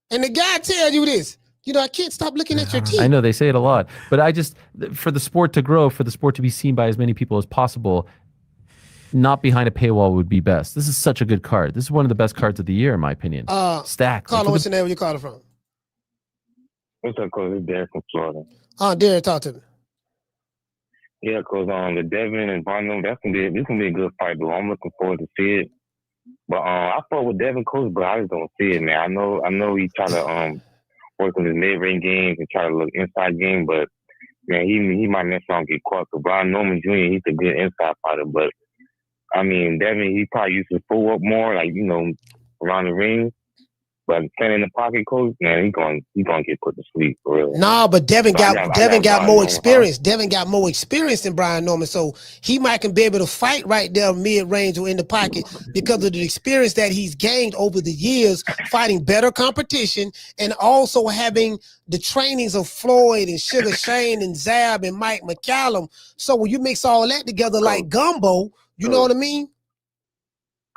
and the guy tells you this. You know, I can't stop looking at your teeth. I know they say it a lot, but I just, for the sport to grow, for the sport to be seen by as many people as possible, not behind a paywall would be best. This is such a good card. This is one of the best cards of the year, in my opinion. Stack. Carla, what's your name? Where you calling from? What's up, Coach? It's Derek from Florida. Derek, talk to me. Yeah, Coach, the Devin and Bono, this gonna be a good fight, though. I'm looking forward to see it. But I fought with Devin, Coach, but I just don't see it, man. I know he try to work on his mid-range games and try to look inside game, but man, he might next time get caught. So Brian Norman Jr., he's a good inside fighter, but I mean, Devin, he probably used to footwork more, like, you know, around the ring. But standing in the pocket, Coach, man, he gonna get put to sleep for real. Nah, but Devin got more experience. Devin got more experience than Brian Norman, so he might can be able to fight right there mid-range or in the pocket because of the experience that he's gained over the years, fighting better competition and also having the trainings of Floyd and Sugar Shane and Zab and Mike McCallum. So when you mix all that together like gumbo, you know what I mean?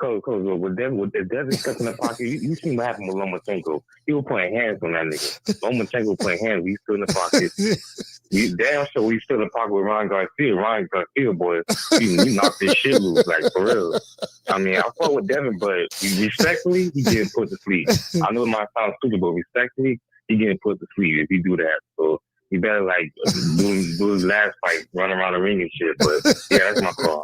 Coach, with Devin stuck in the pocket, you seen what happened with Lomachenko. He was putting hands on that nigga. Lomachenko putting hands, he stood in the pocket. Damn sure he stood in the pocket with Ryan Garcia. Ryan Garcia, boy, he knocked his shit loose, like, for real. I mean, I fought with Devin, but respectfully, he getting put to sleep. I know it might sound stupid, but respectfully, he getting put to sleep if he do that. So he better, like, do his last fight, run around the ring and shit. But, yeah, that's my call.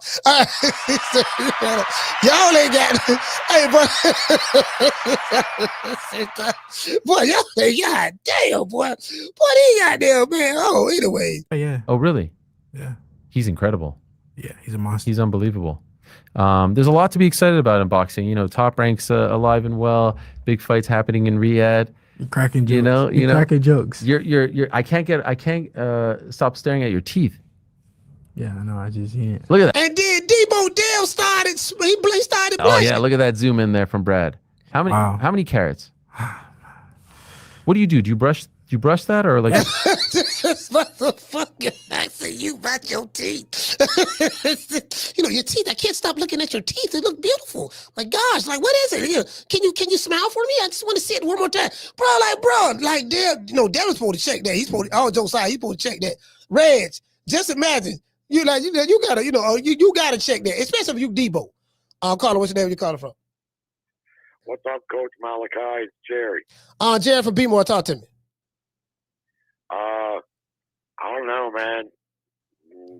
Y'all ain't got... Hey, boy, y'all ain't got... Damn, boy. Boy, they got there, man. Oh, anyway. Oh, yeah. Oh, really? Yeah. He's incredible. Yeah, he's a monster. He's unbelievable. There's a lot to be excited about in boxing. You know, Top Rank's alive and well. Big fights happening in Riyadh. You're cracking jokes. You know, cracking jokes. You're. I can't stop staring at your teeth. Yeah, I know. I just can't. Look at that. And then Debo Dev started. He started. Oh yeah, look at that zoom in there from Brad. How many carrots? What do you do? Do you brush that or like? This motherfucker asking you about your teeth. You know, your teeth. I can't stop looking at your teeth. They look beautiful. My gosh, like what is it? You know, can you smile for me? I just want to see it one more time, bro. Like Dev, you know, Dev's supposed to check that. He's supposed to, all jokes aside, he's supposed to check that. Reg, just imagine you gotta check that, especially if you Debo. Carla, what's your name? Where you calling from? What's up, Coach Malachi? It's Jerry. Jerry from B-More, talk to me. I don't know, man.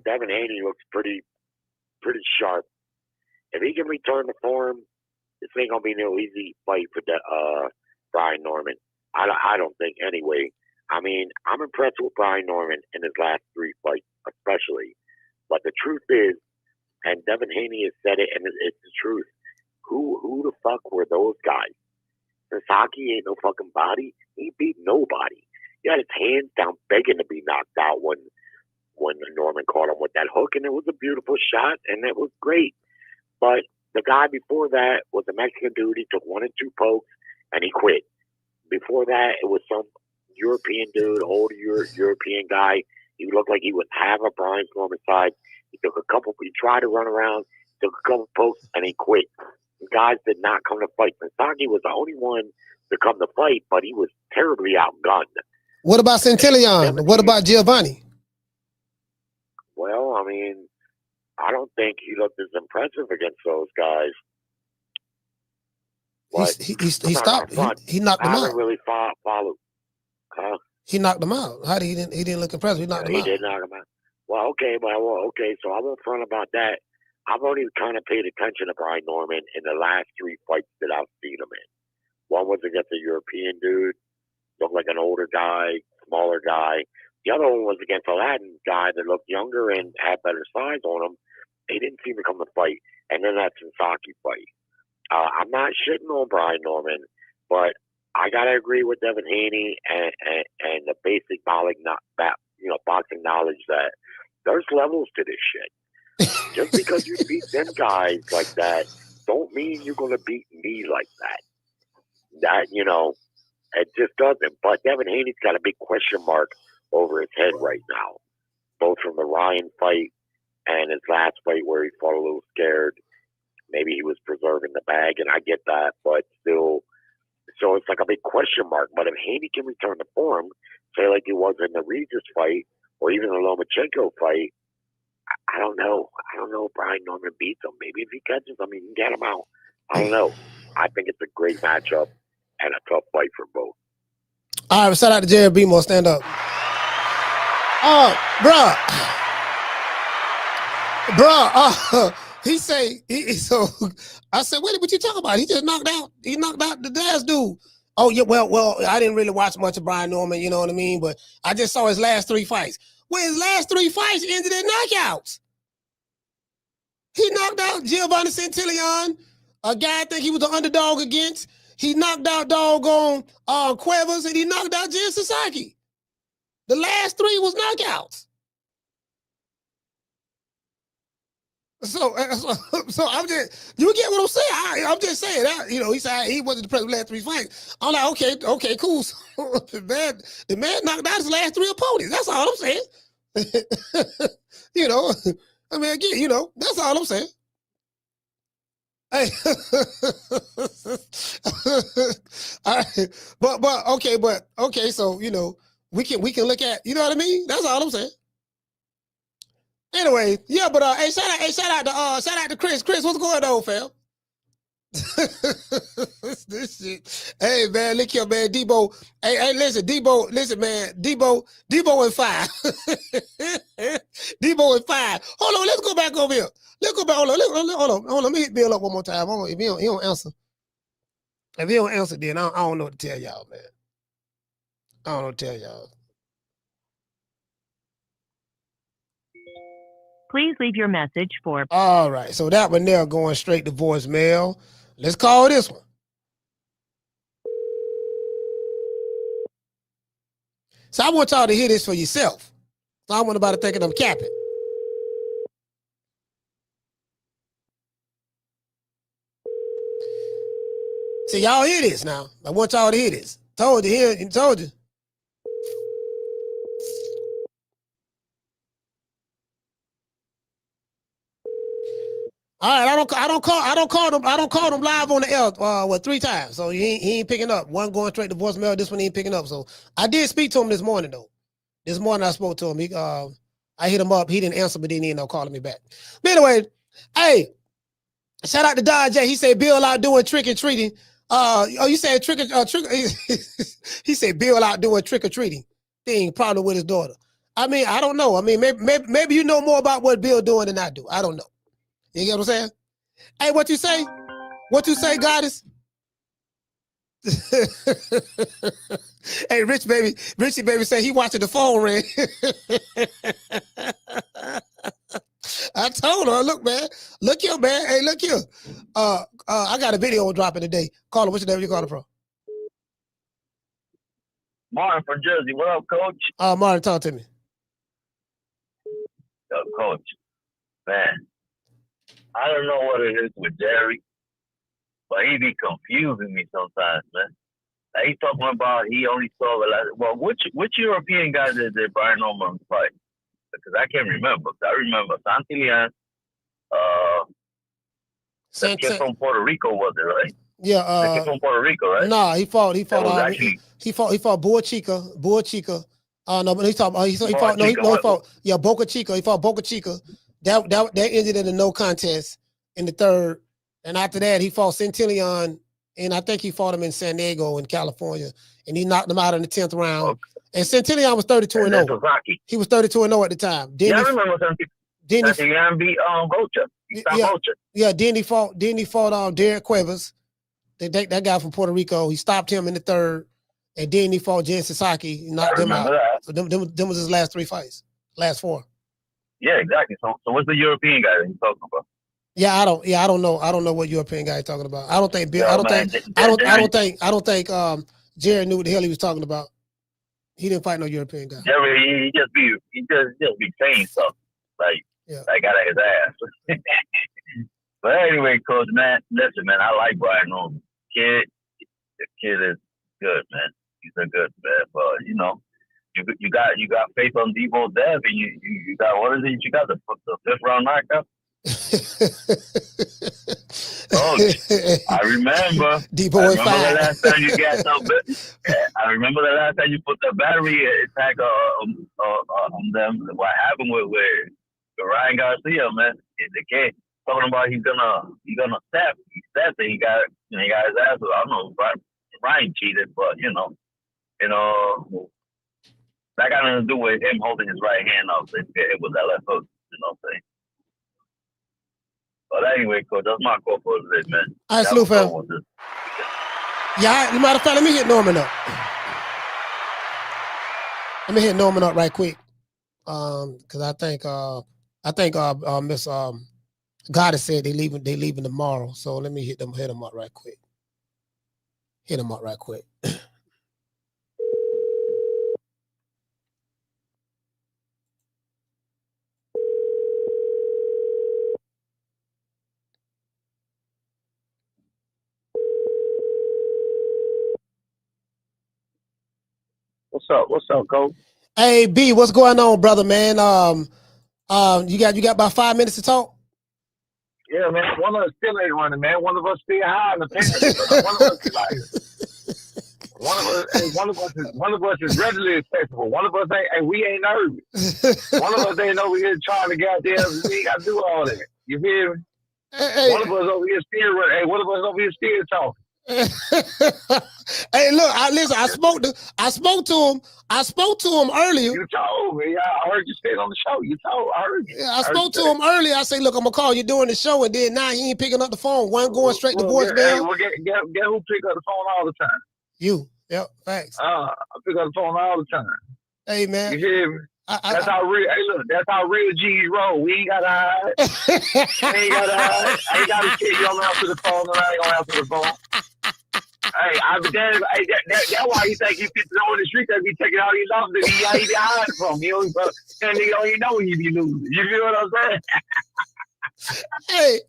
Devin Haney looks pretty sharp. If he can return to form, this ain't gonna be no easy fight for Brian Norman. I don't think anyway. I mean, I'm impressed with Brian Norman in his last 3 fights, especially. But the truth is, and Devin Haney has said it, and it's the truth. Who the fuck were those guys? Sasaki ain't no fucking body. He beat nobody. He had his hands down begging to be knocked out when Norman caught him with that hook, and it was a beautiful shot, and it was great. But the guy before that was a Mexican dude. He took 1 and 2 pokes, and he quit. Before that, it was some European dude, old European guy. He looked like he would have a Brian Norman side. He tried to run around, took a couple pokes, and he quit. The guys did not come to fight. Sasaki was the only one to come to fight, but he was terribly outgunned. What about Centillion? What about Giovanni? Well, I mean, I don't think he looked as impressive against those guys. He stopped. He knocked them out. I haven't really followed. Huh? He knocked them out. He didn't look impressive. He knocked them out. He did knock them out. Well, okay, so I won't front about that. I've only kind of paid attention to Brian Norman in the last 3 fights that I've seen him in. One was against a European dude, looked like an older guy, smaller guy. The other one was against a Latin guy that looked younger and had better size on him. He didn't seem to come to fight. And then that Sasaki fight. I'm not shitting on Brian Norman, but I gotta agree with Devin Haney and the basic knowledge, boxing knowledge that there's levels to this shit. Just because you beat them guys like that, don't mean you're gonna beat me like that. That it just doesn't. But Devin Haney's got a big question mark over his head right now, both from the Ryan fight and his last fight where he fought a little scared. Maybe he was preserving the bag, and I get that, but still. So as almost like a big question mark. But if Haney can return to form, say like he was in the Regis fight or even the Lomachenko fight, I don't know. I don't know if Brian Norman beats him. Maybe if he catches him, he can get him out. I don't know. I think it's a great matchup and a tough fight for both. All right, shout out to Jared Bemo. Stand up. Oh, bruh. He say, so I said, wait, what you talking about? He knocked out the last dude. Oh, yeah, well, I didn't really watch much of Brian Norman, you know what I mean? But I just saw his last 3 fights. Well, his last 3 fights ended in knockouts. He knocked out Giovanni Santillan, a guy I think he was the underdog against. He knocked out doggone Cuevas, and he knocked out Jen Sasaki. The last 3 was knockouts. So I'm just, you get what I'm saying? I'm just saying that, he said he wasn't the president of the last 3 fights. I'm like, okay, cool. So the man knocked out his last 3 opponents. That's all I'm saying. I mean, again, that's all I'm saying. Hey, all right. but okay. So we can look at, you know what I mean? That's all I'm saying. Anyway, yeah, but hey, shout out to Chris. Chris, what's going on, fam? This shit. Hey man, look here, man. Debo. Hey, listen, man. Debo in 5. Debo in 5. Hold on, let's go back over here. Let's go back. Hold on. Let me hit Bill up one more time. Hold on. If he don't answer. If he don't answer, then I don't know what to tell y'all, man. I don't know what to tell y'all. Please leave your message for. All right, so that one there going straight to voicemail. Let's call this one. So I want y'all to hear this for yourself. So I want about to think I'm capping. See, y'all hear this now. I want y'all to hear this. Told you. All right, I don't call them live on the air 3 times. So he ain't picking up. One going straight to voicemail, this one he ain't picking up. So I did speak to him this morning though. This morning I spoke to him. I hit him up. He didn't answer, but then he ended up calling me back. But anyway, hey, shout out to Don J. He said Bill out doing trick or treating. You said trick. He said Bill out doing trick or treating thing, probably with his daughter. I mean, I don't know. I mean, maybe you know more about what Bill doing than I do. I don't know. You get what I'm saying? Hey, what you say? What you say, Goddess? Hey, Richie baby say he watching the phone ring. I told her, look, man. Look here, man. Hey, look here. I got a video dropping today. Call her. What's your name? You calling from? Martin from Jersey. What up, Coach? Martin, talk to me. Yo, Coach. Man, I don't know what it is with Jerry, but he be confusing me sometimes, man. Like he's talking about he only saw the last. Well, which European guy did Brian Norman fight? Because I can't remember. I remember Santillan. The kid from Puerto Rico, was it, right? Yeah. The kid from Puerto Rico, right? Nah, he fought. He fought Boa Chica. No, but he fought. Yeah, Boca Chica. He fought Boca Chica. That ended in a no contest in the 3rd, and after that he fought Santillan, and I think he fought him in San Diego in California, and he knocked him out in the 10th round. Okay. And Santillan was 32-0. He was 32-0 at the time. I remember Santillan beat Bocha. Yeah. Then he fought Derek Cuevas, that guy from Puerto Rico. He stopped him in the 3rd, and then he fought Jen Sasaki. He knocked him out. That. So them was his last 3 fights, last 4. Yeah, exactly. So what's the European guy that you're talking about? Yeah, I don't know. I don't know what European guy you're talking about. I don't think Bill. I don't think Jerry knew what the hell he was talking about. He didn't fight no European guy. Jerry, he just be saying stuff like out of his ass. But anyway, Coach, man, listen, man, I like Brian Norman. The kid is good, man. He's a good man, but you got faith on Debo Dev, and you got, what is it? You got the 5th round knockout. I remember. Debo I remember the last time you got I remember the last time you put the battery attack on them. What happened with Ryan Garcia, man? The kid talking about he's gonna step. He stepped and he got his ass. I don't know if Ryan cheated, but you know, that got nothing to do with him holding his right hand up. It was that left hook. You know what I'm saying? But anyway, coach, that's my call for today, man. All right, salute, fam. Yeah, as a matter of fact, let me hit Norman up. Let me hit Norman up right quick. Because I think Miss Goddess said they leaving tomorrow. So let me hit them up right quick. Hit them up right quick. What's up, coach? Hey B, what's going on, brother, man? You got about 5 minutes to talk? Yeah, man. One of us still ain't running, man. One of us still high in the pants. One of us is readily accessible. One of us we ain't nervous. One of us ain't over here trying to goddamn. We ain't got to do all that. You feel me? One of us over here still running. Hey, one of us over here still talking. Hey, look, I spoke to him earlier. You told me. I heard you say it on the show. I heard you. Yeah, I spoke to him earlier. I say, look, I'm gonna call you during the show, and then now he ain't picking up the phone. One going straight to voicemail. Get who pick up the phone all the time? You. Yep. Thanks. I pick up the phone all the time. Hey, man. You hear me? That's how real. Hey, look, that's how real G's roll. We ain't gotta hide. I ain't gotta tell you I'm answer the phone, and I ain't gonna answer the phone. Hey, that's why you think you fit on the street that be taking all these losses that he be hiding from. That nigga don't even know when you be losing. You feel what I'm saying?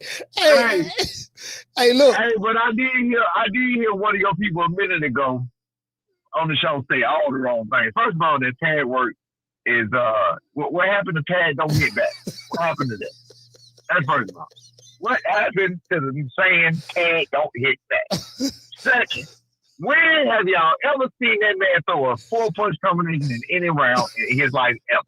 Hey, look. Hey, but I did hear one of your people a minute ago on the show say all the wrong things. First of all, that tag work is what happened to tag don't hit back? What happened to that? That's first of all. What happened to the saying tag don't hit back? Second, when have y'all ever seen that man throw a 4-punch combination in any round in his life ever?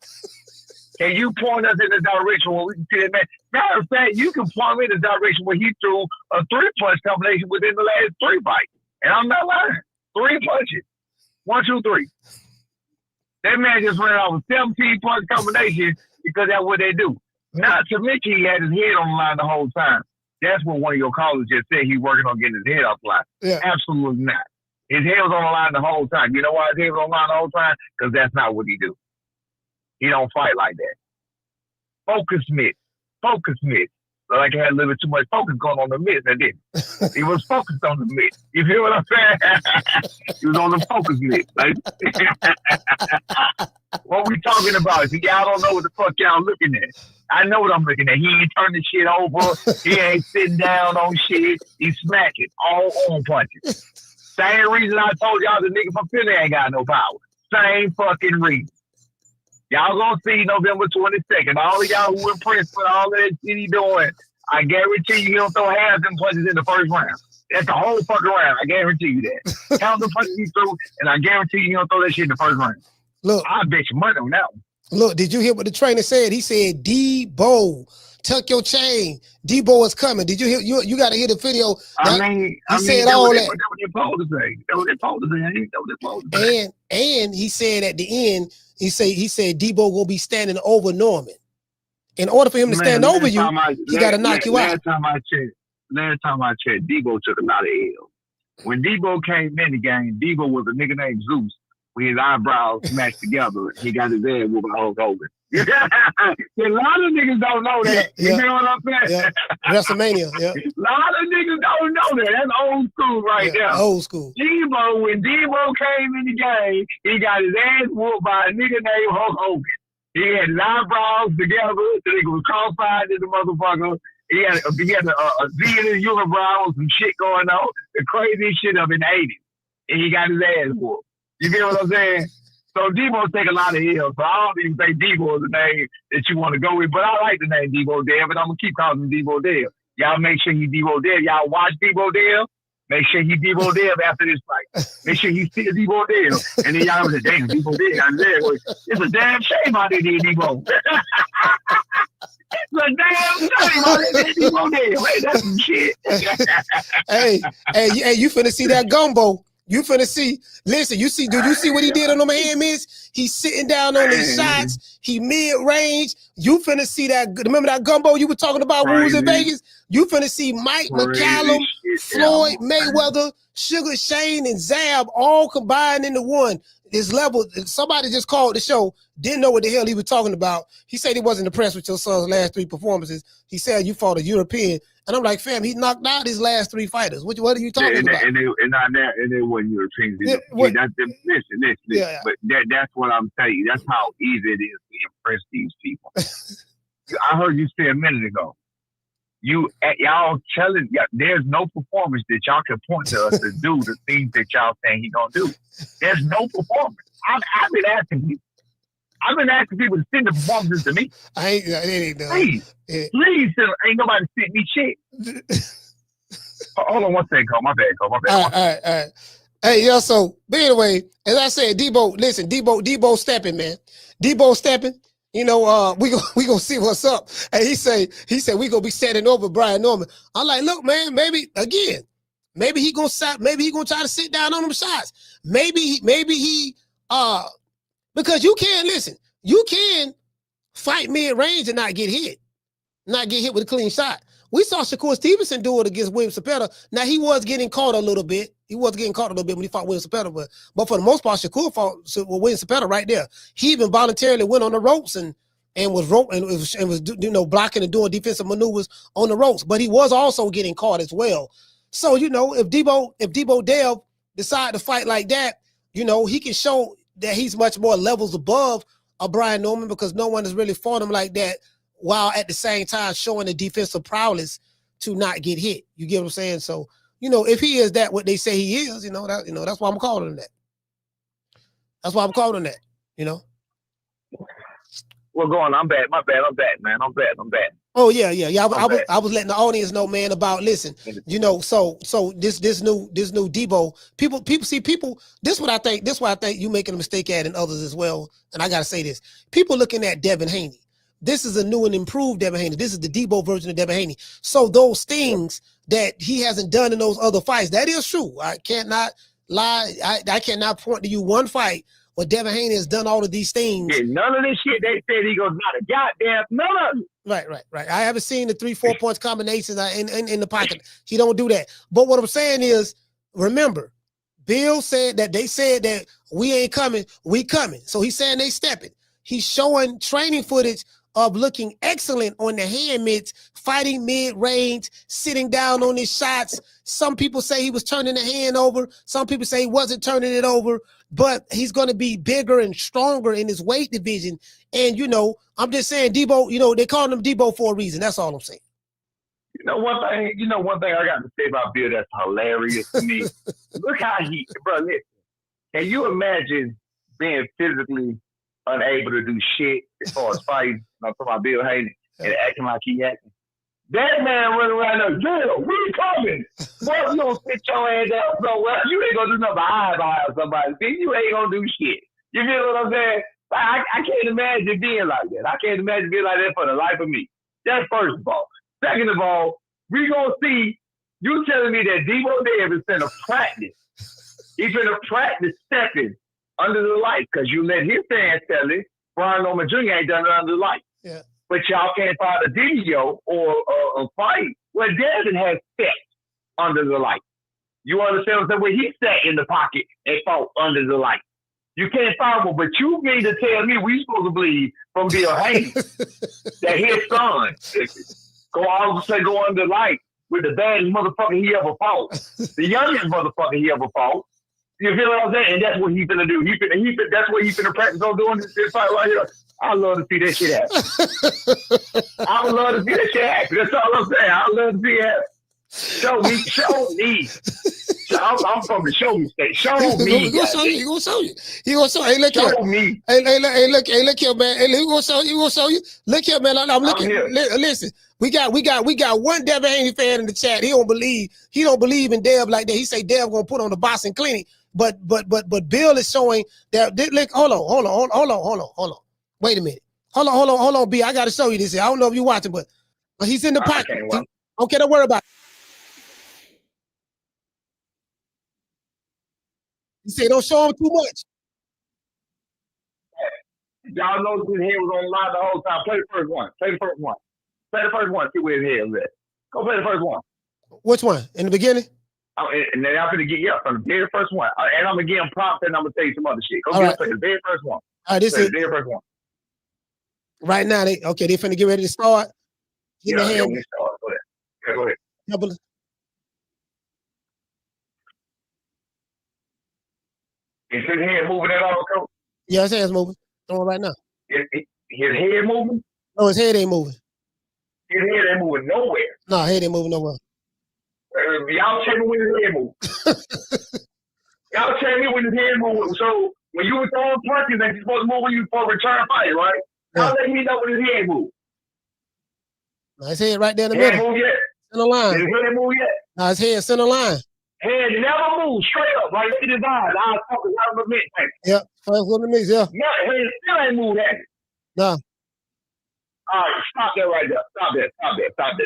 Can you point us in the direction where we can see that man? Matter of fact, you can point me in the direction where he threw a 3-punch combination within the last 3 fights. And I'm not lying. 3 punches. 1, 2, 3. That man just ran off a 17-punch combination because that's what they do. Not to mention he had his head on the line the whole time. That's what one of your callers just said. He's working on getting his head off the line. Yeah. Absolutely not. His head was on the line the whole time. You know why his head was on the line the whole time? Because that's not what he do. He don't fight like that. Focus miss. So like he had a little bit too much focus going on the miss, and didn't. He was focused on the miss. You feel what I'm saying? He was on the focus miss. Like, what we talking about? If y'all don't know what the fuck y'all looking at. I know what I'm looking at. He ain't turning shit over. He ain't sitting down on shit. He's smacking all on punches. Same reason I told y'all the nigga from Philly ain't got no power. Same fucking reason. Y'all gonna see November 22nd. All of y'all who impressed with all that shit he doing, I guarantee you he don't throw half them punches in the first round. That's the whole fucking round. I guarantee you that. Count the punches he threw, and I guarantee you he don't throw that shit in the first round. Look, I bet you money on that one. Look, did you hear what the trainer said? He said, Debo, tuck your chain. Debo is coming. Did you hear? You got to hear the video. He said all that. That's what they're supposed to say. That's what they're supposed to say. And he said at the end, he said Debo will be standing over Norman. In order for him to stand over you, he got to knock you out. Last time I checked, Debo took a lot of L's. When Debo came in the game, Debo was a nigga named Zeus. With his eyebrows smashed together, he got his ass whooped by Hulk Hogan. A lot of niggas don't know that. You know what I'm saying? Yeah. WrestleMania, yeah. A lot of niggas don't know that. That's old school right there. Old school. Debo, when Debo came in the game, he got his ass whooped by a nigga named Hulk Hogan. He had his eyebrows together. The nigga was cross-eyed as a motherfucker. He had a Z in his unibrow with some shit going on. The crazy shit of in the 80s. And he got his ass whooped. You get what I'm saying? So Debo take a lot of L's. So I don't even think Debo is the name that you want to go with. But I like the name Debo Dev, and I'm going to keep calling him Debo Dev. Y'all make sure he Debo Dev. Y'all watch Debo Dev. Make sure he Debo Dev after this fight. Make sure he still Debo Dev. And then y'all was like, damn, Debo Dev. I said, well, it's a damn shame how they did Debo. It's a damn shame how they did Debo Dev. Hey, that's some shit. hey, you finna see that gumbo. You finna see. Listen, do you see what he did on them hand mitts? He's sitting down on his shots. He mid-range. You finna see that. Remember that gumbo you were talking about when we was in Vegas? You finna see Mike McCallum, Floyd Mayweather, Sugar Shane, and Zab all combined into one. This level, somebody just called the show, didn't know what the hell he was talking about. He said he wasn't impressed with your son's last 3 performances. He said you fought a European. And I'm like, fam, he knocked out his last 3 fighters. What are you talking about? And they wasn't Europeans. Listen. Yeah. But that's what I'm telling you. That's how easy it is to impress these people. I heard you say a minute ago. Y'all telling there's no performance that y'all can point to us to do the things that y'all saying he gonna do. There's no performance. I've been asking people. I've been asking people to send the performances to me. Please, ain't nobody sent me shit. Hold on one second, Cole. My bad. All right. Hey, yo, so, but anyway, as I said, Debo stepping, man. Debo stepping. You know, we gonna see what's up. And he said we gonna be setting over Brian Norman. I'm like, look, man, maybe he gonna try to sit down on them shots. Maybe he because you can fight mid-range and not get hit with a clean shot. We saw Shakur Stevenson do it against William Cepeda. Now, he was getting caught a little bit. When he fought William Cepeda, but for the most part, Shakur fought William Cepeda right there. He even voluntarily went on the ropes and was blocking and doing defensive maneuvers on the ropes. But he was also getting caught as well. So if Debo Dev decide to fight like that, he can show that he's much more levels above Brian Norman because no one has really fought him like that, while at the same time showing the defensive prowess to not get hit. You get what I'm saying? So, if he is that what they say he is, that's why I'm calling him that. That's why I'm calling him that, Well, go on. I'm back. My bad. I'm back, man. I'm back. Oh, yeah. I was letting the audience know, man, about, listen, so this new Debo, people, this is what I think you making a mistake at and others as well. And I got to say this, people looking at Devin Haney. This is a new and improved Devin Haney. This is the Debo version of Devin Haney. So those things that he hasn't done in those other fights, that is true. I cannot lie. I cannot point to you one fight where Devin Haney has done all of these things. Yeah, none of this shit they said he goes not a goddamn none of it. Right. I haven't seen the 3-4 points combinations in the pocket. He don't do that. But what I'm saying is, remember, Bill said that we ain't coming, we coming. So he's saying they stepping. He's showing training footage of looking excellent on the hand mitts, fighting mid-range, sitting down on his shots. Some people say he was turning the hand over. Some people say he wasn't turning it over. But he's going to be bigger and stronger in his weight division. And, I'm just saying, Debo, they call him Debo for a reason. That's all I'm saying. One thing I got to say about Bill that's hilarious to me. Look how listen, can you imagine being physically unable to do shit as far as fighting? I'm talking about Bill Haney and acting like he acting. That man running around there, Bill, we coming. Boy, you don't sit your ass down so well. You ain't gonna do nothing but hide behind somebody. See, you ain't gonna do shit. You feel what I'm saying? I can't imagine being like that. I can't imagine being like that for the life of me. That's first of all. Second of all, we gonna see, you telling me that Debo Dev is finna practice. He's finna practice stepping under the light, because you let his fans tell it, Brian Norman Jr. ain't done it under the light. Yeah. But y'all can't find a video or a fight where Devin has stepped under the light. You understand what I'm saying? Where he sat in the pocket and fought under the light. You can't find one, but you mean to tell me we supposed to believe from Bill Haney that his son go under the light with the baddest motherfucker he ever fought, the youngest motherfucker he ever fought. You feel what I'm saying? And that's what he's finna do. That's what he's finna practice on doing this fight right here. I love to see that shit happen. I would love to see that shit happen. That's all I'm saying. I would love to see it happen. I'm from the show me state. Show me. He gonna show you. He gonna show you. He gonna show. Hey, look here. Show me. Hey, look here, man. Hey, he gonna show you. He gonna show you. Look here, man. I'm looking. Listen, we got one Devin Haney fan in the chat. He don't believe in Dev like that. He say Dev gonna put on the Boston Clinic. But Bill is showing that. Look, hold on. Wait a minute. Hold on, B. I gotta show you this here. I don't know if you watching, but he's in the pocket. Okay, don't worry about it. He said, don't show him too much. Y'all know his head was on the line the whole time. Play the first one. See where his head was at. Go play the first one. Which one? In the beginning? And then I'm going to get from the very first one. And I'm going to give him prompts and I'm going to tell you some other shit. Go play the very first one. All right, this is the very first one. Right now, they finna get ready to start. We start. Go ahead. Is his head moving at all, Coach? Yeah, his head's moving. Throwing right now. His head moving? No, his head ain't moving. His head ain't moving nowhere. No, his head ain't moving nowhere. Y'all tell me when his head moving. Y'all tell me when his head moving. So when you were throwing punches and you're supposed to move when you for a return fight, right? Y'all let me know when his head moved. No, his head right there in the middle. Move yet? Center line. His head move yet? No, his head center line. Head never moves straight up. Like, look at his eyes. Eyes talking out of the mix. Yep. First one to mix, yeah. No, head still ain't moved at it. No. All right, stop that right there. Stop that.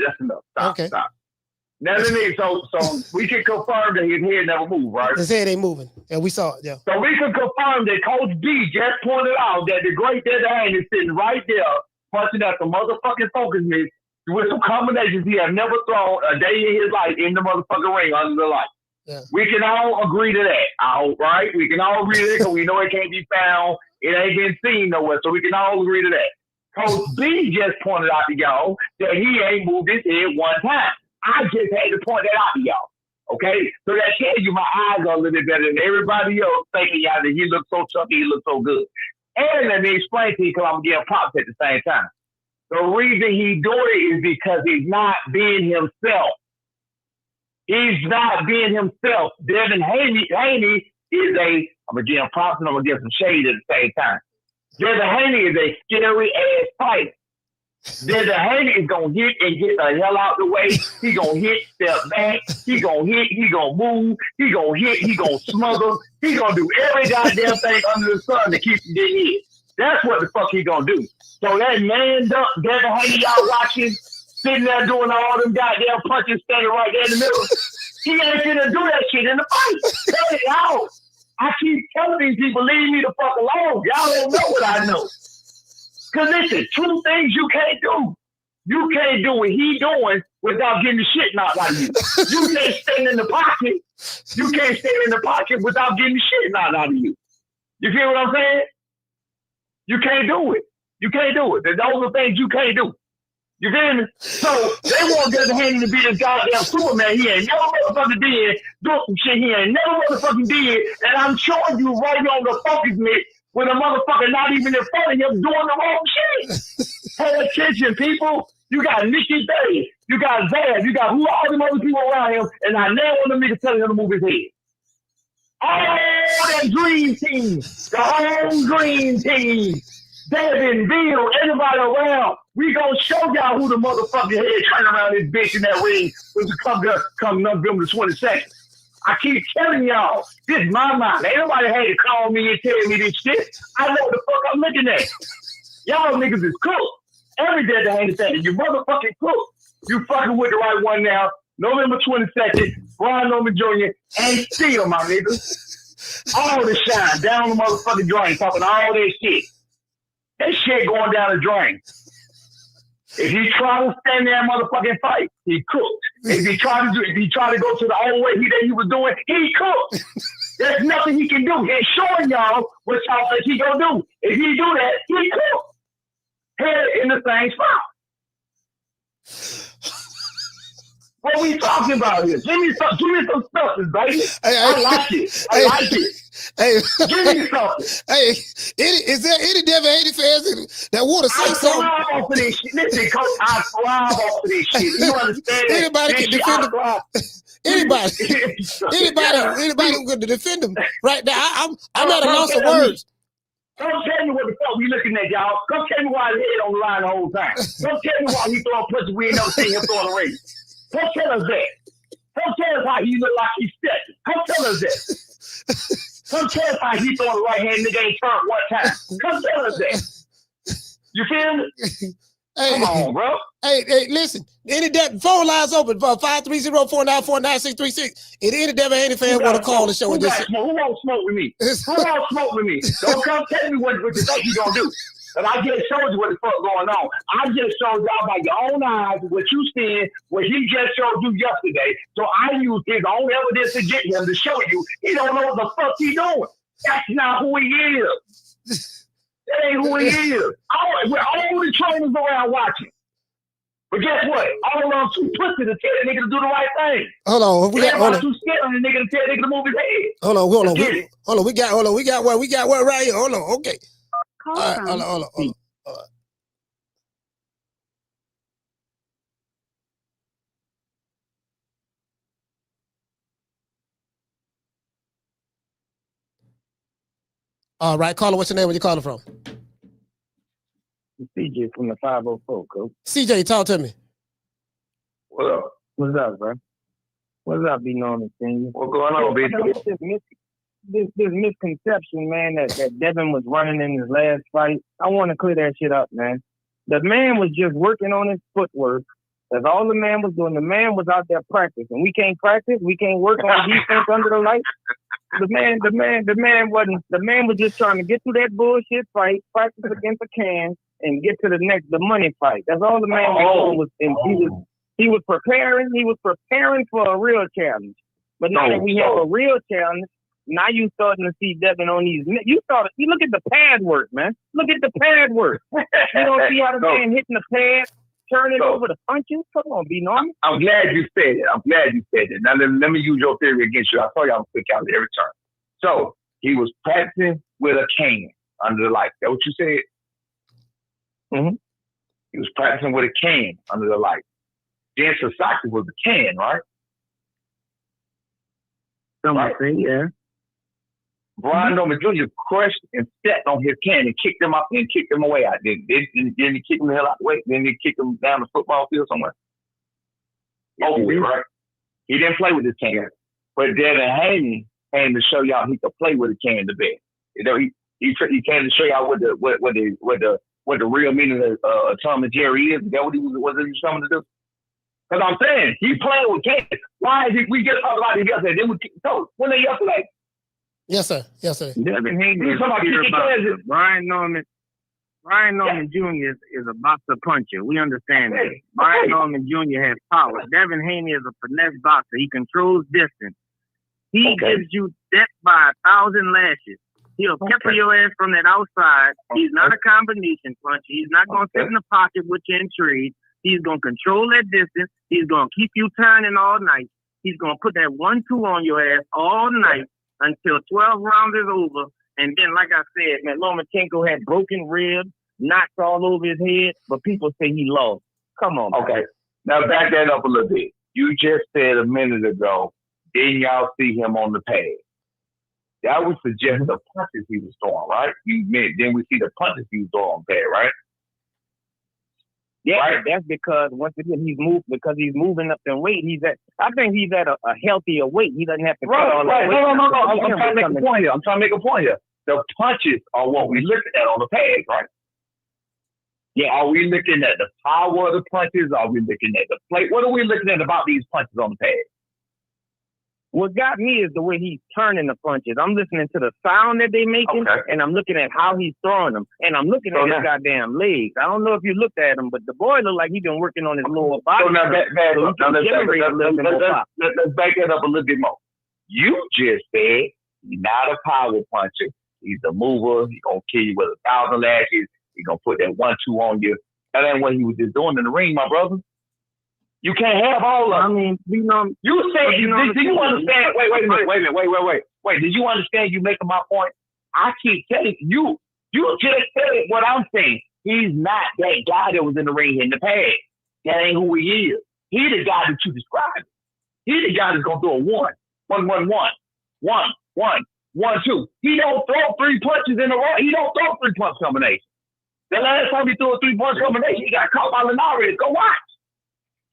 That's enough. Stop. Now, so we can confirm that his head never moved, right? His head ain't moving. Yeah, we saw it, yeah. So we can confirm that Coach B just pointed out that the great Devin Haney is sitting right there, punching at the motherfucking focus mitt with some combinations he have never thrown a day in his life in the motherfucking ring under the light. Yeah. We can all agree to that, I hope, right? We can all agree to that because we know it can't be found. It ain't been seen nowhere, so we can all agree to that. Coach B just pointed out to y'all that he ain't moved his head one time. I just had to point that out to y'all, okay? So that tells you my eyes are a little bit better than everybody else thinking y'all that he looks so chunky, he looks so good. And let me explain to you because I'm getting props at the same time. The reason he doing it is because he's not being himself. He's not being himself. Devin Haney is I'm going to give him props and I'm going to give some shade at the same time. Devin Haney is a scary ass fighter. Devin Haney is going to hit and get the hell out the way. He going to hit, step back. He going to hit, he going to move. He going to hit, he going to smother. He going to do every goddamn thing under the sun to keep him getting hit. That's what the fuck he going to do. So that man dump Devin Haney y'all watching, sitting there doing all them goddamn punches, standing right there in the middle. He ain't gonna do that shit in the fight. Tell it out. I keep telling these people, leave me the fuck alone. Y'all don't know what I know. Cause listen, two things you can't do. You can't do what he doing without getting the shit knocked out of you. You can't stand in the pocket. You can't stand in the pocket without getting the shit knocked out of you. You feel what I'm saying? You can't do it. You can't do it. Those are things you can't do. You feel me? So they want Devin Haney to be this goddamn Superman. He ain't never motherfucking did doing some shit he ain't never motherfucking did. And I'm showing you right here on the focus mitt with a motherfucker not even in front of him doing the wrong shit. Pay attention, people. You got Mickey Bae. You got Zaz. You got all them other people around him. And I never want them niggas telling him to move his head. All that dream team. The whole dream team. Devin, Bill, everybody around. We gonna show y'all who the motherfucking head turn around this bitch in that ring when you come November 22nd. I keep telling y'all, this is my mind. Ain't nobody had to call me and tell me this shit. I know what the fuck I'm looking at. Y'all niggas is cooked. Every day they ain't saying you motherfucking cooked. You fucking with the right one now. November 22nd, Brian Norman Jr. ain't still, my nigga. All the shine down the motherfucking drain, talking all that shit. That shit going down the drain. If he try to stand there and motherfucking fight, he cooked. If he try to go to the old way he was doing, he cooked. There's nothing he can do. He's showing y'all what y'all think he gonna do. If he do that, he cooked. Head in the same spot. What we talking about here? Give me some substance, baby. I like it. I like it. Hey, give me something. Hey, is there any Devin Haney fans that want to say something? I thrive off of this shit. Listen, Coach, I thrive off of this shit. You understand? Anybody who's going to defend him right now. I'm at a loss of words. Come tell me what the fuck we looking at, y'all. Come tell me why his head on the line the whole time. Come tell me why he throwing punches we ain't never seen him throw in the ring. Come tell us that. Come tell us how he look like he's stepping. Come tell us that. Come tell us how he throwing the right hand nigga ain't turned one time. Come tell us that. You feel me? Hey, come on, bro. Hey, listen. Any phone lines open for 530-494-9636. If any Devin Haney fan want to call the show Who and just won't smoke with me? Who won't smoke with me? Don't come tell me what you think you gonna do. But I just showed you what the fuck going on. I just showed y'all by your own eyes what you seen, what he just showed you yesterday. So I used his own evidence to get him to show you he don't know what the fuck he doing. That's not who he is. That ain't who he is. We're all the trainers around watching. But guess what? All of them too pussy to tell the nigga to do the right thing. Hold on. Too scared of the nigga to tell the nigga to move his head. Hold on. We got one right here. Hold on. Okay. All right, hold on. All right, caller, what's your name? Where you calling from? CJ from the 504, coach. CJ, talk to me. What up? What's up, bro? What's up, B. Norman Senior? What's going on, B? This misconception, man, that Devin was running in his last fight. I want to clear that shit up, man. The man was just working on his footwork. That's all the man was doing. The man was out there practicing. We can't practice. We can't work on defense under the lights. The man was just trying to get through that bullshit fight, practice against the can, and get to the money fight. That's all the man was doing. He was preparing for a real challenge. But now that we have a real challenge, now you starting to see Devin on these. You look at the pad work, man. Look at the pad work. You don't see how the man hitting the pad, turning over the punches. Come on, B. Norman. I'm glad you said it. Now let me use your theory against you. I saw y'all quick out every turn. So he was practicing with a cane under the light. That what you said? Mm-hmm. He was practicing with a cane under the light. Dan Sasaki was the can, right? Somebody say, yeah. Brian Norman Jr. crushed and stepped on his can and kicked him out and kicked him away. Then he kicked him the hell out the way. Then he kicked him down the football field somewhere. Right? He didn't play with his can. But Devin Haney came to show y'all he could play with a can to bed. You know, he came to show y'all what the real meaning of Tom and Jerry is. Is that what he was coming to do? Because I'm saying he playing with cans. Why is we just talked about it yesterday? Then when they yesterday. Yes, sir. Devin Haney Brian Norman Jr. is a boxer puncher. We understand that. Brian Norman Jr. has power. Devin Haney is a finesse boxer. He controls distance. He gives you death by 1,000 lashes. He'll pepper your ass from that outside. He's not a combination puncher. He's not going to sit in the pocket with you and trade. He's going to control that distance. He's going to keep you turning all night. He's going to put that 1-2 on your ass all night until 12 rounds is over. And then, like I said, man, Lomachenko had broken ribs, knocks all over his head, but people say he lost. Come on. Okay. Man. Now back that up a little bit. You just said a minute ago, didn't y'all see him on the pad? That would suggest the punches he was throwing, right? Then we see the punches he was throwing on the pad, right? Yeah, right. That's because once again he's moving up in weight. I think he's at a healthier weight. He doesn't have to cut all that weight. No. I'm trying to make a point here. The punches are what we looking at on the pad, right? Yeah. Are we looking at the power of the punches? Are we looking at the plate? What are we looking at about these punches on the pad? What got me is the way he's turning the punches. I'm listening to the sound that they're making, and I'm looking at how he's throwing them, and I'm looking at his goddamn legs. I don't know if you looked at him, but the boy looked like he's been working on his lower body. So now, let's back that up a little bit more. You just said he's not a power puncher. He's a mover. He's going to kill you with 1,000 lashes. He's going to put that 1-2 on you. That ain't what he was just doing in the ring, my brother. You can't have all of them. I mean, you said, did you understand? Wait a minute. Wait, did you understand you making my point? I keep telling you just said what I'm saying. He's not that guy that was in the ring in the past. That ain't who he is. He the guy that you described. He the guy that's gonna throw a 1, 1, 1, 1, 1, 1, 1, 2. He don't throw 3 punches in a row. He don't throw 3 punch combinations. The last time he threw a 3 punch combination, he got caught by Linares. Go watch.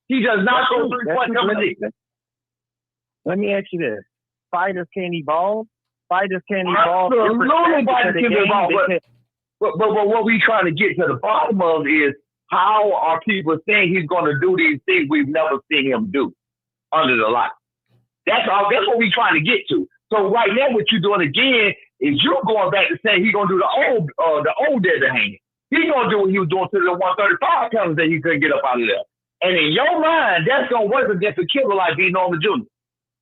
He does not throw 3 punch combinations. Let me ask you this: fighters can't evolve. Fighters can't evolve. Absolutely, fighters can evolve. But what we trying to get to the bottom of is how are people saying he's going to do these things we've never seen him do under the light? That's what we trying to get to. So right now, what you're doing again is you're going back to saying he's going to do the old Devin Haney. He's going to do what he was doing to the 135 pounds that he couldn't get up out of there. And in your mind, that's going to work against a killer like B. Norman Jr.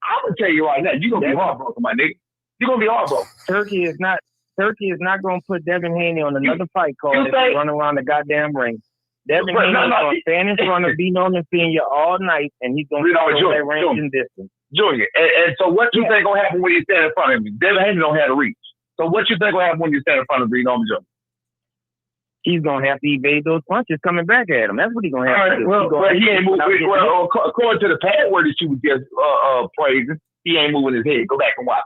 I'm going to tell you right now, you're going to be heartbroken, my nigga. You're going to be heartbroken. Turkey is not going to put Devin Haney on another fight card if he's running around the goddamn ring. Devin Haney is going to stand in front of B. Norman Sr. all night, and he's going to control that range and distance. Junior, and so what you think going to happen when you stand in front of him? Devin Haney don't have the reach. So what you think going to happen when you stand in front of B. Norman Jr.? He's going to have to evade those punches coming back at him. That's what he's going to have to do. Well, he ain't moving. Well, according to the pad word that she was just praising, he ain't moving his head. Go back and watch.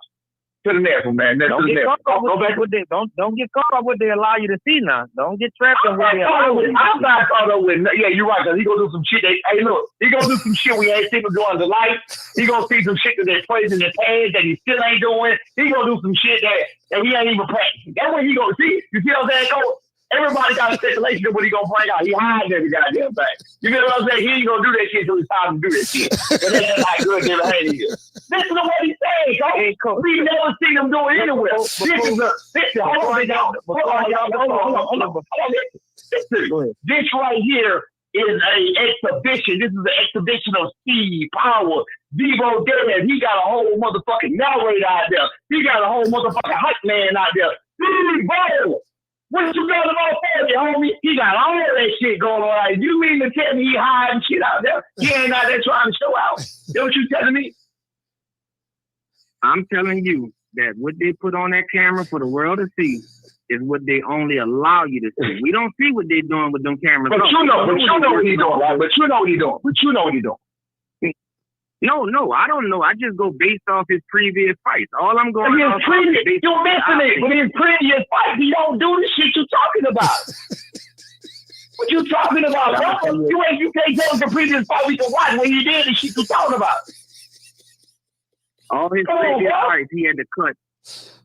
To the next one, man. Don't get caught up what they allow you to see now. Don't get trapped in what they allow you to see. I'm not caught up with. Yeah, you're right. Cause he gonna do some shit. Hey, look, he gonna do some shit we ain't seen him do under the light. He gonna see some shit that they plays in the pads that he still ain't doing. He gonna do some shit that he ain't even practicing. That's what he gonna see. You see what I'm saying? Everybody got a speculation of what he gonna bring out. He hides every goddamn thing. You get what I'm saying? He ain't gonna do that shit until it's time to do that shit. But that's not good, Devin Haney is. Listen to what he's saying, coach. We never seen him do it anywhere. This right here is an exhibition. This is an exhibition of speed, power. Debo Dev, he got a whole motherfucking narrator out there. He got a whole motherfucking hype man out there. Debo! What you got about for, homie? He got all that shit going on. You mean to tell me he hiding shit out there? He ain't out there trying to show out. That's what you telling me? I'm telling you that what they put on that camera for the world to see is what they only allow you to see. We don't see what they're doing with them cameras. But you know what he's doing, right? But you know what he's doing. No, I don't know. I just go based off his previous fights. All I'm going off you're missing it. But his previous fights, he don't do the shit you're talking about. What you talking about, bro? You can't tell us the previous fight we can watch when he did the shit you talking about. All his previous fights, he had to cut.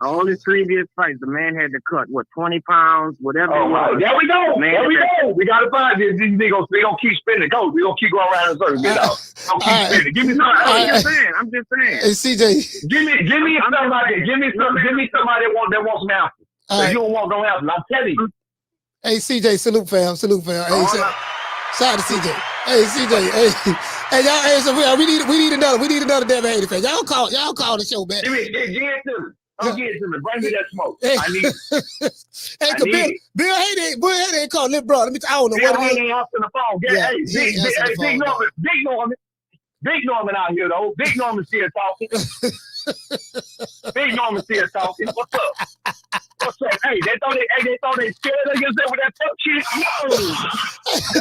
All his previous fights, the man had to cut, 20 pounds, whatever it was. There we go. We got to find this. They're going to keep spinning. Go. We're going to keep going around in circles. Don't keep spinning. Give me something. I'm just saying. Hey, CJ. Give me somebody that wants some answers. You don't want no answers. I'm telling you. Hey, CJ, salute fam. Hey, shout out to CJ. Hey, CJ. Hey, y'all. So we need another Devin Haney fan. Y'all call the show back. Give it to me. Don't get it to me. Bring me that smoke. I need it. Hey, Bill Haney ain't called little bro. I don't know what it is. He ain't answering the phone. Big Norman out here though. Big Norman still talking. Big Norman still talking. What's up? Hey, they thought they scared of yourself with that tough shit. No.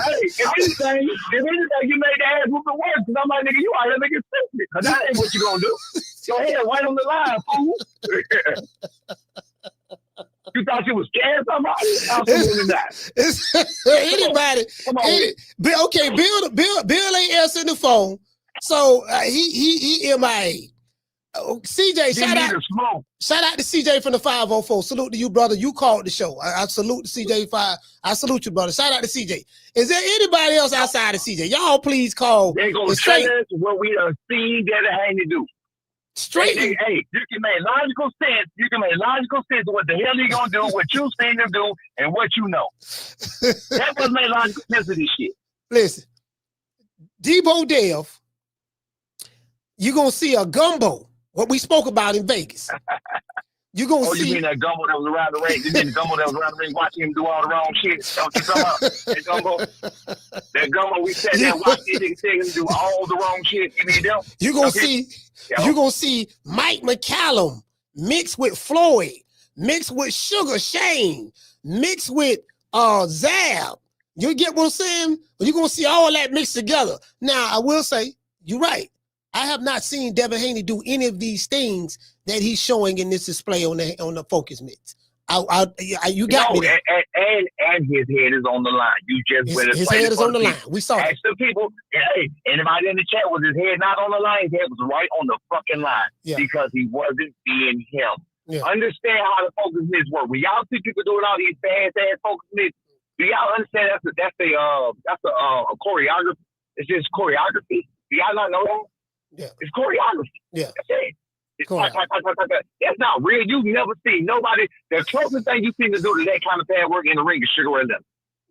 Hey, if anything, you made the ass whooping worse. Cause I'm like, nigga, you out here making stupid. Cause that ain't what you gonna do. Your head right on the line, fool. You thought you was scared of somebody? Absolutely not. Anybody. Come on. Bill ain't answering the phone. So he MIA. CJ, shout out to CJ from the 504. Salute to you, brother. You called the show. I salute the CJ 5. I salute you, brother. Shout out to CJ. Is there anybody else outside of CJ? Y'all please call. They gonna say that's what we are seeing Devin Haney do. Straight. Hey, you can make logical sense. You can make logical sense of what the hell he gonna do, what you seen him do, and what you know. That was make logical sense of this shit. Listen, Debo Dev, you're gonna see a gumbo. What we spoke about in Vegas. You're going to see. You mean that gumbo that was around the ring? You mean the gumbo that was around the ring watching him do all the wrong shit? Don't you talking about that gumbo? That gumbo we sat there watching niggas tell him do all the wrong shit. You mean them? You're going to see Mike McCallum mixed with Floyd, mixed with Sugar Shane, mixed with Zab. You get what I'm saying? You're going to see all that mixed together. Now, I will say, you're right. I have not seen Devin Haney do any of these things that he's showing in this display on the focus mitts. You got me there. And his head is on the line. You just his head is on the line. We saw Ask the people, hey, anybody in the chat, was his head not on the line? His head was right on the fucking line because he wasn't being him. Yeah. Understand how the focus mitts work. When y'all see people doing all these fast-ass focus mitts, do y'all understand that's a choreography? It's just choreography. Do y'all not know that? Yeah. It's choreography. Yeah. That's it. That's not real. You've never seen nobody. The closest thing you've seen to do to that kind of pad work in the ring is Sugar Ray Leonard.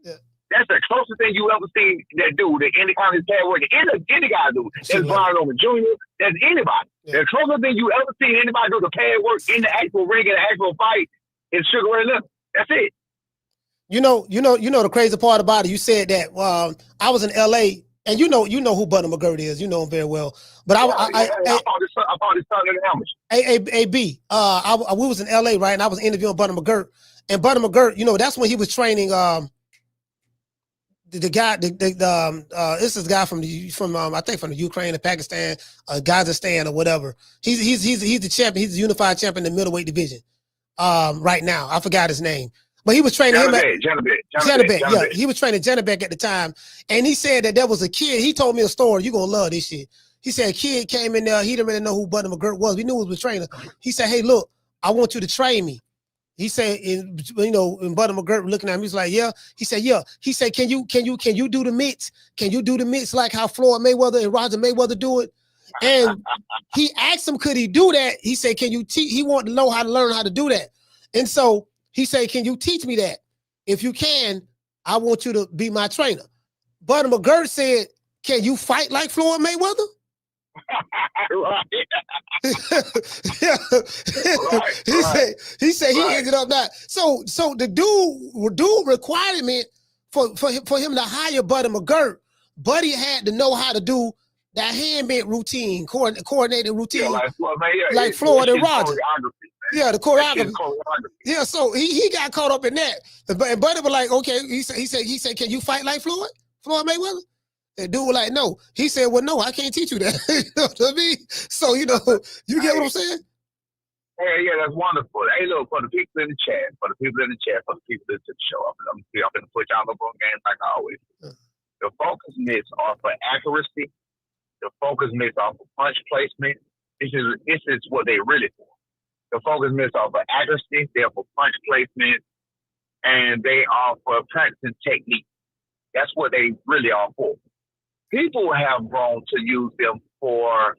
Yeah. That's the closest thing you ever seen that do to any kind of pad work. Any guy do. That's Brian Over Jr. That's anybody. Yeah. The closest thing you ever seen anybody do to pad work in the actual ring, in the actual fight is Sugar Ray Leonard. That's it. You know the crazy part about it. You said that I was in LA, and you know who Butter McGirt is. You know him very well. But I thought his son in the helmet. B. We was in LA, right? And I was interviewing Butter McGirt, and Butter McGirt, that's when he was training the guy. This is a guy from I think from the Ukraine or Pakistan, Kazakhstan or whatever. He's the champion. He's the unified champion in the middleweight division. Right now, I forgot his name. But he was training him at Janabek. Yeah, he was training Janabek at the time. And he said that there was a kid. He told me a story. You're going to love this shit. He said a kid came in there. He didn't really know who Butter McGirt was. We knew he was a trainer. He said, hey, look, I want you to train me. He said, and Butter McGirt looking at me, he's like, yeah. He said, yeah. He said, can you do the mitts? Can you do the mitts like how Floyd Mayweather and Roger Mayweather do it? And he asked him, could he do that? He said, can you teach? He wanted to know how to learn how to do that. And so he said, can you teach me that? If you can, I want you to be my trainer. Butter McGirt said, can you fight like Floyd Mayweather? He said he ended up not. So the dude requirement for him to hire Butter McGirt, Buddy had to know how to do that hand bent routine, coordinated routine, like Floyd and Roger. Yeah, the choreography. Yeah, so he got caught up in that. And Buddy was like, okay, he said, can you fight like Floyd Mayweather? And dude was like, no. He said, well, no, I can't teach you that. You know what I mean? So, you get what I'm saying? Yeah, that's wonderful. Hey, look, for the people in the chat, for the people in the show, I'm going to put y'all up on games like I always do. The focus mitts are for accuracy. The focus mitts are for punch placement. This is what they're really for. The focus mitts are for accuracy. They're for punch placement. And they are for practicing technique. That's what they really are for. People have grown to use them for,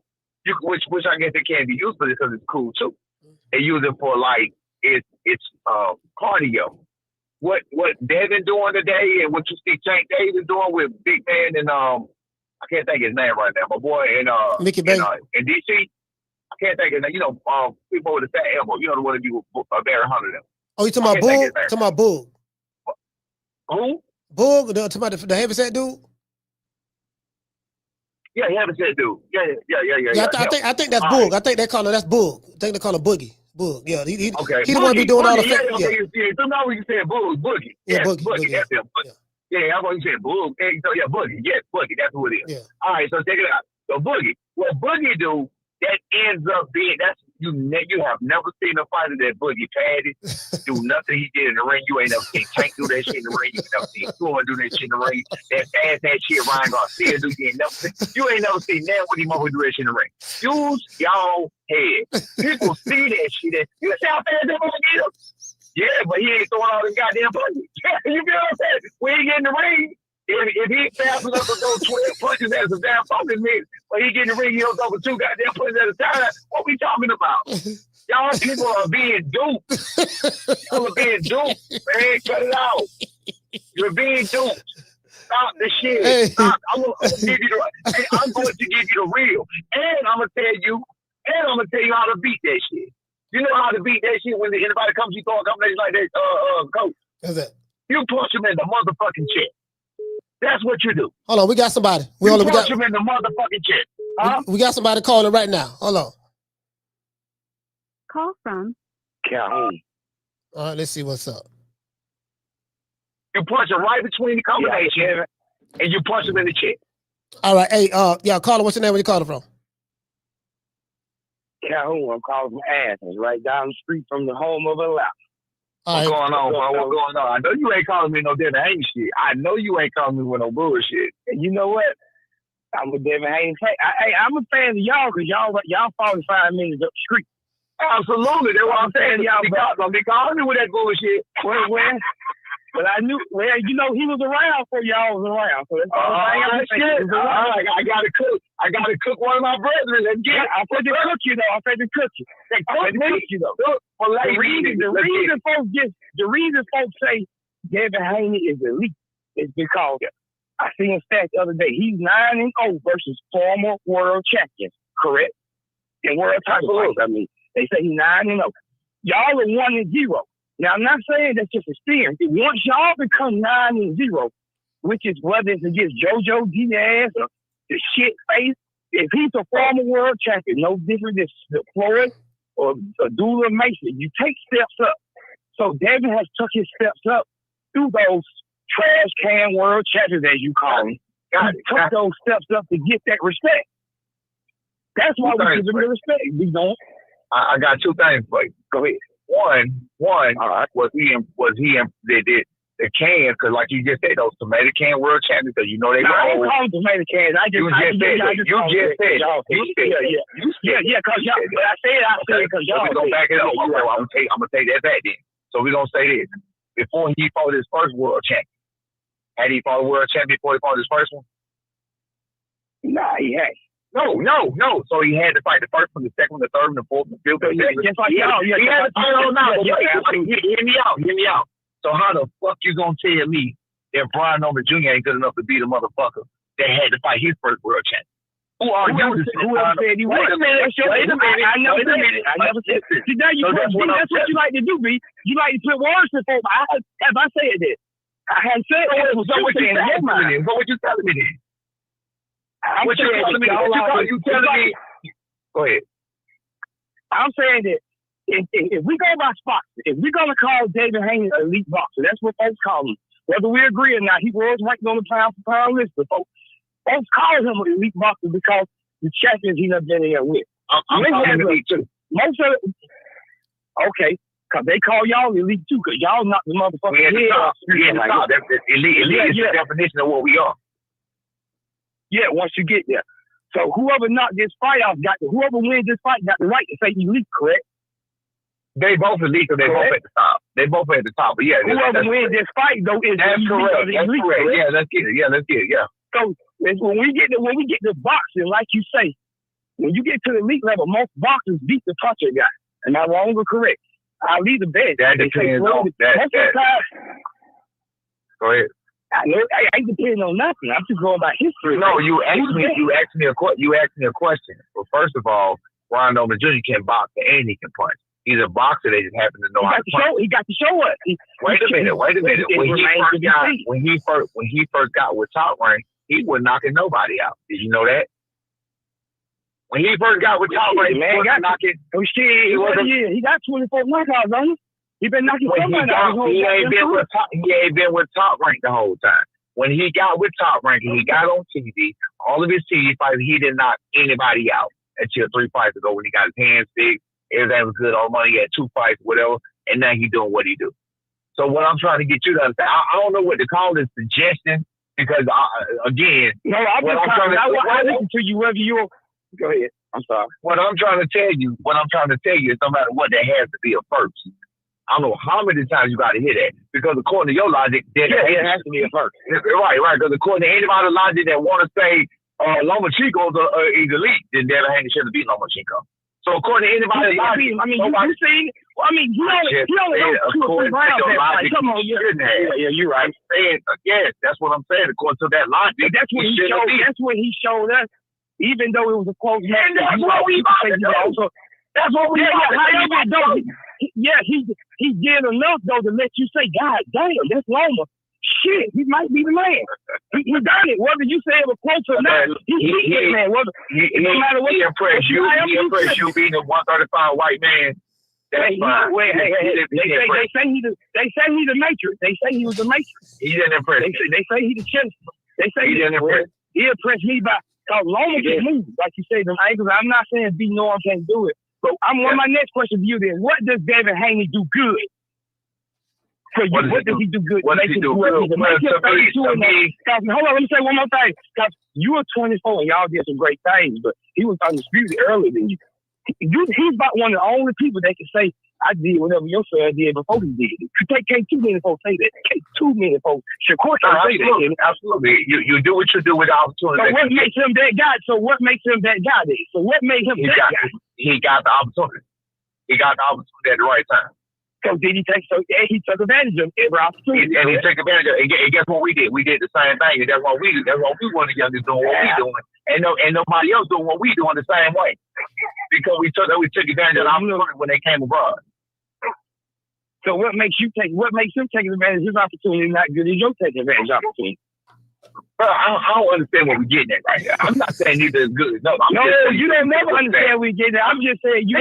which I guess it can be used for because it's cool too. They use it for it's cardio. What Devin doing today and what you see Tank Davis doing with Big Man and I can't think of his name right now. My boy in Mickey Bae in DC. I can't think of his name. People with a fat elbow. The one that do Barry Hunter them. Oh, you talking about Boog? Talking about Boog? Who? Boog? Talking about the heavyset dude? Yeah, he haven't said dude. Yeah. I think that's Boog. I think that's Boog. I think they call him Boogie. Boog. Yeah, he don't want to be doing all the fake. So now we can say Boogie. Yeah, Boogie. That's him. Yeah, I'm going to say Boog. So yeah, Boogie. Yes, Boogie. That's who it is. Yeah. All right, so check it out. So Boogie. What Boogie do? That ends up being you have never seen a fighter that Boogie padded do nothing he did in the ring. You ain't never seen Tank do that shit in the ring. You ain't never seen Floyd do that shit in the ring. That shit Ryan Garcia do. You ain't never seen that when he mother do that shit in the ring. Use y'all head. People see that shit. You see how fast that motherfucker is? Yeah, but he ain't throwing all this goddamn punches. You feel what I'm saying? When he get in the ring, if he fast enough to throw 12 punches as a damn focus mitt, when he get in the ring, he'll throw 2 goddamn punches at a time. What we talking about? Y'all people are being duped. Y'all are being duped, man. Cut it out. You're being duped. Stop the shit. Hey. Stop. I'm going to give you the real. And I'm going to tell you how to beat that shit. You know how to beat that shit when anybody comes, you throw a combination like that, coach. What's that? You punch him in the motherfucking chest. That's what you do. Hold on, we got somebody. We punch him in the motherfucking chest. Huh? We got somebody calling right now. Hold on. Call from Calhoun. All right, let's see what's up. You punch him right between the combination, and you punch him in the chest. All right, hey, caller, what's your name? Where you calling from? Calhoun. I'm calling from Athens, right down the street from the home of Atlanta. What's going on, bro? What's going on? I know you ain't calling me no Devin Haney shit. I know you ain't calling me with no bullshit. And you know what? I'm a Devin Haney. I'm a fan of y'all because y'all 45 minutes up the street. Absolutely. That's what I'm saying. Y'all don't be calling me with that bullshit. But I knew, you know, he was around before y'all was around. So that's all I'm saying. I gotta cook. I gotta cook one of my brethren. I said to cook you though. I said to cook you. The reason folks say Devin Haney is elite is because I seen a stat the other day. He's 9-0 versus former world champions, correct? And world title fights. I mean, they say he's 9-0. Y'all are 1-0. Now, I'm not saying that's just experience. Once y'all become 9-0, which is whether it's against JoJo Diaz or the shit face, if he's a former world champion, no different than Floyd or Abdullah Mason, you take steps up. So Devin has took his steps up through those trash can world champions, as you call them. He took those steps up to get that respect. That's why we give him the respect. We don't. I got two things for you. Go ahead. One, was he in the cans, because like you just said, those tomato can world champions, because you know they I ain't calling tomato cans. You just said because y'all. But I said because y'all. So we gonna back it up. I'm gonna take that back then. So we gonna say this: before he fought his first world champion, had he fought a world champion before he fought his first one? Nah, he had. No. So he had to fight the first one, the second one, the third one, the fourth, the fifth. Just like y'all. He had to fight all now. Hear me out. So how the fuck you gonna tell me that Brian Norman Jr. ain't good enough to beat a motherfucker that had to fight his first world champion? Who are you to say? Whoever said he was. Wait a minute. I never said this. See, now that's what you like to do, B. You like to put words in folks. Have I said this? I hadn't said that. So what you telling me then? What you telling me then? What you telling me? Go ahead. I'm saying that if we go by spots, if we're going to call David Haney an elite boxer, that's what folks call him. Whether we agree or not, he was ranked on the pound-for-pound list for folks. Folks call him an elite boxer because the champions he's been in there with. I'm calling him elite too. Most of it, okay, because they call y'all elite too, because y'all knock the motherfucker head off. Elite is the definition of what we are. Yeah, once you get there. So whoever knocked this fight off, whoever wins this fight got the right to say elite, correct? They both elite, so they both at the top. They both at the top, but yeah. Whoever wins this fight, though, is that's correct. That's correct. Yeah, let's get it. Yeah. So when we get to boxing, like you say, when you get to the elite level, most boxers beat the puncher guy. Am I wrong or correct? I'll leave the bet. That depends on that. Go ahead. I ain't depending on nothing. I'm just going by history. No, you asked me a question. Well, first of all, Brian Norman Jr. can box and he can punch. He's a boxer that just happens to know how to punch. He got to show us. Wait a minute. When he first got with Top Rank, he was knocking nobody out. Did you know that? When he first got with Top Rank, he was knocking. He got 24 knockouts on him. He been knocking somebody out. He ain't been with Top Rank the whole time. When he got with Top Rank and he got on TV, all of his TV fights, he didn't knock anybody out until 3 fights ago when he got his hands fixed. Everything was good, all money. He had 2 fights, whatever, and now he's doing what he do. So what I'm trying to get you to understand, I don't know what to call this suggestion because again, I listen to you whether you go ahead. I'm sorry. What I'm trying to tell you is no matter what, there has to be a first. I don't know how many times you got to hear that because according to your logic, it has to be a first. Right. Because according to anybody's logic that want to say Lomachenko is elite, then Devin Haney shouldn't be Lomachenko. So according to anybody's logic, you only know 2 or 3 rounds. Come on, yeah, you're right. Yes, that's what I'm saying. According to that logic, that's what he showed. That's what he showed us. Even though it was a close match, that's what we about to do. That's what we about to do. Yeah, he did enough though to let you say, God damn, that's Loma. Shit, he might be the man. He done it. Whether you say it was close or not, he man. No matter what. He impressed you. He impressed you being a 135 white man. That's fine. They say he's the Matrix. They say he was the Matrix. He didn't impress me. They say he's the chest. They say he didn't impress. He impressed me by because Loma can move, like you say, them ankles. I'm not saying B Norm can't do it, But my next question to you then, what does Devin Haney do good? For you, what does he do good? What does he do good? Hold on, let me say one more thing. Because you were 24 and y'all did some great things, but he was undisputed earlier than you. He's about one of the only people that can say, I did whatever your son did before he did it. Can't too many folks say that. Can't too many folks. Shakur can't say that. Absolutely. You do what you do with the opportunity. So what makes him that guy? So what makes him that guy then? So what made him that guy? He got the opportunity. He got the opportunity at the right time. So did he take? So yeah, he took advantage of every opportunity. And he took advantage of it. And guess what we did? We did the same thing. And that's what we did. That's what we want the youngest doing what we doing. And nobody else doing what we doing the same way. Because we took advantage of the opportunity when they came abroad. So what makes him take advantage of his opportunity not good as your taking advantage of opportunity? Bro, I don't understand what we're getting at right here. I'm not saying neither is good. No, you don't never understand what we're getting at. I'm just saying you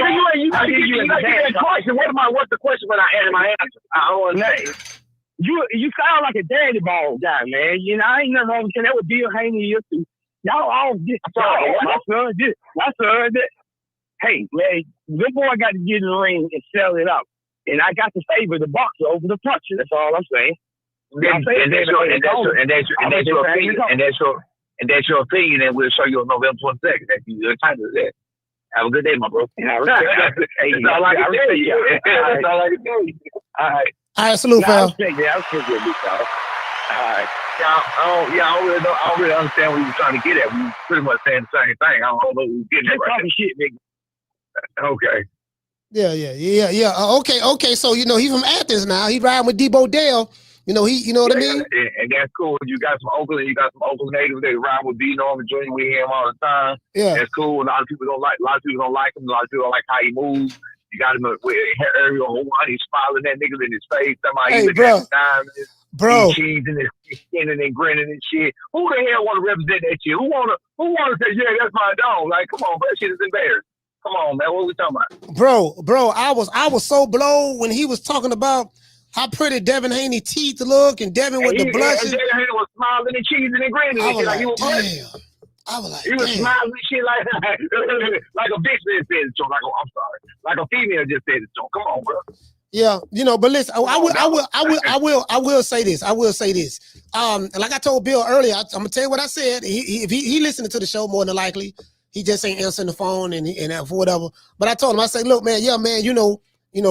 question. What's the question when I add my answer? I don't understand. You sound like a daddy ball guy, man. You know, I ain't never wrong with that. What Bill Haney used to. Y'all all get my son this, my son that. Hey, man, the boy got to get in the ring and sell it up. And I got to favor the boxer over the puncher. That's all I'm saying. And that's your opinion, and we'll show you on November 22nd. That's your time to that. Have a good day, my bro. That's all I can tell you. That's all I can tell you. All right. All right, salute, pal. I'll take that. All right. I don't really understand what you were trying to get at. We were pretty much saying the same thing. I don't know what we were getting at right now. Shit, nigga. Okay. Yeah. Okay. So he's from Athens now. He riding with Debo Dev. You know what I mean? And that's cool. You got some Oakland natives that ride with B Norman Jr. We hear him all the time. Yeah. That's cool. A lot of people don't like him. A lot of people don't like how he moves. You got him with Ariel Hawaii. He's smiling at niggas in his face. Hey, bro. He's cheesing and skinning and grinning and shit. Who the hell want to represent that shit? Who want to say, yeah, that's my dog? Like, come on, bro. That shit is embarrassing. Come on, man. What are we talking about? Bro, I was so blown when he was talking about how pretty Devin Haney teeth look and Devin with the blushes. Devin Haney was smiling and cheesing and grinning and shit like he was blushing. I was like, he was smiling and shit like a bitch just said it, Joe. I'm sorry. Like a female just said it, Joe. Come on, bro. Yeah, but listen, I will say this. Like I told Bill earlier, I'm gonna tell you what I said. If he listening to the show more than likely, he just ain't answering the phone and for whatever. But I told him, I said, look, man, you know,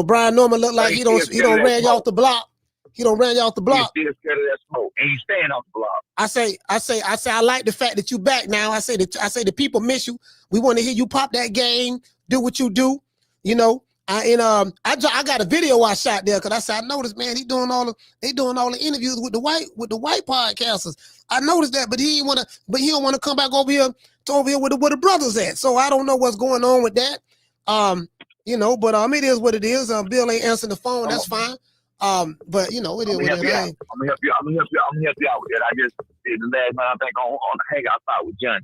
Brian Norman look like he don't ran you off the block. He don't ran you off the block. He's still scared of that smoke, and he's staying off the block. I say, I like the fact that you back now. I say the people miss you. We want to hear you pop that game, do what you do. You know, I got a video I shot there because I said I noticed, man, they doing all the interviews with the white podcasters. I noticed that, but he don't want to come back over here where the brothers at. So I don't know what's going on with that. It is what it is. Bill ain't answering the phone. That's fine. But it is what it is. I'm gonna help you out with that. I just did the last night, I think, on the hangout side with John.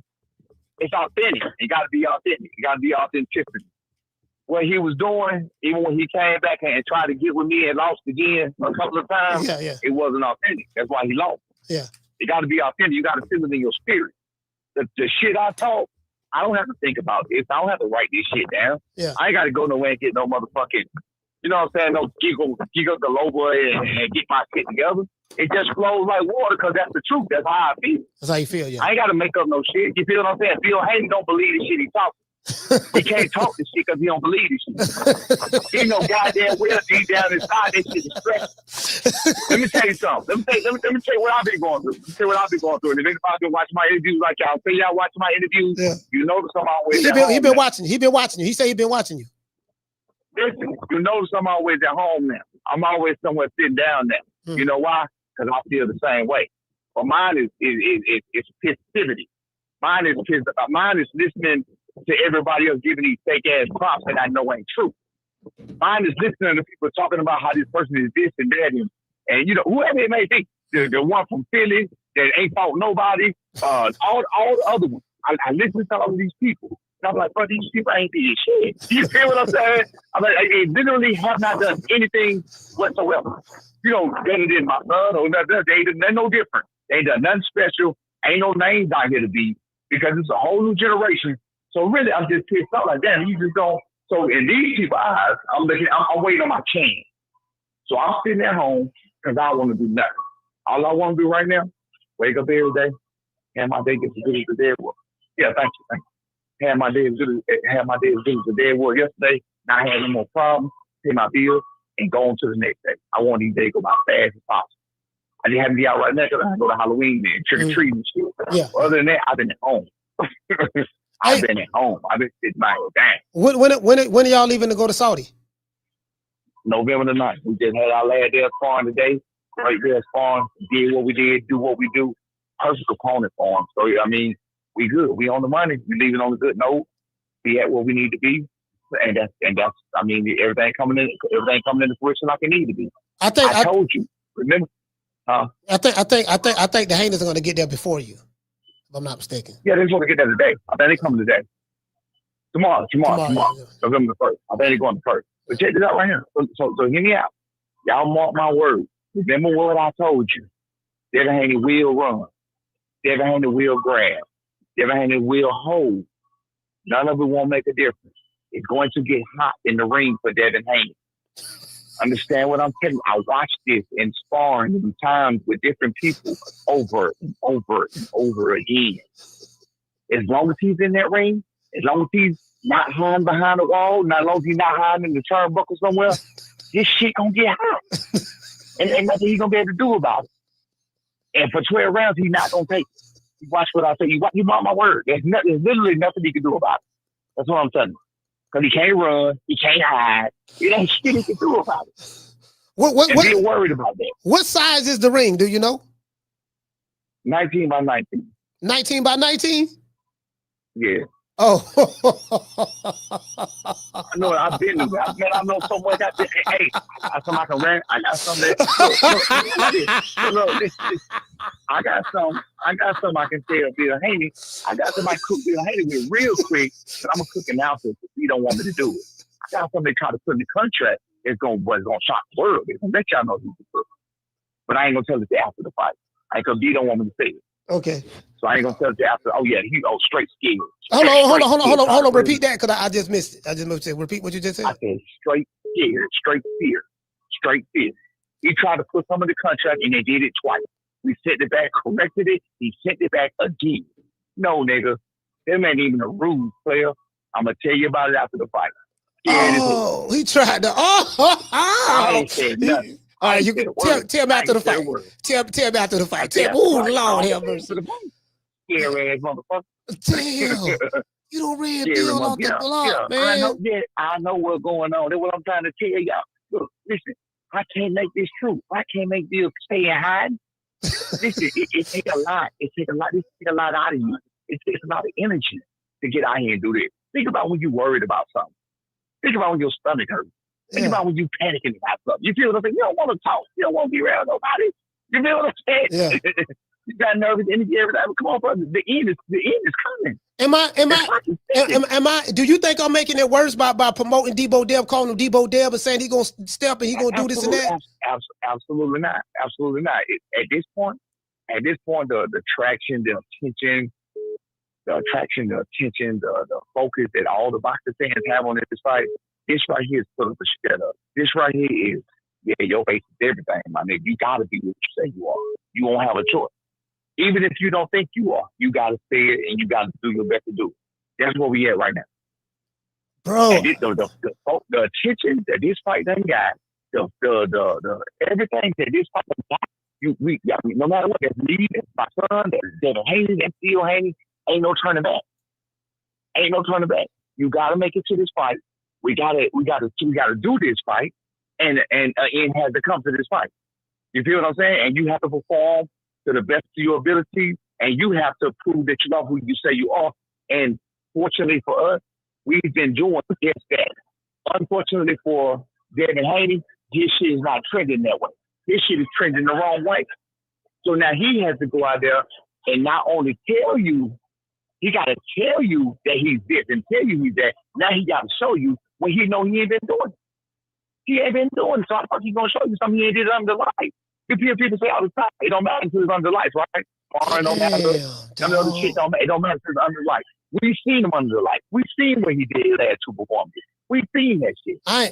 It's authentic. You gotta be authentic. You gotta be authenticity. What he was doing, even when he came back and tried to get with me and lost again a couple of times, it wasn't authentic. That's why he lost. Yeah. You gotta be authentic. You gotta feel it in your spirit. The shit I talk, I don't have to think about this. I don't have to write this shit down. Yeah. I ain't got to go nowhere and get no motherfucking, you know what I'm saying, no giggle galoba and get my shit together. It just flows like water because that's the truth. That's how I feel. That's how you feel, yeah. I ain't got to make up no shit. You feel what I'm saying? Bill Haney don't believe the shit he talking. He can't talk this shit because he don't believe this shit. He know goddamn well deep down inside that shit is stressful. Let me tell you something. Let me tell you what I've been going through. And if anybody been watching my interviews like y'all, say y'all watching my interviews, you notice I'm always at home. He been watching you. He said he been watching you. Listen, you notice I'm always at home now. I'm always somewhere sitting down now. You know why? Because I feel the same way. But mine is passivity. Mine is listening to everybody else giving these fake ass props that I know ain't true. Mine is listening to people talking about how this person is this and that, and whoever it may be, the one from Philly that ain't fought nobody, all the other ones. I listen to all of these people, and I'm like, bro, these people ain't did shit. You feel what I'm saying? I'm like, they literally have not done anything whatsoever. Better than my son or nothing. They're no different. They ain't done nothing special. Ain't no names out here to be because it's a whole new generation. So really, I'm just pissed off like, damn, you just don't. So in these people's eyes, I'm waiting on my chance. So I'm sitting at home because I want to do nothing. All I want to do right now, wake up every day, have my day get as good as the day was. Yeah, thank you. Have my day as good as the day was yesterday. Not have no more problems, pay my bills, and go on to the next day. I want these days to go by fast as possible. I didn't have to be out right now because I go to Halloween and trick-or-treating and shit. Yeah. Other than that, I've been at home. I've been at home. I've been sitting my damn. When are y'all leaving to go to Saudi? November the 9th. We just had our last day of sparring today. Right there sparring. Did what we did, do what we do. Perfect component for them. So, I mean, we good. We on the money. We leaving on a good note. Be at where we need to be. And that's I mean, everything coming into fruition like it need to be. I told you. Remember? I think the Haneys are going to get there before you, if I'm not mistaken. Yeah, they just want to get there today. I think they coming today. Tomorrow. Yeah. November the 1st. I think they're going the 1st. But check this out right here. So hear me out. Y'all mark my word. Remember what I told you. Devin Haney will run. Devin Haney will grab. Devin Haney will hold. None of it won't make a difference. It's going to get hot in the ring for Devin Haney. Understand what I'm telling you? I watched this in sparring and times with different people over and over and over again. As long as he's in that ring, as long as he's not hiding behind the wall, not as long as he's not hiding in the turnbuckle somewhere, this shit gonna get hot. And ain't nothing he's gonna be able to do about it. And for 12 rounds, he's not gonna take it. You watch what I say. You mark my word. There's literally nothing he can do about it. That's what I'm telling you. Because he can't run, he can't hide. It ain't shit he can do about it. Be worried about that. What size is the ring? Do you know? 19 by 19. 19 by 19? Yeah. Oh. I know. I've been to that. Man, I know so much. Hey, I got some I can run. I got some that. Look, I got some I can tell Bill Haney. I got some I cook Bill Haney with real quick. But I'm gonna cook an outfit if he don't want me to do it. I got something they try to put in the contract. It's gonna shock the world. It's gonna let y'all know who's the cook. But I ain't gonna tell it after the fight. Because he don't want me to say it. Okay. So I ain't gonna tell it after. Oh yeah, he straight scared. Hold on. Repeat that because I just missed it. I just missed it. Repeat what you just said. I said straight scared, straight fear. He tried to put some of the contract and they did it twice. We sent it back, corrected it. He sent it back again. No, nigga, them ain't even a rules, player. I'm gonna tell you about it after the fight. Oh, he tried to. I ain't said nothing. All right, you can tell me after the fight. Tell me after the fight. Lord have mercy. Scary ass motherfucker. Damn. You don't read Bill off the block, man. I know what's going on. That's what I'm trying to tell y'all. Look, listen, I can't make this true. I can't make Bill stay and hide. Listen, it takes a lot. It takes a lot out of you. It takes a lot of energy to get out here and do this. Think about when you're worried about something. Think about when your stomach hurts. Think about when you panicking about something. You feel what I'm saying? You don't want to talk. You don't want to be around nobody. You feel what I'm saying? Yeah. You got nervous energy, everything. Come on, brother. The end is coming. Am I? Do you think I'm making it worse by promoting Debo Dev, calling him Debo Dev, and saying he's gonna step and he's gonna do this and that? Absolutely not. Absolutely not. At this point, the traction, the attention, the focus that all the boxing fans have on this fight, this right here is put up a shut up. This right here is, your face is everything, my nigga. You gotta be what you say you are. You won't have a choice. Even if you don't think you are, you gotta say it and you gotta do your best to do it. That's where we at right now. Bro. And the attention that this fight done got, the everything that this fight done got, no matter what, that's me, that's my son, that's Devin Haney, that's Theo Haney, ain't no turning back. Ain't no turning back. You gotta make it to this fight. We gotta do this fight, and it has to come to this fight. You feel what I'm saying? And you have to perform to the best of your ability, and you have to prove that you are who you say you are. And fortunately for us, we've been doing just that. Unfortunately for Devin Haney, his shit is not trending that way. His shit is trending the wrong way. So now he has to go out there and not only tell you, he got to tell you that he's this and tell you he's that. Now he got to show you when he know he ain't been doing it. He ain't been doing it, so I thought he's going to show you something he ain't did under lights. You hear people say all the time, it don't matter until it's under lights, right? It don't matter. Some other shit don't matter. It don't matter until it's under lights. We've seen him under the lights. We've seen what he did his last two performances. We seen that shit. I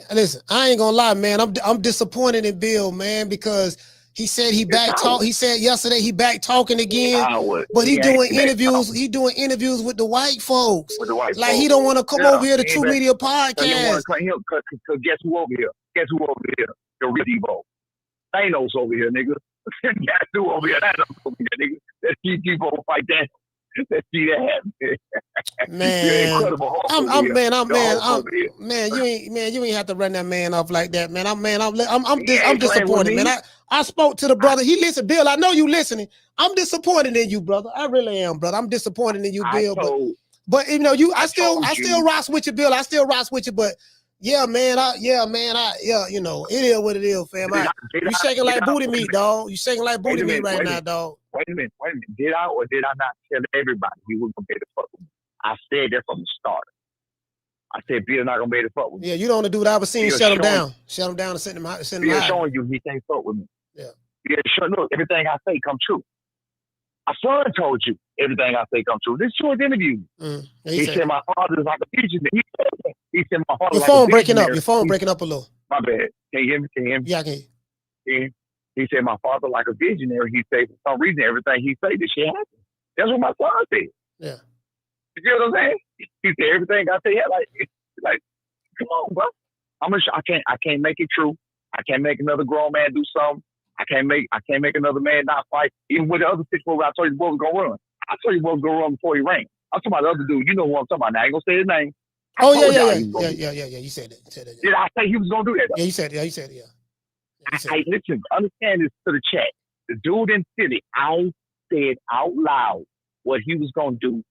ain't gonna lie, man. I'm disappointed in Bill, man, because he said he said yesterday he back talking again, but he doing interviews. He doing interviews with the white folks. Like he don't want to come over here to True Media Podcast. Cause guess who over here? Guess who over here? The real Debo. Thanos over here, nigga. Guess who over here? Thanos over here, nigga. Let's keep Debo fight that. Let's see that happen. Man, you ain't have to run that man off like that, man. I'm disappointed, man. I spoke to the brother. He listened, Bill. I know you listening. I'm disappointed in you, brother. I really am, brother. I'm disappointed in you, Bill. But you know, I still rocks with you, Bill. I still rocks with you, but yeah, man. You know, it is what it is, fam. You shaking like booty meat, dog. You shaking like booty meat right now, dog. Wait a minute. Did I or did I not tell everybody he was gonna be able to fuck with me? I said that from the start. I said Bill not gonna be able to fuck with me. Yeah, you don't want to do what I was seeing. Shut him down and send him high. Bill showing you he can't fuck with me. Yeah. Yeah, sure. Look, everything I say come true. My son told you everything I say come true. This short interview. He said my father is like a visionary. He said my father. Your phone breaking up. Your phone breaking up a little. My bad. Can you hear me? Yeah, I can. He said my father like a visionary. He said for some reason everything he say this shit happen. That's what my son said. Yeah. You get what I'm saying? He said everything I say, like, come on, bro. I can't make it true. I can't make another grown man do something. I can't make another man not fight. Even with the other situation, I told you the boy was gonna run. I told you the boy was gonna run before he ran. I'm talking about the other dude. You know who I'm talking about. Now I ain't gonna say his name. Yeah. You said that. Did I say he was gonna do that? Though? Yeah, you said it. Yeah. Listen, understand this to the chat. The dude in City, I said out loud what he was gonna do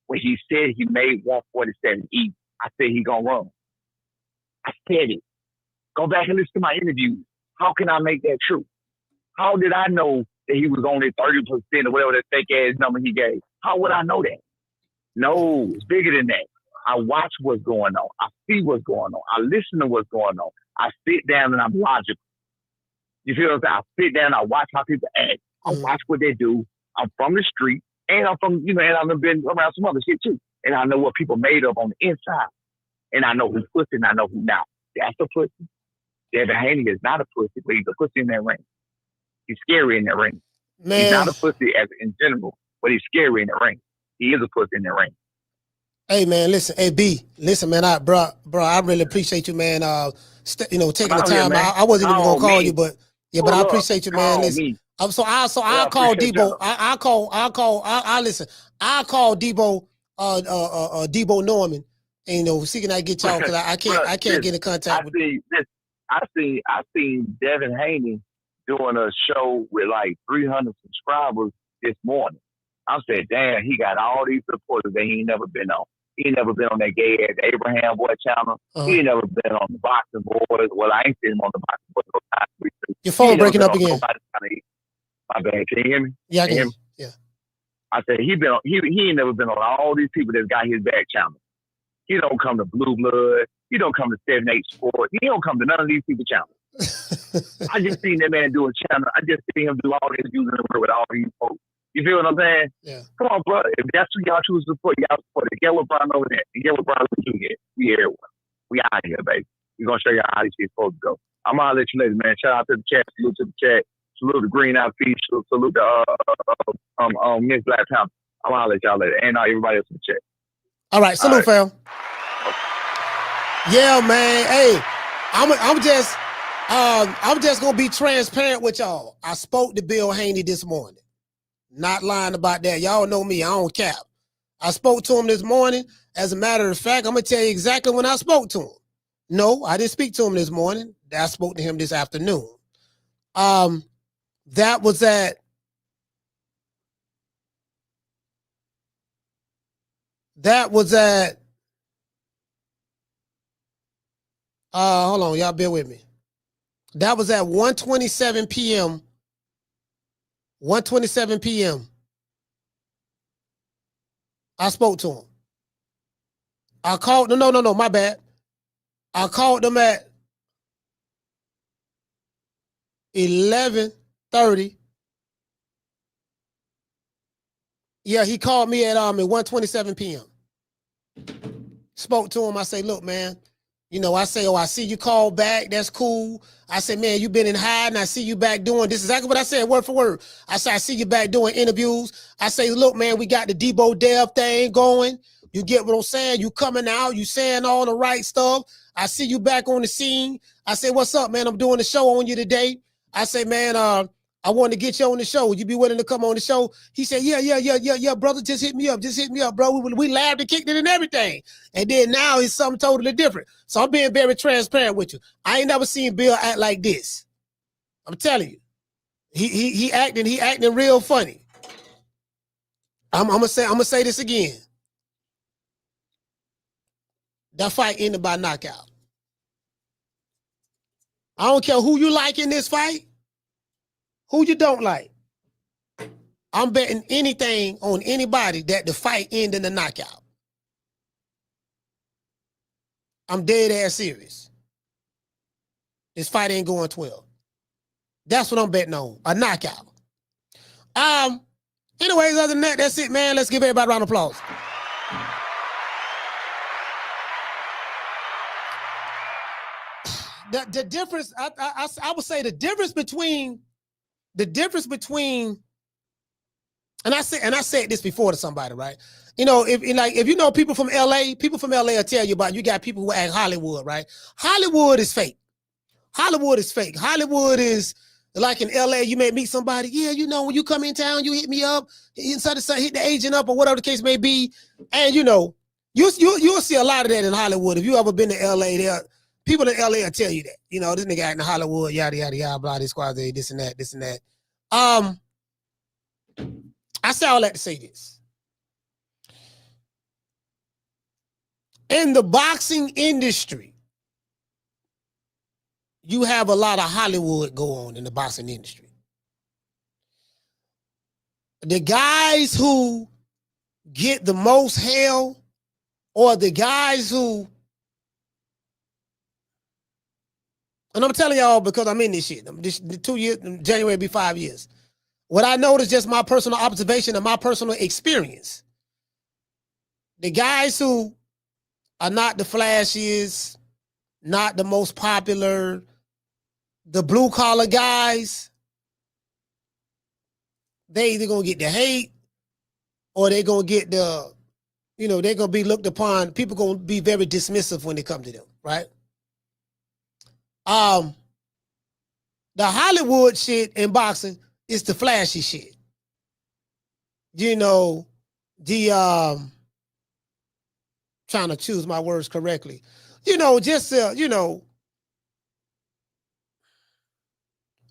when he said he made 147 eat. I said he gonna run. I said it. Go back and listen to my interviews. How can I make that true? How did I know that he was only 30% or whatever that fake ass number he gave? How would I know that? No, it's bigger than that. I watch what's going on. I see what's going on. I listen to what's going on. I sit down and I'm logical. You feel what I'm saying? I sit down, I watch how people act. I watch what they do. I'm from the street, and I'm from, and I've been around some other shit too. And I know what people made of on the inside. And I know who's pussy and I know who not. That's a pussy. Devin Haney is not a pussy, but he's a pussy in that ring. He's scary in that ring. Man. He's not a pussy in general, but he's scary in the ring. He is a pussy in the ring. Hey man, listen. Hey B, listen man. I really appreciate you, man. Taking the time. I wasn't even gonna call you, but I appreciate you, man. Listen. I'll call Debo. I'll call Debo. Debo Norman. And see can I get y'all because I can't get in contact with. I seen Devin Haney doing a show with like 300 subscribers this morning. I said, damn, he got all these supporters that he ain't never been on. He ain't never been on that gay ass Abraham Boy channel. He ain't never been on the Boxing Boys. Well, I ain't seen him on the Boxing Boys. Your phone breaking up again. My bad. Can you hear me? Yeah, I can hear me. Yeah. I said he ain't never been on all these people that got his back channel. He don't come to Blue Blood. He don't come to 7-8 Sport. He don't come to none of these people channels. I just seen that man do a channel. I just seen him do all these using the word with all these folks. You feel what I'm saying? Yeah. Come on, bro. If that's who y'all choose to support, y'all support it. Get with Brian over there. Get with Brian we do here. We here. We out here, baby. We're gonna show y'all how this shit's supposed to go. I'm gonna let you later, man. Shout out to the chat. Salute to the chat. Salute the Green Out Feet. Salute the Miss Black Panther. I'm gonna let y'all later. And everybody else in the chat. All right, salute, fam. Yeah, man. Hey, I'm just gonna be transparent with y'all. I spoke to Bill Haney this morning. Not lying about that. Y'all know me. I don't cap. I spoke to him this morning. As a matter of fact, I'm gonna tell you exactly when I spoke to him. No, I didn't speak to him this morning. I spoke to him this afternoon. That was at hold on, y'all bear with me. That was at 1:27 p.m. 1:27 p.m. I spoke to him. I called, no, my bad. I called them at 11:30. Yeah, he called me at 1:27 p.m. Spoke to him. I say, look, man, You know, I say, oh, I see you call back. That's cool. I say, man, you been in hiding. I see you back doing this. Is exactly what I said, word for word. I say, I see you back doing interviews. I say, look, man, we got the Debo Dev thing going. You get what I'm saying? You coming out. You saying all the right stuff. I see you back on the scene. I say, what's up, man? I'm doing a show on you today. I say, man, I want to get you on the show. Would you be willing to come on the show? He said, yeah, brother, just hit me up, bro. We laughed and kicked it and everything. And then now it's something totally different. So I'm being very transparent with you. I ain't never seen Bill act like this. I'm telling you. He acting real funny. I'm gonna say this again. That fight ended by knockout. I don't care who you like in this fight, who you don't like. I'm betting anything on anybody that the fight ended in a knockout. I'm dead ass serious. This fight ain't going 12. That's what I'm betting on. A knockout. Anyways, other than that, that's it, man. Let's give everybody a round of applause. The difference, I would say the difference between, and I said this before to somebody, right? You know, if you know people from LA will tell you about, you got people who act Hollywood, right? Hollywood is fake. Hollywood is fake. Hollywood is like in LA, you may meet somebody, yeah, you know, when you come in town, you hit me up, inside the sun, hit the agent up or whatever the case may be. And you know, you'll see a lot of that in Hollywood. If you ever been to LA, people in LA will tell you that. You know, this nigga acting in Hollywood, yada, yada, yada, blah, this squad, this and that, this and that. I say all that to say this. In the boxing industry, you have a lot of Hollywood go on in the boxing industry. The guys who get the most hell, or the guys who, and I'm telling y'all because I'm in this shit. This 2 years, January will be 5 years. What I noticed, just my personal observation and my personal experience. The guys who are not the flashiest, not the most popular, the blue collar guys, they either gonna get the hate or they're gonna get the, you know, they're gonna be looked upon. People gonna be very dismissive when they come to them, right? The Hollywood shit in boxing is the flashy shit. You know, trying to choose my words correctly. You know, just you know,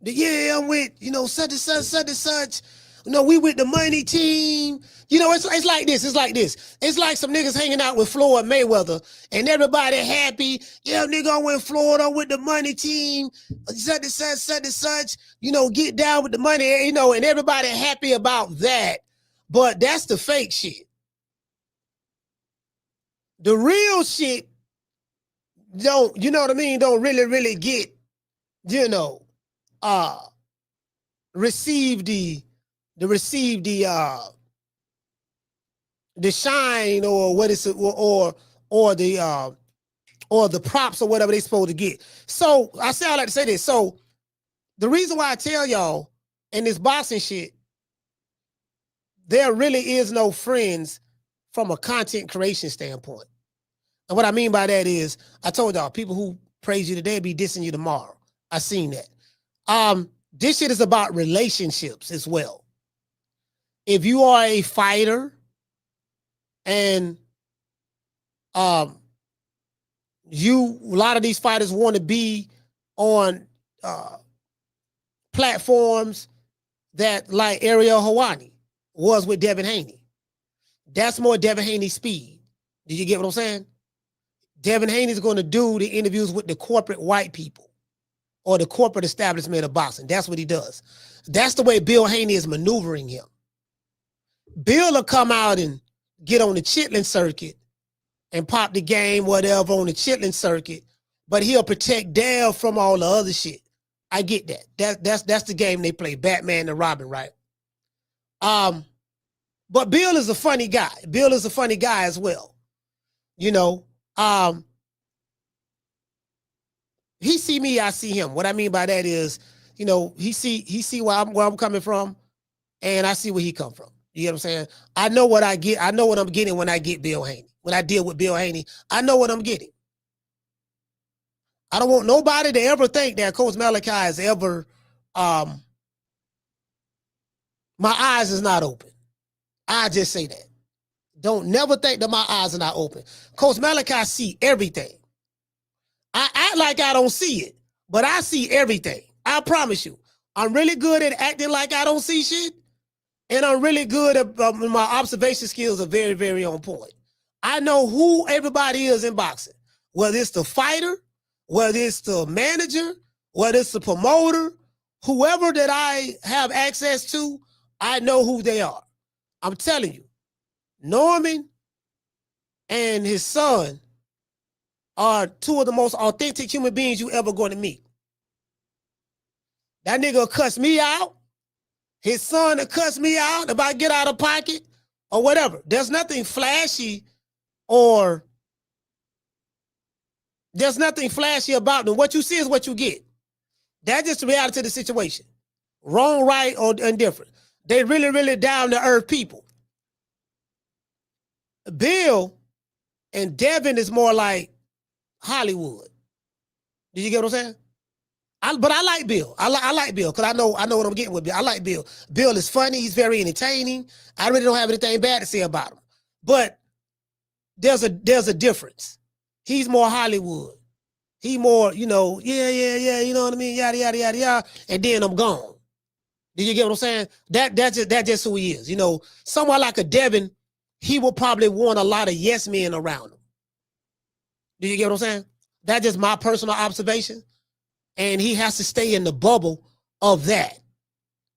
yeah, I'm with, you know, such and such, such and such. You know, we with the money team. You know, it's like this. It's like this. It's like some niggas hanging out with Floyd Mayweather and everybody happy. Yeah, nigga, I'm with Floyd. I'm with the money team. Such and such, such and such. You know, get down with the money. You know, and everybody happy about that. But that's the fake shit. The real shit don't, you know what I mean? Don't really get, you know, receive the shine or what is it or the props or whatever they supposed to get. So I like to say this. So the reason why I tell y'all in this boxing shit, there really is no friends from a content creation standpoint. And what I mean by that is, I told y'all, people who praise you today be dissing you tomorrow. I seen that. This shit is about relationships as well. If you are a fighter and a lot of these fighters want to be on platforms that like Ariel Helwani was with Devin Haney. That's more Devin Haney speed. Did you get what I'm saying? Devin Haney is going to do the interviews with the corporate white people or the corporate establishment of boxing. That's what he does. That's the way Bill Haney is maneuvering him. Bill will come out and get on the chitlin circuit and pop the game, whatever, on the chitlin circuit, but he'll protect Dev from all the other shit. I get that. That's the game they play, Batman and Robin, right? But Bill is a funny guy. Bill is a funny guy as well. You know, He see me, I see him. What I mean by that is, he see where I'm coming from, and I see where he come from. You get what I'm saying? I know what I get. I know what I'm getting when I get Bill Haney. When I deal with Bill Haney, I know what I'm getting. I don't want nobody to ever think that Coach Malachi is ever, my eyes is not open. I just say that. Don't never think that my eyes are not open. Coach Malachi see everything. I act like I don't see it, but I see everything. I promise you. I'm really good at acting like I don't see shit, and I'm really good at my observation skills are very, very on point. I know who everybody is in boxing, whether it's the fighter, whether it's the manager, whether it's the promoter, whoever that I have access to, I know who they are. I'm telling you, Norman and his son are two of the most authentic human beings you ever going to meet. That nigga will cuss me out. His son will cuss me out if I get out of pocket or whatever. There's nothing flashy or there's nothing flashy about them. What you see is what you get. That's just the reality of the situation. Wrong, right, or indifferent. They really, really down to earth people. Bill and Devin is more like Hollywood. Did you get what I'm saying? But I like Bill. I like Bill because I know what I'm getting with Bill. I like Bill. Bill is funny. He's very entertaining. I really don't have anything bad to say about him. But there's a difference. He's more Hollywood. He more, yeah, you know what I mean? Yada, yada, yada, yada. And then I'm gone. Did you get what I'm saying? That's just who he is. Someone like a Devin, he will probably want a lot of yes men around him. Do you get what I'm saying? That's just my personal observation. And he has to stay in the bubble of that.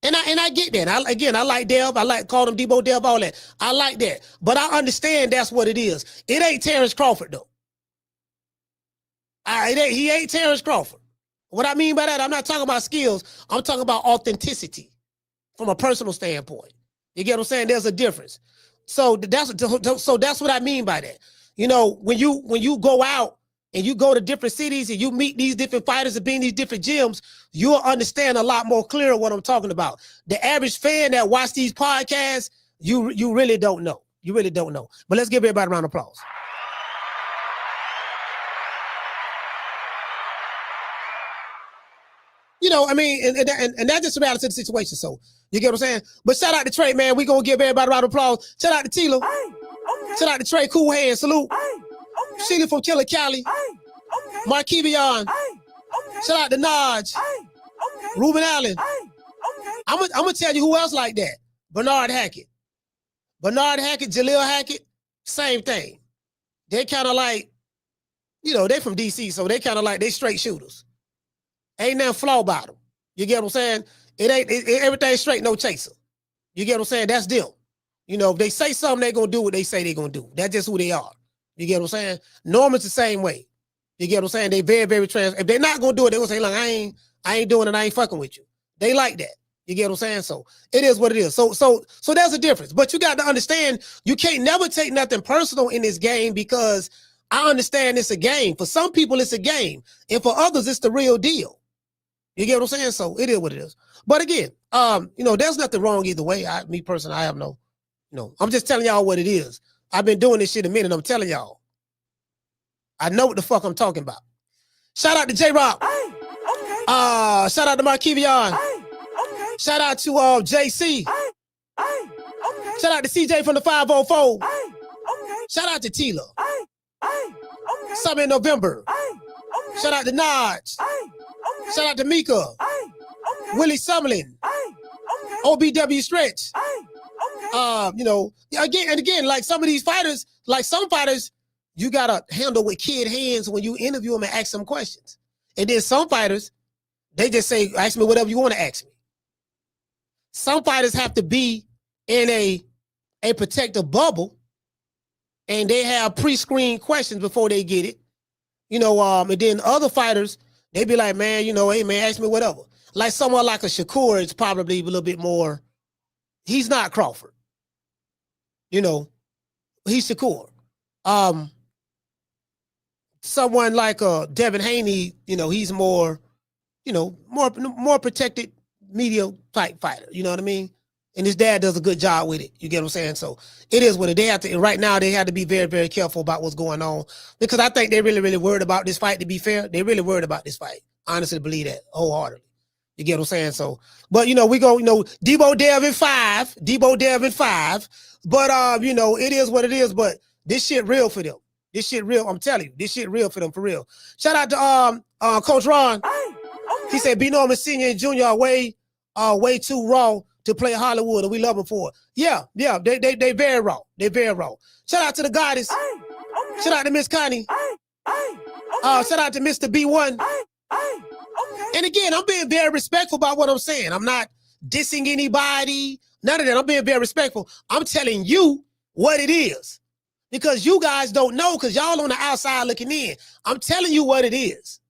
And I get that. I like Dev. I like call him Debo Dev, all that. I like that. But I understand that's what it is. It ain't Terrence Crawford, though. He ain't Terrence Crawford. What I mean by that, I'm not talking about skills. I'm talking about authenticity from a personal standpoint. You get what I'm saying? There's a difference. So that's what I mean by that. When you go out and you go to different cities and you meet these different fighters and be in these different gyms, you'll understand a lot more clear what I'm talking about. The average fan that watch these podcasts, you really don't know. You really don't know. But let's give everybody a round of applause. And that's just the reality of the situation. So you get what I'm saying? But shout out to Trey, man. We're gonna give everybody a round of applause. Shout out to Tila. Okay. Shout out to Trey, cool hand, salute. Okay. Sheila from Killer Cali. Okay. Markevion. Okay. Shout out to Naj. Okay. Ruben Allen. Okay. I'm gonna tell you who else like that. Bernard Hackett. Jaleel Hackett, same thing. They kind of like, they from DC, so they kind of like, they straight shooters. Ain't nothing flaw about them. You get what I'm saying? Everything straight, no chaser. You get what I'm saying? That's them. If they say something, they gonna do what they say they gonna do. That's just who they are. You get what I'm saying? Norman's the same way. You get what I'm saying? They very, very trans. If they're not gonna do it, they gonna say, look, I ain't doing it, I ain't fucking with you. They like that. You get what I'm saying? So it is what it is. So there's a difference. But you got to understand, you can't never take nothing personal in this game because I understand it's a game. For some people, it's a game. And for others, it's the real deal. You get what I'm saying? So it is what it is. But again, there's nothing wrong either way. Me personally, I have I'm just telling y'all what it is. I've been doing this shit a minute. I'm telling y'all. I know what the fuck I'm talking about. Shout out to J-Rock. Hey, okay. Shout out to Markevion. Hey, okay. Shout out to JC. Hey, okay. Shout out to CJ from the 504. Hey, okay. Shout out to Tila. Hey, okay. Summer in November. Hey, okay. Shout out to Naj. Hey, okay. Shout out to Mika. Hey, okay. Willie Summerlin. Hey, okay. OBW Stretch. Hey, okay. Again, like some of these fighters, like some fighters, you gotta handle with kid hands when you interview them and ask them questions. And then some fighters, they just say, ask me whatever you want to ask me. Some fighters have to be in a protective bubble, and they have pre-screened questions before they get it. And then other fighters, they be like, man, hey man, ask me whatever. Like someone like a Shakur is probably a little bit more, he's not Crawford. He's Shakur. someone like Devin Haney, you know, he's more, you know, more protected media type fighter. You know what I mean? And his dad does a good job with it. You get what I'm saying? So it is what it. They have to. Right now, they have to be very, very careful about what's going on because I think they're really, really worried about this fight. To be fair, they're really worried about this fight. Honestly, believe that wholeheartedly. You get what I'm saying? So, but you know, we go. You know, Debo Dev in 5. Debo Dev in 5. But you know, it is what it is. But this shit real for them. This shit real. I'm telling you, this shit real for them for real. Shout out to Coach Ron. He said B. Norman Senior and Junior are way too raw to play Hollywood, and we love them for it. Yeah, they very raw. They very raw. Shout out to the goddess. Shout out to Miss Connie. Shout out to Mr. B1. And again, I'm being very respectful about what I'm saying. I'm not dissing anybody. None of that. I'm being very respectful. I'm telling you what it is. Because you guys don't know, because y'all on the outside looking in. I'm telling you what it is.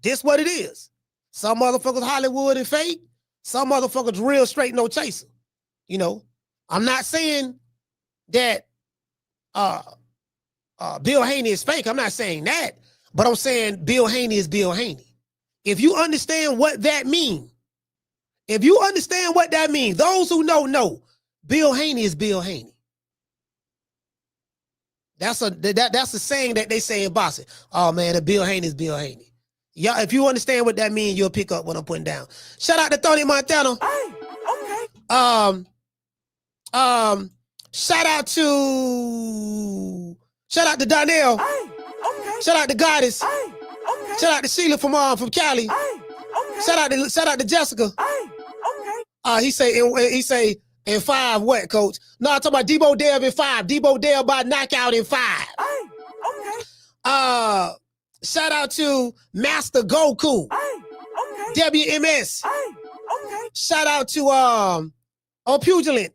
This what it is. Some motherfuckers Hollywood and fake. Some motherfuckers real straight, no chaser. You know, I'm not saying that Bill Haney is fake. I'm not saying that. But I'm saying Bill Haney is Bill Haney. If you understand what that means, those who know, Bill Haney is Bill Haney. That's a saying that they say in boxing. Oh man, the Bill Haney is Bill Haney. Yeah, if you understand what that means, you'll pick up what I'm putting down. Shout out to Tony Montana. Shout out to Donnell. Shout out to Goddess. Shout out to Sheila from Cali. Shout out to Jessica. He say in 5 what, coach? No, I'm talking about Debo Dev in 5. Debo Dev by knockout in 5. Shout out to Master Goku. WMS. Shout out to Pugilant.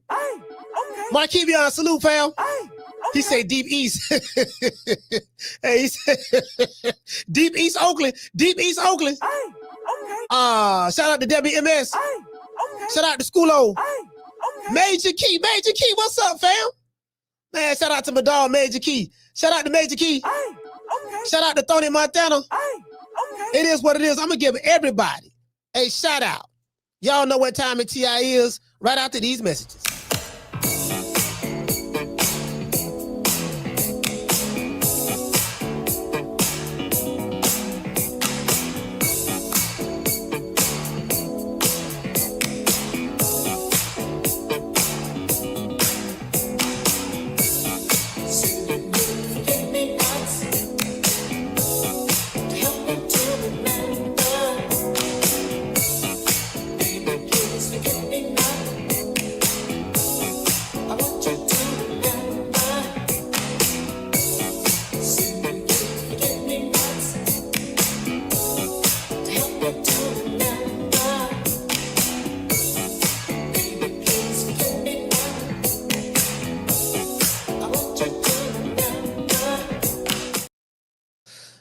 Markevion, salute, fam. He said Deep East. Hey, he said Deep East Oakland. Deep East Oakland. Shout out to WMS. Shout out to Schoolo. Major Key, what's up, fam? Man, shout out to my dog, Major Key. Shout out to Major Key. Shout out to Tony Montana. It is what it is. I'm gonna give everybody a shout out. Y'all know what time it TI is right after these messages.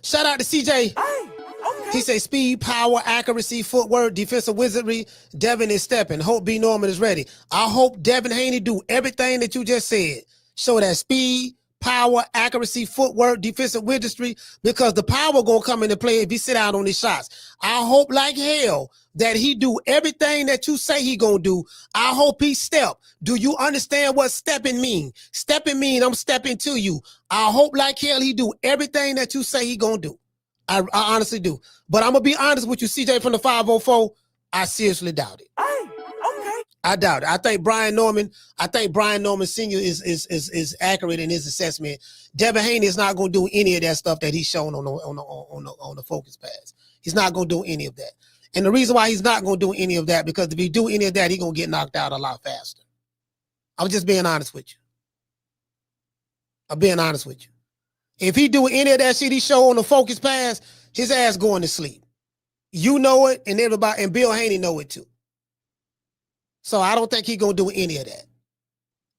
Shout out to CJ. He say speed, power, accuracy, footwork, defensive wizardry. Devin is stepping. Hope B. Norman is ready. I hope Devin Haney do everything that you just said. Show that speed, power, accuracy, footwork, defensive wizardry, because the power gonna come into play if he sit out on his shots. I hope like hell that he do everything that you say he gonna do. I hope he step. Do you understand what stepping mean? Stepping mean I'm stepping to you. I hope like hell he do everything that you say he gonna do. I honestly do. But I'm gonna be honest with you, CJ from the 504. I seriously doubt it. I doubt it. I think Brian Norman Sr. is accurate in his assessment. Devin Haney is not gonna do any of that stuff that he's shown on the focus pass. He's not gonna do any of that. And the reason why he's not gonna do any of that, because if he do any of that, he's gonna get knocked out a lot faster. I'm just being honest with you. I'm being honest with you. If he do any of that shit he show on the focus pass, his ass going to sleep. You know it, and everybody, and Bill Haney know it too. So I don't think he gonna do any of that.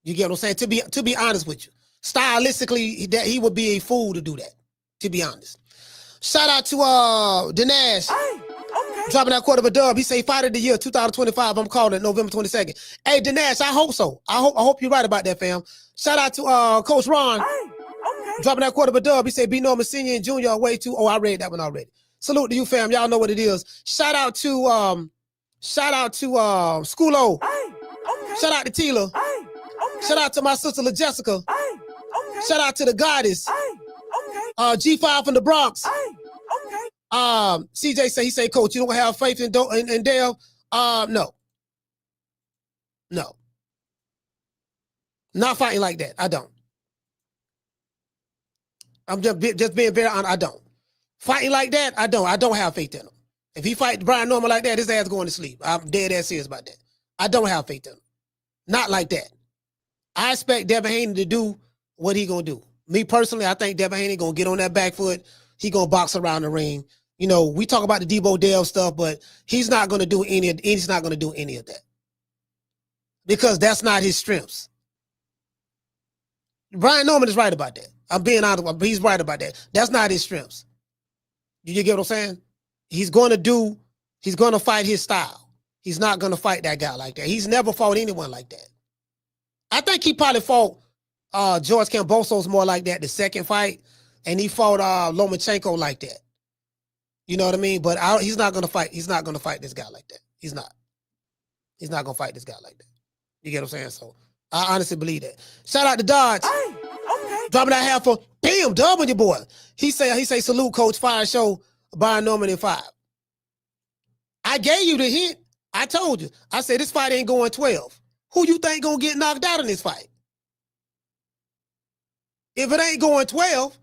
You get what I'm saying? To be honest with you, stylistically, that he would be a fool to do that. To be honest. Shout out to Dinesh. Dropping that quarter of a dub. He say fight of the year 2025. I'm calling it November 22nd. Hey, Dinesh, I hope so. I hope you're right about that, fam. Shout out to Coach Ron. Dropping that quarter of a dub. He said, B. Norman Senior and Junior are way too. Oh, I read that one already. Salute to you, fam. Y'all know what it is. Shout out to Schoolo. Shout out to Tila. Shout out to my sister LaJessica. Shout out to the goddess. G5 from the Bronx. CJ say, he say, Coach, you don't have faith in Dev? No. Not fighting like that. I don't. I'm just being very honest. I don't. Fighting like that, I don't. I don't have faith in him. If he fight Brian Norman like that, his ass going to sleep. I'm dead ass serious about that. I don't have faith in him. Not like that. I expect Devin Haney to do what he gonna do. Me personally, I think Devin Haney gonna get on that back foot. He gonna box around the ring. You know, we talk about the Debo Dev stuff, but he's not gonna do any of that. Because that's not his strengths. Brian Norman is right about that. I'm being honest, but he's right about that. That's not his strengths. You get what I'm saying? He's gonna fight his style. He's not gonna fight that guy like that. He's never fought anyone like that. I think he probably fought George Kambosos more like that the second fight, and he fought Lomachenko like that. You know what I mean? But he's not gonna fight. He's not gonna fight this guy like that. He's not. He's not gonna fight this guy like that. You get what I'm saying? So I honestly believe that. Shout out to Dodge. Dropping that half for bam, dub on your boy. He say salute, Coach. Fire show. Brian Norman in 5. I gave you the hint. I told you. I said this fight ain't going 12. Who you think gonna get knocked out in this fight? If it ain't going 12,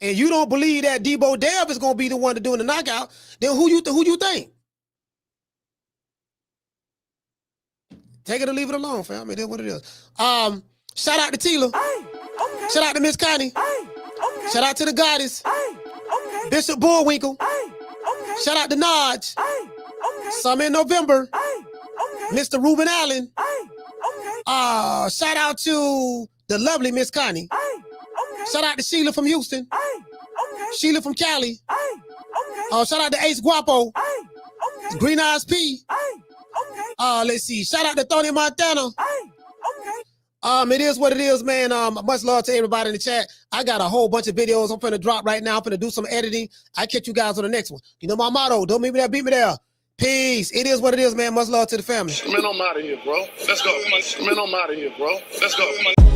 and you don't believe that Debo Dev is gonna be the one to doing the knockout, then who you think? Take it or leave it alone, fam. I mean, that's what it is. Shout out to Tila. Shout out to Miss Connie. Shout out to the goddess. Bishop Bullwinkle. Shout out to Nodge. Some in November. Mr. Ruben Allen. Shout out to the lovely Miss Connie. Shout out to Sheila from Houston. Sheila from Cali. Shout out to Ace Guapo. Green Eyes P. Let's see. Shout out to Tony Montana. It is what it is, man. Much love to everybody in the chat. I got a whole bunch of videos I'm finna drop right now. I'm finna do some editing. I catch you guys on the next one. You know my motto. Don't meet me there, beat me there. Peace. It is what it is, man. Much love to the family. Man, I'm out of here, bro. Let's go. Man, I'm out of here, bro. Let's go.